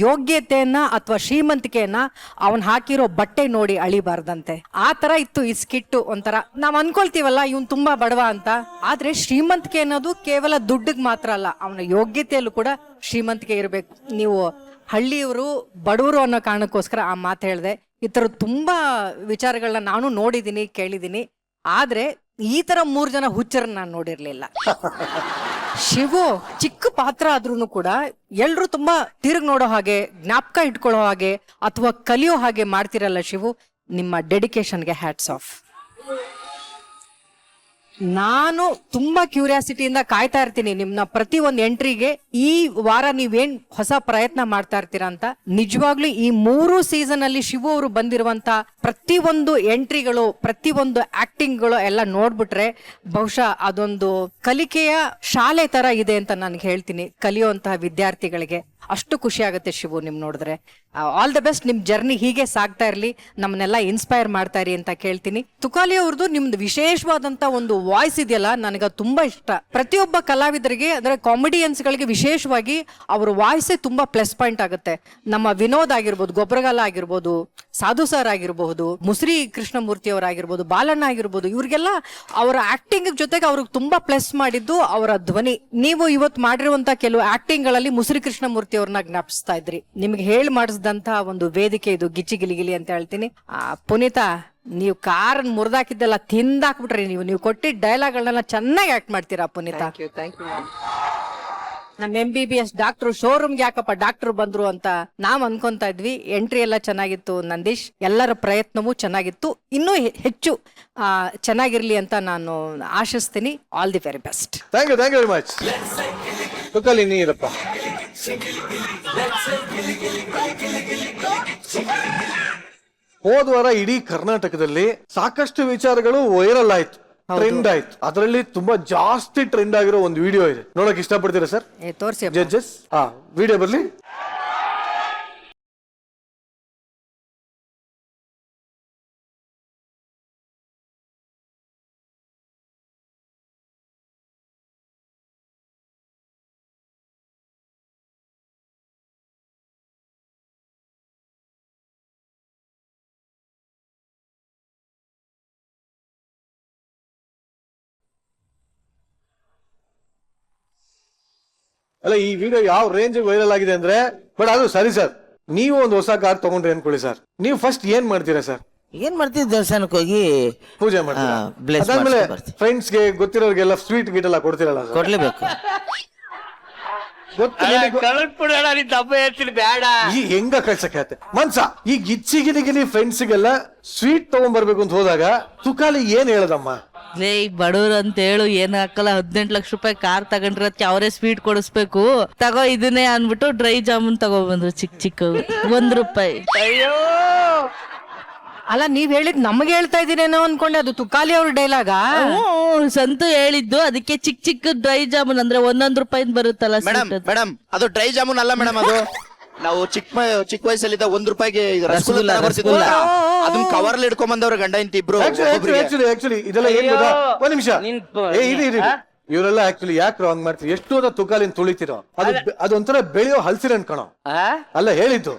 ಯೋಗ್ಯತೆಯನ್ನ ಅಥವಾ ಶ್ರೀಮಂತಿಕೆಯನ್ನ ಅವನ್ ಹಾಕಿರೋ ಬಟ್ಟೆ ನೋಡಿ ಅಳಿಬಾರ್ದಂತೆ. ಆ ತರ ಇತ್ತು ಈ ಸ್ಕಿಟ್. ಒಂಥರ ನಾವ್ ಅನ್ಕೊಳ್ತೀವಲ್ಲ ಇವನ್ ತುಂಬಾ ಬಡವ ಅಂತ, ಆದ್ರೆ ಶ್ರೀಮಂತಿಕೆ ಅನ್ನೋದು ಕೇವಲ ದುಡ್ಡಿಗೆ ಮಾತ್ರ ಅಲ್ಲ, ಅವನ ಯೋಗ್ಯತೆಯಲ್ಲೂ ಕೂಡ ಶ್ರೀಮಂತಿಕೆ ಇರಬೇಕು. ನೀವು ಹಳ್ಳಿಯವರು ಬಡವರು ಅನ್ನೋ ಕಾರಣಕ್ಕೋಸ್ಕರ ಆ ಮಾತು ಹೇಳಿದೆ. ಈ ತರ ತುಂಬಾ ವಿಚಾರಗಳನ್ನ ನಾನು ನೋಡಿದೀನಿ, ಕೇಳಿದೀನಿ. ಆದ್ರೆ ಈ ತರ 3 ಜನ ಹುಚ್ಚರನ್ನ ನಾನು ನೋಡಿರ್ಲಿಲ್ಲ. ಶಿವು ಚಿಕ್ಕ ಪಾತ್ರ ಆದ್ರೂ ಕೂಡ ಎಲ್ರು ತುಂಬಾ ತಿರುಗಿ ನೋಡೋ ಹಾಗೆ, ಜ್ಞಾಪಕ ಇಟ್ಕೊಳ್ಳೋ ಹಾಗೆ ಅಥವಾ ಕಲಿಯೋ ಹಾಗೆ ಮಾಡ್ತಿರಲ್ಲ ಶಿವು. ನಿಮ್ಮ ಡೆಡಿಕೇಶನ್ಗೆ ಹ್ಯಾಟ್ಸ್ ಆಫ್. ನಾನು ತುಂಬಾ ಕ್ಯೂರಿಯಾಸಿಟಿಯಿಂದ ಕಾಯ್ತಾ ಇರ್ತೀನಿ ನಿಮ್ನ ಪ್ರತಿ ಒಂದು ಎಂಟ್ರಿಗೆ. ಈ ವಾರ ನೀವೇನ್ ಹೊಸ ಪ್ರಯತ್ನ ಮಾಡ್ತಾ ಇರ್ತೀರಾ ಅಂತ. ನಿಜವಾಗ್ಲೂ ಈ 3 ಸೀಸನ್ ಅಲ್ಲಿ ಶಿವು ಅವರು ಬಂದಿರುವಂತ ಪ್ರತಿಯೊಂದು ಎಂಟ್ರಿಗಳು, ಪ್ರತಿಯೊಂದು ಆಕ್ಟಿಂಗ್ಗಳು ಎಲ್ಲ ನೋಡ್ಬಿಟ್ರೆ ಬಹುಶಃ ಅದೊಂದು ಕಲಿಕೆಯ ಶಾಲೆ ತರ ಇದೆ ಅಂತ ನಾನು ಹೇಳ್ತೀನಿ. ಕಲಿಯುವಂತಹ ವಿದ್ಯಾರ್ಥಿಗಳಿಗೆ ಅಷ್ಟು ಖುಷಿ ಆಗುತ್ತೆ ಶಿವು ನಿಮ್ ನೋಡಿದ್ರೆ. All the best. ನಿಮ್ ಜರ್ನಿ ಹೀಗೆ ಸಾಗ್ತಾ ಇರ್ಲಿ, ನಮ್ಮನ್ನೆಲ್ಲ ಇನ್ಸ್ಪೈರ್ ಮಾಡ್ತಾ ಇರಿ ಅಂತ ಕೇಳ್ತೀನಿ. ತುಕಾಲಿ ಅವ್ರದ್ದು ನಿಮ್ದು ವಿಶೇಷವಾದಂತ ಒಂದು ವಾಯ್ಸ್ ಇದೆಯಲ್ಲ, ನನಗೆ ತುಂಬಾ ಇಷ್ಟ. ಪ್ರತಿಯೊಬ್ಬ ಕಲಾವಿದರಿಗೆ ಅಂದ್ರೆ ಕಾಮಿಡಿಯನ್ಸ್ ಗಳಿಗೆ ವಿಶೇಷವಾಗಿ ಅವ್ರ ವಾಯ್ಸೇ ತುಂಬಾ ಪ್ಲಸ್ ಪಾಯಿಂಟ್ ಆಗುತ್ತೆ. ನಮ್ಮ ವಿನೋದ್ ಆಗಿರ್ಬೋದು, ಗೊಬ್ಬರಗಾಲ ಆಗಿರ್ಬೋದು, ಸಾಧು ಸರ್ ಆಗಿರಬಹುದು, ಮುಸ್ರಿ ಕೃಷ್ಣಮೂರ್ತಿ ಅವರಾಗಿರ್ಬೋದು, ಬಾಲಣ್ಣ ಆಗಿರ್ಬೋದು, ಇವ್ರಿಗೆಲ್ಲ ಅವರ ಆಕ್ಟಿಂಗ್ ಜೊತೆಗೆ ಅವ್ರಿಗೆ ತುಂಬಾ ಪ್ಲಸ್ ಮಾಡಿದ್ದು ಅವರ ಧ್ವನಿ. ನೀವು ಇವತ್ತು ಮಾಡಿರುವಂತ ಕೆಲವು ಆಕ್ಟಿಂಗ್ ಗಳಲ್ಲಿ ಮುಸ್ರಿ ಕೃಷ್ಣಮೂರ್ತಿ ಅವ್ರನ್ನ ಜ್ಞಾಪಿಸ್ತಾ ಇದ್ರಿ. ನಿಮ್ಗೆ ಹೇಳಿ ಮಾಡಿಸಿದಂತ ಒಂದು ವೇದಿಕೆ ಇದು, ಗಿಚ್ಚಿ ಗಿಲಿಗಿಲಿ ಅಂತ ಹೇಳ್ತೀನಿ. ಪುನೀತಾ, ನೀವು ಕಾರ್ ಮುರಿದಾಕಿದ್ದೆಲ್ಲ ತಿಂದಾಕ್ಬಿಟ್ರಿ. ನೀವು ಕೊಟ್ಟಿದ್ದ ಡೈಲಾಗ್ಗಳನ್ನೆಲ್ಲ ಚೆನ್ನಾಗಿ ಆಕ್ಟ್ ಮಾಡ್ತೀರಾ ಪುನೀತಾ. ನಮ್ಮ MBBS ಡಾಕ್ಟ್ರು ಶೋರೂಮ್ಗೆ ಯಾಕಪ್ಪ ಡಾಕ್ಟರ್ ಬಂದ್ರು ಅಂತ ನಾವ್ ಅನ್ಕೊಂತಾ ಇದ್ವಿ. ಎಂಟ್ರಿ ಎಲ್ಲ ಚೆನ್ನಾಗಿತ್ತು ನಂದೀಶ್, ಎಲ್ಲರ ಪ್ರಯತ್ನವೂ ಚೆನ್ನಾಗಿತ್ತು. ಇನ್ನೂ ಹೆಚ್ಚು ಚೆನ್ನಾಗಿರ್ಲಿ ಅಂತ ನಾನು ಆಶಿಸ್ತೀನಿ. All the very best. Thank you very much. Tukali ನೀರಪ್ಪ, ಹೋದ್ವಾರ ಇಡೀ ಕರ್ನಾಟಕದಲ್ಲಿ ಸಾಕಷ್ಟು ವಿಚಾರಗಳು ವೈರಲ್ ಆಯ್ತು, ಟ್ರೆಂಡ್ ಆಯ್ತು. ಅದರಲ್ಲಿ ತುಂಬಾ ಜಾಸ್ತಿ ಟ್ರೆಂಡ್ ಆಗಿರೋ ಒಂದು ವಿಡಿಯೋ ಇದೆ, ನೋಡಕ್ ಇಷ್ಟಪಡ್ತೀರಾ ಸರ್? ತೋರಿಸಿ ಜಡ್ಜಸ್. ವಿಡಿಯೋ ಬರ್ಲಿ. ಅಲ್ಲ, ಈ ವಿಡಿಯೋ ಯಾವ ರೇಂಜ್ ವೈರಲ್ ಆಗಿದೆ ಅಂದ್ರೆ, ಬಟ್ ಅದು ಸರಿ ಸರ್. ನೀವು ಒಂದು ಹೊಸ ಕಾರ್ ತಗೊಂಡ್ರಿ ಅನ್ಕೊಳ್ಳಿ ಸರ್, ನೀವು ಫಸ್ಟ್ ಏನ್ ಮಾಡ್ತೀರಾ ಸರ್? ಏನ್ ಮಾಡ್ತೀವಿ, ದೇವಸ್ಥಾನಕ್ಕೆ ಹೋಗಿ ಪೂಜೆ ಮಾಡ್ತೀರಾ? bless ಅದಾದ್ಮೇಲೆ ಮಾಡ್ಸ್ಕೊಂಡ್ ಬರ್ತೀವಿ. ಫ್ರೆಂಡ್ಸ್ಗೆ ಗೊತ್ತಿರೋರ್ಗೆಲ್ಲ ಸ್ವೀಟ್ ಗೀಟ್ ಎಲ್ಲ ಕೊಡ್ತಿರಲ್ಲ ಸರ್? ಕೊಡ್ಲೇಬೇಕು. ಈ ಹೆಂಗ ಕಳ್ಸಕ್ಕೆ ಆಯ್ತು ಮನ್ಸ? ಈ ಗಿಚ್ಚಿಗಿಲಿಗಿಲಿ ಫ್ರೆಂಡ್ಸ್ಗೆಲ್ಲ ಸ್ವೀಟ್ ತಗೊಂಡ್ಬರ್ಬೇಕು ಅಂತ ಹೋದಾಗ ತುಕಾಲಿ ಏನ್ ಹೇಳದಮ್ಮ? ಲೇ, ಬಡವ್ರು ಅಂತ ಹೇಳು ಏನ್ ಹಾಕಲ್ಲ, 18 ಲಕ್ಷ ರೂಪಾಯಿ ಕಾರ್ ತಗೊಂಡ್ರದಕ್ಕೆ ಅವರೇ ಸ್ವೀಟ್ ಕೊಡಿಸ್ಬೇಕು, ತಗೋ ಇದನ್ನೇ ಅನ್ಬಿಟ್ಟು ಡ್ರೈ ಜಾಮೂನ್ ತಗೊಬಂದ್ರು ಚಿಕ್ಕ ಚಿಕ್ಕವು, ₹1. ಅಯ್ಯೋ, ಅಲ್ಲ ನೀವ್ ಹೇಳಿದ್ ನಮ್ಗೆ ಹೇಳ್ತಾ ಇದೀನೇನೋ ಅನ್ಕೊಂಡೆ, ಅದು ತುಕಾಲಿ ಅವ್ರ ಡೈಲಾಗ. ಸಂತು ಹೇಳಿದ್ದು, ಅದಕ್ಕೆ ಚಿಕ್ಕ ಚಿಕ್ಕ ಡ್ರೈ ಜಾಮೂನ್ ಅಂದ್ರೆ ₹1 ಬರುತ್ತಲ್ಲ. ಮೇಡಮ್ ಅದು ಡ್ರೈ ಜಾಮೂನ್ ಅಲ್ಲ ಮೇಡಮ್, ಅದು ನಾವು ಚಿಕ್ಕ ವಯಸ್ಸಲ್ಲಿದ್ದ ₹1 ರಸಗುಲ್ಲ ಬರ್ತಿದ್ವಲ್ಲ, ಅದನ್ನ ಕವರ್ ಅಲ್ಲಿ ಇಟ್ಕೊಂಡ್ ಬಂದವ್ರ ಗಂಡ ಇಂತ ಇಬ್ರು. ಆಕ್ಚುಲಿ ಇದೆಲ್ಲ ಏನ್ ಗೊತ್ತಾ, ಒಂದ್ ನಿಮಿಷ ಇವರೆಲ್ಲ ಆಕ್ಚುಲಿ ಯಾಕೆ ರಾಂಗ್ ಮಾಡ್ತೀರಿ? ಎಷ್ಟು ಅದ ತುಕಾಲಿನ ತುಳಿತೀರೋ, ಅದೊಂಥರ ಬೆಳೆಯೋ ಹಲ್ಸಿರ ಅನ್ಕಣೋ ಅಲ್ಲ ಹೇಳಿದ್ದು.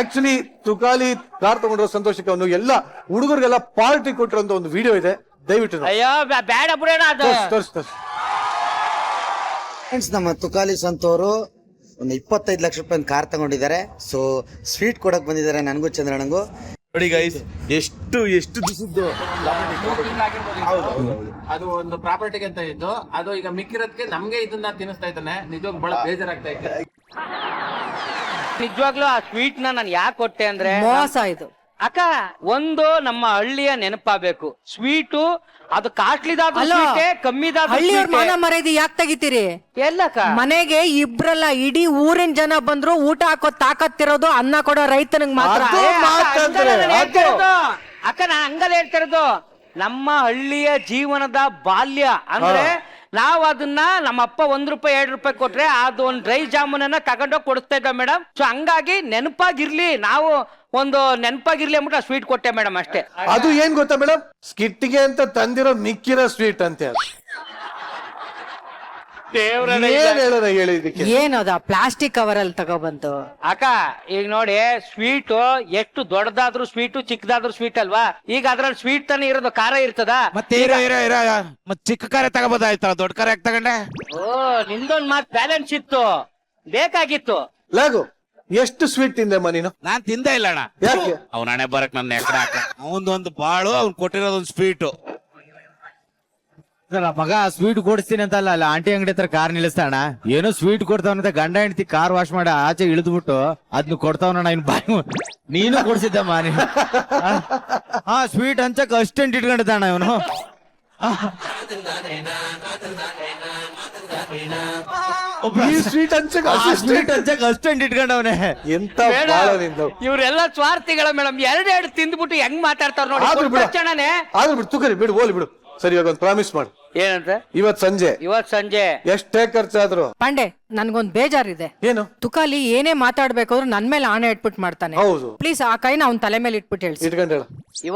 ಆಕ್ಚುಲಿ ತುಕಾಲಿ ಕಾರ್ ತಗೊಂಡಿರೋ ಸಂತೋಷಕ್ಕೆ ಅವನು ಎಲ್ಲ ಹುಡುಗರಿಗೆಲ್ಲ ಪಾರ್ಟಿ ಕೊಟ್ಟಿರೋ ಒಂದು ವಿಡಿಯೋ ಇದೆ, ದಯವಿಟ್ಟು ನೋಡಿ. ಅಯ್ಯೋ ಬೇಡ ಬಿಡೋಣ ಅದು. ತೋರ್ಸಿ. ಫ್ರೆಂಡ್ಸ್, ನಮ್ಮ ತುಕಾಲಿ ಸಂತೋರು ಒಂದು 25 ಲಕ್ಷ ರೂಪಾಯಿ ಕಾರ್ ತಗೊಂಡಿದ್ದಾರೆ. ಸೊ ಸ್ವೀಟ್ ಕೊಡಕ್ ಬಂದಿದ್ದಾರೆ ನನಗೂ ಚಂದ್ರಣ್ಣಂಗೂ. ನೋಡಿ ಗೈಸ್, ಎಷ್ಟು ದಿವಸದ್ದು ಅದು ಒಂದು ಪ್ರಾಪರ್ಟಿಗೆ ಅಂತ ಇದ್ದು, ಅದು ಈಗ ಮಿಕ್ಕಿರೋದಕ್ಕೆ ನಮ್ಗೆ ಇದನ್ನ ತಿನ್ನಿಸ್ತಾ ಇದ್ದಾನೆ. ನಿಜವಾಗ ಬಹಳ ಬೇಜಾರಾಗ್ತಾ ಇದೆ. ನಿಜವಾಗ್ಲೂ ಆ ಸ್ವೀಟ್ ನಾನು ಯಾಕೆ ಕೊಟ್ಟೆ ಅಂದ್ರೆ, ಮೋಸ ಇದು. ಅಕ್ಕ, ಒಂದು ನಮ್ಮ ಹಳ್ಳಿಯ ನೆನಪಾಗಬೇಕು. ಸ್ವೀಟು ಅದು ಕಾಸ್ಟ್ಲಿದಾದ ಅಲ್ಲ, ಕಮ್ಮಿದಾದ ಹಳ್ಳಿಯವ್ರ ಮಾನ ಮರ್ಯಾದೆ ಯಾಕೆ ತೆಗಿತೀರಿ? ಎಲ್ಲಕ್ಕ ಮನೆಗೆ ಇಬ್ರಲ್ಲ ಇಡೀ ಊರಿನ ಜನ ಬಂದ್ರು ಊಟ ಹಾಕೋ ತಾಕತ್ತಿರೋದು ಅನ್ನ ಕೊಡೋ ರೈತನಿಗೆ ಮಾತ್ರ. ಅದು ಮಾತಂದ್ರೆ ಅದು. ಅಕ್ಕ, ನಾನು ಹಂಗಲ್ಲ ಹೇಳ್ತಿರೋದು. ನಮ್ಮ ಹಳ್ಳಿಯ ಜೀವನದ ಬಾಲ್ಯ ಅಂದ್ರೆ ನಾವ್ ಅದನ್ನ ನಮ್ಮ ಅಪ್ಪ ₹1 ₹2 ಕೊಟ್ರೆ ಅದು ಒಂದು ಡ್ರೈ ಜಾಮೂನನ್ನ ತಗೊಂಡೋಗಿ ಕೊಡಿಸ್ತಾ ಇದ್ದ ಮೇಡಮ್. ಸೊ ಹಂಗಾಗಿ ನೆನಪಾಗಿರ್ಲಿ, ನಾವು ಒಂದು ನೆನಪಾಗಿರ್ಲಿ ಅಂದ್ಬಿಟ್ಟು ಆ ಸ್ವೀಟ್ ಕೊಟ್ಟೆ ಮೇಡಮ್, ಅಷ್ಟೇ. ಅದು ಏನ್ ಗೊತ್ತಾ ಮೇಡಮ್, ಸ್ಕಿಟ್ಗೆ ಅಂತ ತಂದಿರೋ ಮಿಕ್ಕಿರೋ ಸ್ವೀಟ್ ಅಂತೆ. ಅದು ಏನ್ ಹೇಳೋಣ ಹೇಳಿ ಇದಕ್ಕೆ? ಏನದ ಪ್ಲಾಸ್ಟಿಕ್ ಕವರ್ ಅಲ್ಲಿ ತಗೊಬಂತು. ಅಕ್ಕ, ಈಗ ನೋಡಿ, ಸ್ವೀಟ್ ಎಷ್ಟು ದೊಡ್ಡದಾದ್ರೂ ಸ್ವೀಟು, ಚಿಕ್ಕದಾದ್ರೂ ಸ್ವೀಟ್ ಅಲ್ವಾ? ಈಗ ಅದ್ರಲ್ಲಿ ಸ್ವೀಟ್ ತಾನೇ ಇರೋದು, ಖಾರ ಇರ್ತದ. ಮತ್ತೆ ಚಿಕ್ಕ ಕಾರ ತಗೋಬೋದಾಯ್ತಲ್ಲ, ದೊಡ್ಡ ಕಾರ ಯಾಕೆ ತಗೊಂಡೆ? ಓ, ನಿಂದೊಂದ್ ಮಾತ್ ಬ್ಯಾಲೆನ್ಸ್ ಇತ್ತು, ಬೇಕಾಗಿತ್ತು. ಲಾಗು, ಎಷ್ಟು ಸ್ವೀಟ್ ತಿಂದೆ ನೀನು? ನಾನ್ ತಿಂದೇ ಇಲ್ಲ ಅಣ್ಣ. ಯಾಕೆ? ಅವ್ನ ಹಣೆ ಬರಕ್ ನನ್ನ ಎಕಡೆ ಹಾಕ. ಅವನದೊಂದು ಬಾಳು, ಅವ್ನ್ ಕೊಟ್ಟಿರೋದೊಂದು ಸ್ವೀಟು. ಮಗ ಸ್ವೀಟ್ ಕೊಡಿಸ್ತೀನಿ ಅಂತ ಅಲ್ಲ ಆಂಟಿ ಅಂಗಡಿ ಹತ್ರ ಕಾರ್ ನಿಲ್ಲಿಸ್ತಾಣ, ಏನೋ ಸ್ವೀಟ್ ಕೊಡ್ತಾವನಂತ ಗಂಡ ಹೆಂಡತಿ ಕಾರ್ ವಾಶ್ ಮಾಡಿ ಆಚೆ ಇಳಿದ್ಬಿಟ್ಟು ಅದ್ನ ಕೊಡ್ತಾವನ. ಇನ್ ಬಾಯಿ ನೀನು ಕೊಡ್ಸಿದ್ದಮ್ಮ ನೀನು. ಹಾ, ಸ್ವೀಟ್ ಹಂಚಕ್ ಅಷ್ಟೆಂಟ್ ಇಟ್ಕೊಂಡಿದ್ದಾಣ ಇವನು. ಸ್ವೀಟ್ ಹಂಚಕ್ ಅಷ್ಟೆಂಟ್ ಇಟ್ಕೊಂಡವನೆ. ಎಂತ ಬಾಳ ನಿಂದು. ಇವ್ರೆಲ್ಲ ಸ್ವಾರ್ಥಿಗಳ ಮೇಡಮ್. ಎರಡೆರಡು ತಿಂದ್ಬಿಟ್ಟು ಹೆಂಗ್ ಮಾತಾಡ್ತಾರ ನೋಡಿ. ಆದ್ರೂ ಬಿಡು. ತಕ್ಷಣನೇ ಆದ್ರೂ ಬಿಡು, ತುಕರಿ ಬಿಡು, ಹೋಲಿ ಬಿಡು. ಸರಿ, ಇವಾಗ ಒಂದು ಪ್ರಾಮಿಸ್ ಮಾಡು. ಏನಂತ? ಇವತ್ ಸಂಜೆ ಎಷ್ಟೇ ಖರ್ಚಾದ್ರು ಪಾಂಡೆ, ನನ್ಗೊಂದ್ ಬೇಜಾರಿದೆ. ಏನು? ತುಕಾಲಿ ಏನೇ ಮಾತಾಡ್ಬೇಕಾದ್ರು ನನ್ ಮೇಲೆ ಆಣೆ ಇಟ್ಬಿಟ್ಟು ಮಾಡ್ತಾನೆ. ಹೌದು. ಪ್ಲೀಸ್ ಆ ಕೈನ ಅವ್ನ್ ತಲೆ ಮೇಲೆ ಇಟ್ಬಿಟ್ಟು ಹೇಳ್ಸಿ. ಇಟ್ಕೊಂಡು ಹೇಳು.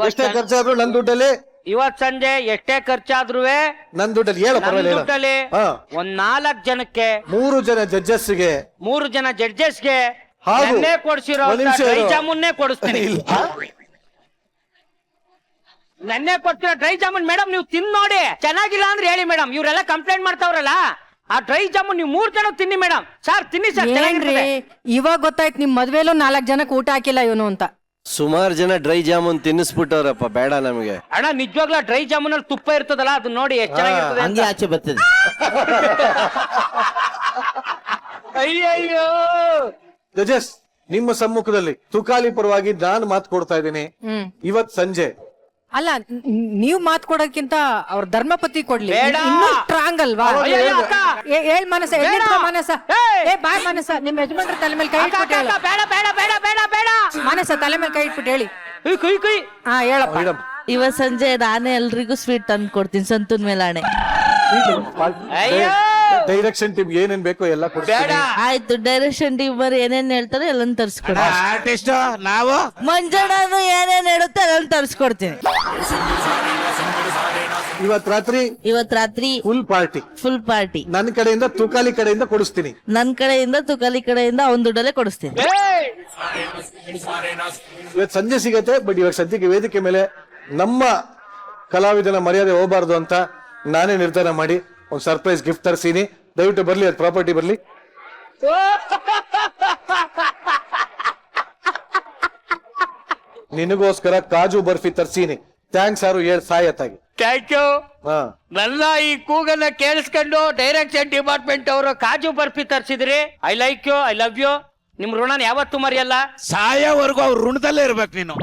ಎಷ್ಟೇ ಖರ್ಚಾದ್ರು ನನ್ ದುಡ್ಡಲ್ಲಿ, ಇವತ್ ಸಂಜೆ ಎಷ್ಟೇ ಖರ್ಚಾದ್ರೂ ನನ್ ದುಡ್ಡಲ್ಲಿ ಹೇಳು, ಪರವಾಗಿಲ್ಲ. ದುಡ್ಡಲ್ಲಿ ಒಂದ್ 4 ಜನಕ್ಕೆ, 3 ಜನ ಜಡ್ಜಸ್ಗೆ, 3 ಜನ ಜಡ್ಜಸ್ಗೆ ಹಾಗೂ ನೆನ್ನೆ ಕೊಡ್ಸಿರೋ ಒಂದ್ ನಿಮಿಷ ಡ್ರೈ ಇರು. ಜಾಮೂನ್ನೇ ಕೊಡಿಸ್ತೀನಿ. ನೆನ್ನೆ ಕೊಡ್ತಿರೋ ಡ್ರೈ ಜಾಮೂನ್ ಮೇಡಮ್ ನೀವು ತಿನ್ ನೋಡಿ, ಚೆನ್ನಾಗಿಲ್ಲ ಅಂದ್ರೆ ಹೇಳಿ ಮೇಡಮ್. ಇವರೆಲ್ಲ ಕಂಪ್ಲೇಂಟ್ ಮಾಡ್ತಾವ್ರಲ್ಲ, ಆ ಡ್ರೈ ಜಾಮೂನ್ ನೀವು 3 ಜನ ತಿನ್ನಿ ಮೇಡಮ್. ಸರ್ ತಿನ್ನಿ ಸರ್, ಏನ್ರಿ ಇವಾಗ ಗೊತ್ತಾಯ್ತು ನಿಮ್ ಮದ್ವೆಲೂ 4 ಜನಕ್ಕೆ ಊಟ ಹಾಕಿಲ್ಲ ಇವನು ಅಂತ. ಸುಮಾರು ಜನ ಡ್ರೈ ಜಾಮೂನ್ ತಿನ್ನಿಸ್ಬಿಟ್ಟವ್ರಪ್ಪ, ಬೇಡ ನಮಗೆ. ಅಣ್ಣ ನಿಜವಾಗ್ಲೂ ಡ್ರೈ ಜಾಮೂನ್ ಅಲ್ಲಿ ತುಪ್ಪ ಇರ್ತದಲ್ಲ, ಅದು ನೋಡಿ ಎಷ್ಟು ಚೆನ್ನಾಗಿರ್ತದೆ ಹಂಗೆ ಆಚೆ ಬರ್ತದೆ. ಅಯ್ಯಯ್ಯೋ. ಜಜಸ್, ನಿಮ್ಮ ಸಮ್ಮುಖದಲ್ಲಿ ತುಕಾಲಿ ಪರವಾಗಿ ನಾನು ಮಾತು ಕೊಡ್ತಾ ಇದ್ದೀನಿ. ಇವತ್ ಸಂಜೆ ಅಲ್ಲ, ನೀವ್ ಮಾತ್ ಕೊಡೋಕ್ಕಿಂತ ಅವ್ರ ಧರ್ಮಪತಿ ಕೊಡ್ಲಿ, ಬೇಡ. ಇನ್ನೂ ಸ್ಟ್ರಾಂಗ್ ಅಲ್ವಾ? ಅಯ್ಯಯ್ಯೋ, ಅಕ್ಕ. ಹೇಳ್ ಮನಸ, ಮನಸ, ಏಯ್. ಬಾಯ್ ಮನಸ, ನಿಮ್ ಯಜಮಾನ್ರ ತಲೆ ಮೇಲೆ ಕೈ ಅಕ್ಕ, ಇಟ್ಬಿಟ್ಟು ಹೇಳು. ಅಕ್ಕ, ಬೇಡ ಬೇಡ ಬೇಡ ಬೇಡ ಬೇಡ. ಮನಸ ತಲೆ ಮೇಲೆ ಕೈ ಇಟ್ಬಿಟ್ಟು ಹೇಳಿ. ಕುಯ್ ಕುಯ್. ಹಾ, ಹೇಳಪ್ಪ. ಮೇಡಮ್, ಇವತ್ ಸಂಜೆ ನಾನೇ ಎಲ್ರಿಗೂ ಸ್ವೀಟ್ ತಂದು ಕೊಡ್ತೀನಿ, ಸಂತೂನ್ ಮೇಲಾಣೆ. ಅಯ್ಯೋ. ಡೈರೆಕ್ಷನ್ ಟೀಮ್ ಏನೇನ್ ಬೇಕೋ ಎಲ್ಲ ಬೇಡ. ಕೊಡ್ತೀನಿ. ಆಯ್ತು, ಡೈರೆಕ್ಷನ್ ಟೀಮ್ ಏನೇನ್ ಹೇಳ್ತಾರೆ ಎಲ್ಲಾನು ತರ್ಸ್ಕೊಡಿ. ಆರ್ಟಿಸ್ಟ್ ನಾವು ಮಂಜಣ್ಣನು ಏನೇನ್ ಹೇಳುತ್ತೆ ಎಲ್ಲಾನು ತರ್ಸ್ಕೊಡ್ತೀನಿ. ಇವತ್ ರಾತ್ರಿ ಫುಲ್ ಪಾರ್ಟಿ ನನ್ನ ಕಡೆಯಿಂದ, ತುಕಾಲಿ ಕಡೆಯಿಂದ ಕೊಡಿಸ್ತೀನಿ. ನನ್ ಕಡೆಯಿಂದ ತುಕಾಲಿ ಕಡೆಯಿಂದ ಅವನ್ ದುಡ್ಡಲ್ಲೇ ಕೊಡಿಸ್ತೀನಿ. ಇವತ್ ಸಂಜೆ ಸಿಗತ್ತೆ, ಬಟ್ ಇವಾಗ ಸದ್ಯಕ್ಕೆ ವೇದಿಕೆ ಮೇಲೆ ನಮ್ಮ ಕಲಾವಿದನ ಮರ್ಯಾದೆ ಹೋಗಬಾರ್ದು ಅಂತ ನಾನೇ ನಿರ್ಧಾರ ಮಾಡಿ ಒಂದು ಸರ್ಪ್ರೈಸ್ ಗಿಫ್ಟ್ ತರಿಸೀನಿ. ದಯವಿಟ್ಟು ಬರ್ಲಿ, ಅದು ಪ್ರಾಪರ್ಟಿ ಬರ್ಲಿ. ನಿನಗೋಸ್ಕರ ಕಾಜು ಬರ್ಫಿ ತರ್ಸೀನಿ. ಥ್ಯಾಂಕ್ಸ್ ಯಾರು ಹೇಳಿ ಸಾಯತ್ತಾಗಿ. Thank you. ಹಾ, ನನ್ನ ಈ ಕೂಗನ್ನ ಕೇಳಿಸ್ಕೊಂಡು ಡೈರೆಕ್ಷನ್ ಡಿಪಾರ್ಟ್ಮೆಂಟ್ ಅವರು ಕಾಜು ಬರ್ಫಿ ತರಿಸಿದ್ರಿ. I like you, I love you. ನಿಮ್ ಋಣನ ಯಾವತ್ತೂ ಮರೆಯಲ್ಲ. ಸಾಯೋವರೆಗೂ ಅವ್ರ ಋಣದಲ್ಲೇ ಇರ್ಬೇಕು ನೀನು.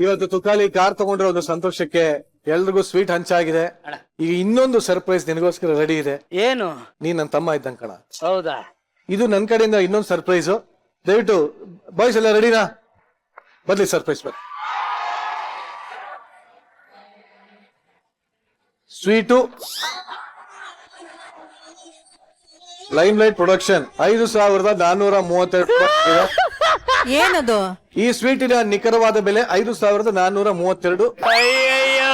ಇವತ್ತು ತುಕಾಲಿ ಕಾರ್ ತಗೊಂಡಿರೋ ಒಂದು ಸಂತೋಷಕ್ಕೆ ಎಲ್ರಿಗೂ ಸ್ವೀಟ್ ಹಂಚಾಗಿದೆ. ಈಗ ಇನ್ನೊಂದು ಸರ್ಪ್ರೈಸ್ ನಿನಗೋಸ್ಕರ ರೆಡಿ ಇದೆ. ಏನು? ನೀನ್ ನನ್ನ ತಮ್ಮ ಇದ್ದಂಗ್ ಕಣ. ಹೌದಾ? ಇದು ನನ್ನ ಕಡೆಯಿಂದ ಇನ್ನೊಂದು ಸರ್ಪ್ರೈಸ್. ದಯವಿಟ್ಟು ಬಾಯ್ಸ್ ಎಲ್ಲ ರೆಡಿನಾ? ಬರ್ಲಿ ಸರ್ಪ್ರೈಸ್ ಬರ್ಲಿ. ಸ್ವೀಟು ಲೈಮ್ ಲೈಟ್ ಪ್ರೊಡಕ್ಷನ್ 5,432 ಇದೆ. ಏನದು? ಈ ಸ್ವೀಟಿನ ನಿಖರವಾದ ಬೆಲೆ 5,432. ಅಯ್ಯಯ್ಯೋ,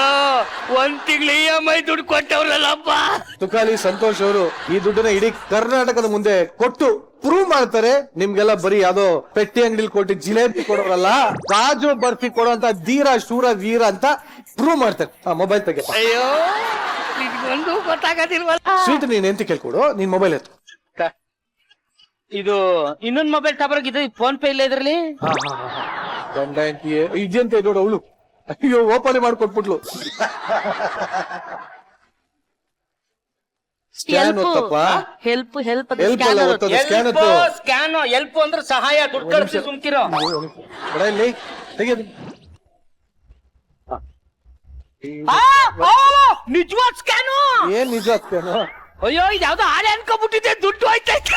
ಒಂದ್ ತಿಂಗಳು EMI ದುಡ್ಡು ಕೊಟ್ಟವ್ರಲ್ಲಪ್ಪ. ತುಕಾಲಿ ಸಂತೋಷ್ ಅವರು ಈ ದುಡ್ಡನ್ನ ಇಡೀ ಕರ್ನಾಟಕದ ಮುಂದೆ ಕೊಟ್ಟು ಪ್ರೂವ್ ಮಾಡ್ತಾರೆ. ನಿಮ್ಗೆಲ್ಲ ಬರೀ ಯಾವ್ದೋ ಪೆಟ್ಟಿ ಅಂಗಡಿಲಿ ಕೊಟ್ಟು ಜಿಲೇಬಿ ಕೊಡೋರಲ್ಲ, ಕಾಜು ಬರ್ಫಿ ಕೊಡುವಂತ ಧೀರ ಶೂರ ವೀರ ಅಂತ ಪ್ರೂವ್ ಮಾಡ್ತಾರೆ. ಮೊಬೈಲ್ ತೆಗೆ. ಅಯ್ಯೋ, ನಿನ್ಗೊಂದು ಗೊತ್ತಾಗದಿಲ್ವಲ್ಲ. ಸ್ವೀಟ್ ನೀನ್ ಎಂತ ಕೇಳ್ಕೊಡು, ನೀನ್ ಮೊಬೈಲ್ ಎತ್ತು. ಇದು ಇನ್ನೊಂದ್ ಮೊಬೈಲ್ ಟವರ್ ಇದು ಫೋನ್ ಪೇ ಇಲ್ಲ ಇದ್ರಲ್ಲಿ. ಗಂಡ ಎಂತಿಯೇ ಇದ್ಯಂತ ನೋಡು ಅವಳು. ಅಯ್ಯೋ, ಓಪನ್ ಮಾಡ್ಕೊಟ್ಬಿಟ್ಲು. ಸ್ಕ್ಯಾನ್ ಒತ್ತಪ್ಪ. ಹೆಲ್ಪ್ ಹೆಲ್ಪ್ ಅಲ್ಲ ಒತ್ತೋದು, ಸ್ಕ್ಯಾನ್ ಒತ್ತು. ಸ್ಕ್ಯಾನ್ ಎಲ್ಪ್ ಅಂದ್ರೆ ಸಹಾಯ, ದುಡ್ಡು ಕಳಿಸಿ ಸುಮ್ಕಿರೋ. ಕೊಡ ಇಲ್ಲಿ, ತೆಗಿಯೋದು. ನಿಜವಾದ ಸ್ಕ್ಯಾನು. ಏನ್ ನಿಜ ಸ್ಕ್ಯಾನು? ಅಯ್ಯೋ, ಇದು ಯಾವ್ದೋ ಆಳೆ ಅನ್ಕೋಬಿಟ್ಟಿದೆ, ದುಡ್ಡು ಹೋಯ್ತೈತೆ.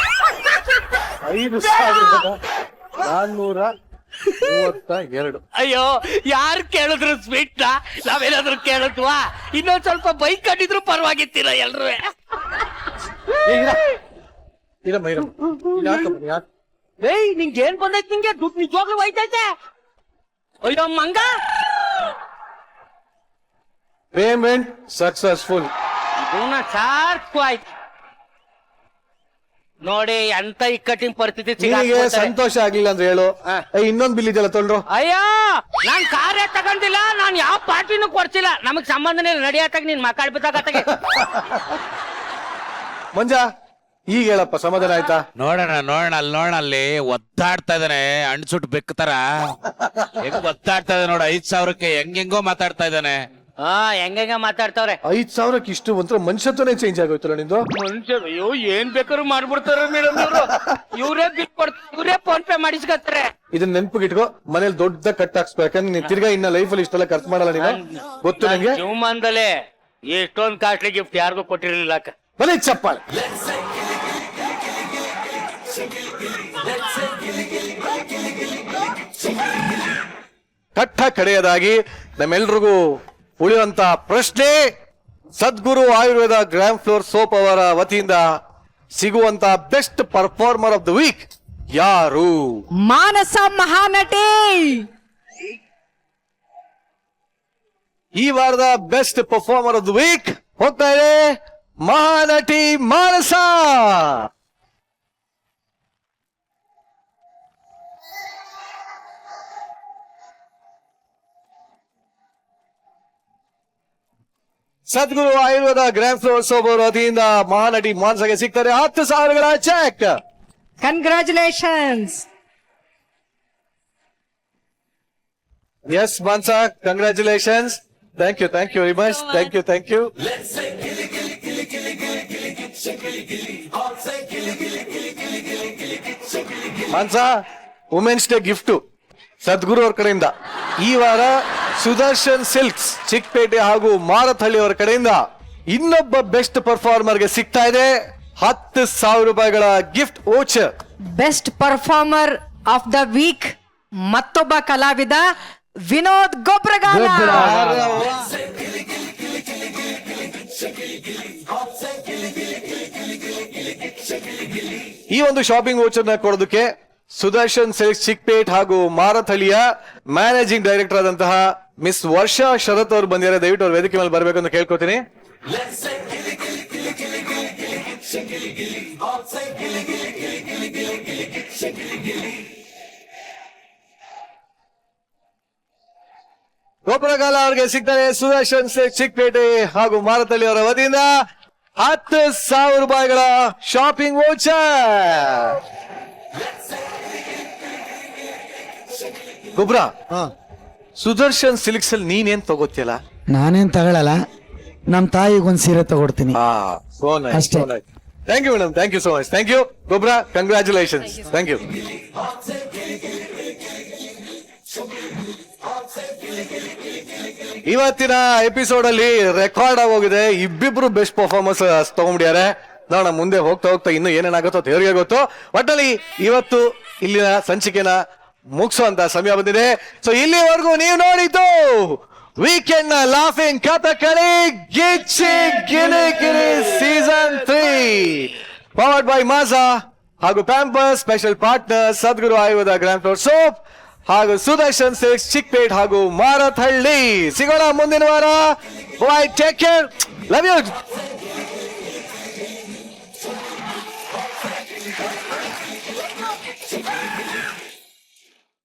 5,432. ಅಯ್ಯೋ, ಯಾರು ಕೇಳಿದ್ರು ಸ್ವೀಟ್ ನ? ನಾವೇನಾದ್ರು ಕೇಳಿದ್ವಾ? ಇನ್ನೊಂದ್ ಸ್ವಲ್ಪ ಬೈಕ್ ಕಂಡಿದ್ರು ಪರವಾಗಿತ್ತೀರ ಎಲ್ರು. ಏಯ್, ನಿಂಗೆ ಏನ್ ಬಂದೈತಿ? ನಿಂಗೆ ದುಡ್ಡು ನಿಜವಾಗ್ಲೂ ಹೋಯ್ತೈತೆ? ಅಯ್ಯೋ ಮಂಗ, ಪೇಮೆಂಟ್ ಸಕ್ಸಸ್ಫುಲ್. ಇದನ್ನ ಸಾಕು ಆಯ್ತು ನೋಡಿ. ಅಂತ ಇಕ್ಕಟ್ಟಿನ ಪರಿಸ್ಥಿತಿ ನಿನಗೆ ಸಂತೋಷ ಆಗ್ಲಿಲ್ಲ ಅಂದ್ರೆ ಹೇಳು. ಇನ್ನೊಂದ್ ಬಿಲ್ ಇದೆಯಲ್ಲ ತೊಳ್ರು. ಅಯ್ಯೋ, ನಾನ್ ಕಾರೇ ತಗೊಂಡಿಲ್ಲ, ನಾನ್ ಯಾವ ಪಾರ್ಟಿನೂ ಕೊಡ್ಸಿಲ್ಲ, ನಮಗ್ ಸಂಬಂಧನೇ ನಡಿಯತ್ತಾಗ ನೀನ್ ಮಕ್ಕಳ್ಬಿದ್ದಾಗತ್ತಾಗೆ. ಮಂಜ, ಈಗ ಹೇಳಪ್ಪ, ಸಮಾಧಾನ ಆಯ್ತಾ? ನೋಡೋಣ ಅಲ್ಲಿ ಒದ್ದಾಡ್ತಾ ಇದ್ದಾನೆ, ಅಣ್ಸುಟ್ ಬೆಕ್ಕತರ ಹೆಂಗ್ ಒದ್ದಾಡ್ತಾ ಇದ್ದಾನೆ ನೋಡ. 5,000ಕ್ಕೆ ಹೆಂಗೆಂಗೋ ಮಾತಾಡ್ತಾ ಇದ್ದಾನೆ. ಹೆಂಗ ಮಾತಾಡ್ತಾವ್ರೆ. 5,000ಕ್ಕೆ ಇಷ್ಟು ಒಂಥರ ಮನುಷ್ಯತ್ವನೇ ಚೇಂಜ್ ಆಗೋಯ್ತಲ್ಲ ನಿಂದು. ಮನುಷ್ಯ, ಅಯ್ಯೋ, ಏನ್ ಬೇಕಾದ್ರು ಮಾಡ್ಬಿಡ್ತಾರೆ ಮೇಡಮ್ ಇವ್ರು. ಇವರೇ ಬಿಲ್ ಕೊಡ್ತಾರೆ, ಇವರೇ ಫೋನ್ ಪೇ ಮಾಡಿಸ್ಕೊತಾರೆ. ಇದನ್ನ ನೆನ್ಪಿಗಿಟ್ಕೋ, ಮನೇಲಿ ದೊಡ್ಡ ಕಟ್ ಹಾಕ್ಸ್ಬೇಕಂದ್ರೆ ನೀನ್ ತಿರ್ಗಾ ಇನ್ನ ಲೈಫಲ್ಲಿ ಇಷ್ಟೆಲ್ಲ ಖರ್ಚು ಮಾಡಲ್ಲ ನೀನು, ಗೊತ್ತು ನಂಗೆ. ಜೀವಮಾನದಲ್ಲೇ ಎಷ್ಟೊಂದ್ ಕಾಸ್ಟ್ಲಿ ಗಿಫ್ಟ್ ಯಾರಿಗೂ ಕೊಟ್ಟಿರ್ಲಿಲ್ಲ. ಬರೀ ಚಪ್ಪಾಳೆ. ಕಟ್ಟ ಕಡೆಯದಾಗಿ ನಮ್ಮೆಲ್ರಿಗೂ ಉಳಿಯುವಂತ ಪ್ರಶ್ನೆ, Sadguru Ayurveda gram flour soap ಅವರ ವತಿಯಿಂದ ಸಿಗುವಂತ best performer of the week ಯಾರು? ಮಾನಸ ಮಹಾನಟಿ. ಈ ವಾರದ best performer of the week ಹೋಗ್ತಾ ಇದೆ Mahanati Manasa. Sadguru Ayurveda gram flour soap ಅವರ ವತಿಯಿಂದ ಮಹಾನಟಿ ಮಾನಸಗೆ ಸಿಗ್ತಾರೆ 10,000ಗಳ cheque. Congratulations. Yes Manasa, congratulations. Thank you very much. Thank you. Manasa, women's day gift Sadguru ಅವ್ರ ಕಡೆಯಿಂದ ಈ ವಾರ ಸುದರ್ಶನ್ ಸಿಲ್ಕ್ಸ್ ಚಿಕ್ಕಪೇಟೆ ಹಾಗೂ ಮಾರತಹಳ್ಳಿ ಅವರ ಕಡೆಯಿಂದ ಇನ್ನೊಬ್ಬ ಬೆಸ್ಟ್ ಪರ್ಫಾರ್ಮರ್ಗೆ ಸಿಗ್ತಾ ಇದೆ 10,000 ರೂಪಾಯಿಗಳ gift voucher. Best performer of the week ಮತ್ತೊಬ್ಬ ಕಲಾವಿದ ವಿನೋದ್ ಗೊಬ್ರಗಾಲ. ಈ ಒಂದು ಶಾಪಿಂಗ್ ವೋಚರ್ ನ ಕೊಡೋದಕ್ಕೆ ಸುದರ್ಶನ್ ಸಿಲ್ಕ್ಸ್ ಚಿಕ್ಕಪೇಟ್ ಹಾಗೂ ಮಾರತಹಳ್ಳಿಯ ಮ್ಯಾನೇಜಿಂಗ್ ಡೈರೆಕ್ಟರ್ ಆದಂತಹ ಮಿಸ್ ವರ್ಷಾ ಶರತ್ ಅವರು ಬಂದಿದ್ದಾರೆ. ದಯವಿಟ್ಟು ಅವ್ರ ವೇದಿಕೆ ಮೇಲೆ ಬರಬೇಕು ಅಂತ ಕೇಳ್ಕೊತೀನಿ. ಗೊಬ್ಬರಗಾಲ ಅವರಿಗೆ ಸಿಗ್ತಾರೆ ಸುದರ್ಶನ್ ಸಿಲ್ಕ್ಸ್ ಚಿಕ್ಕಪೇಟೆ ಹಾಗೂ ಮಾರತಹಳ್ಳಿ ಅವರ ವತಿಯಿಂದ 10,000 ರೂಪಾಯಿಗಳ ಶಾಪಿಂಗ್ ವೋಚರ್. ಗೊಬ್ರ, ಸುದರ್ಶನ್ ಸಿಲ್ಕ್ಸ್ ಅಲ್ಲಿ ನೀನೇನ್ ತಗೋತಿಯಲ್ಲ? ನಾನೇನ್ ತಗೊಳಲ್ಲ, ನಮ್ ತಾಯಿಗೊಂದ್ ಸೀರೆ ತಗೊಡ್ತೀನಿ. ಅಷ್ಟೇ. Thank you madam, thank you so much. Thank you ಗೊಬ್ರ, ಕಂಗ್ರಾಚುಲೇಷನ್ಸ್. Thank you. ಇವತ್ತಿನ ಎಪಿಸೋಡ್ ಅಲ್ಲಿ ರೆಕಾರ್ಡ್ ಆಗೋಗಿದೆ. ಇಬ್ಬಿಬ್ರು ಬೆಸ್ಟ್ ಪರ್ಫಾರ್ಮೆನ್ಸ್ ತಗೊಂಡ್ಬಿಡ್ಯಾರೆ. ನೋಡೋಣ ಮುಂದೆ ಹೋಗ್ತಾ ಇನ್ನೂ ಏನೇನಾಗುತ್ತೋ ದೇವರಿಗೆ ಗೊತ್ತು. ಒಟ್ಟಲ್ಲಿ ಇವತ್ತು ಇಲ್ಲಿನ ಸಂಚಿಕೆನ ಮುಗಿಸುವಂತ ಸಮಯ ಬಂದಿದೆ. ಸೊ ಇಲ್ಲಿವರೆಗೂ ನೀವು ನೋಡಿದ್ದು ವೀಕೆಂಡ್ ನ laughing Kathakali Gicchi Gili Gili season 3. Powered by Maaza ಹಾಗೂ pamper special partner Sadguru Ayurveda grand flour soap ಹಾಗೂ ಸುದರ್ಶನ್ ಸಿಲ್ಕ್ಸ್ ಚಿಕ್ಪೇಟ್ ಹಾಗೂ ಮಾರಥಹಳ್ಳಿ. ಸಿಗೋಣ ಮುಂದಿನ ವಾರ. Bye, take care, love you.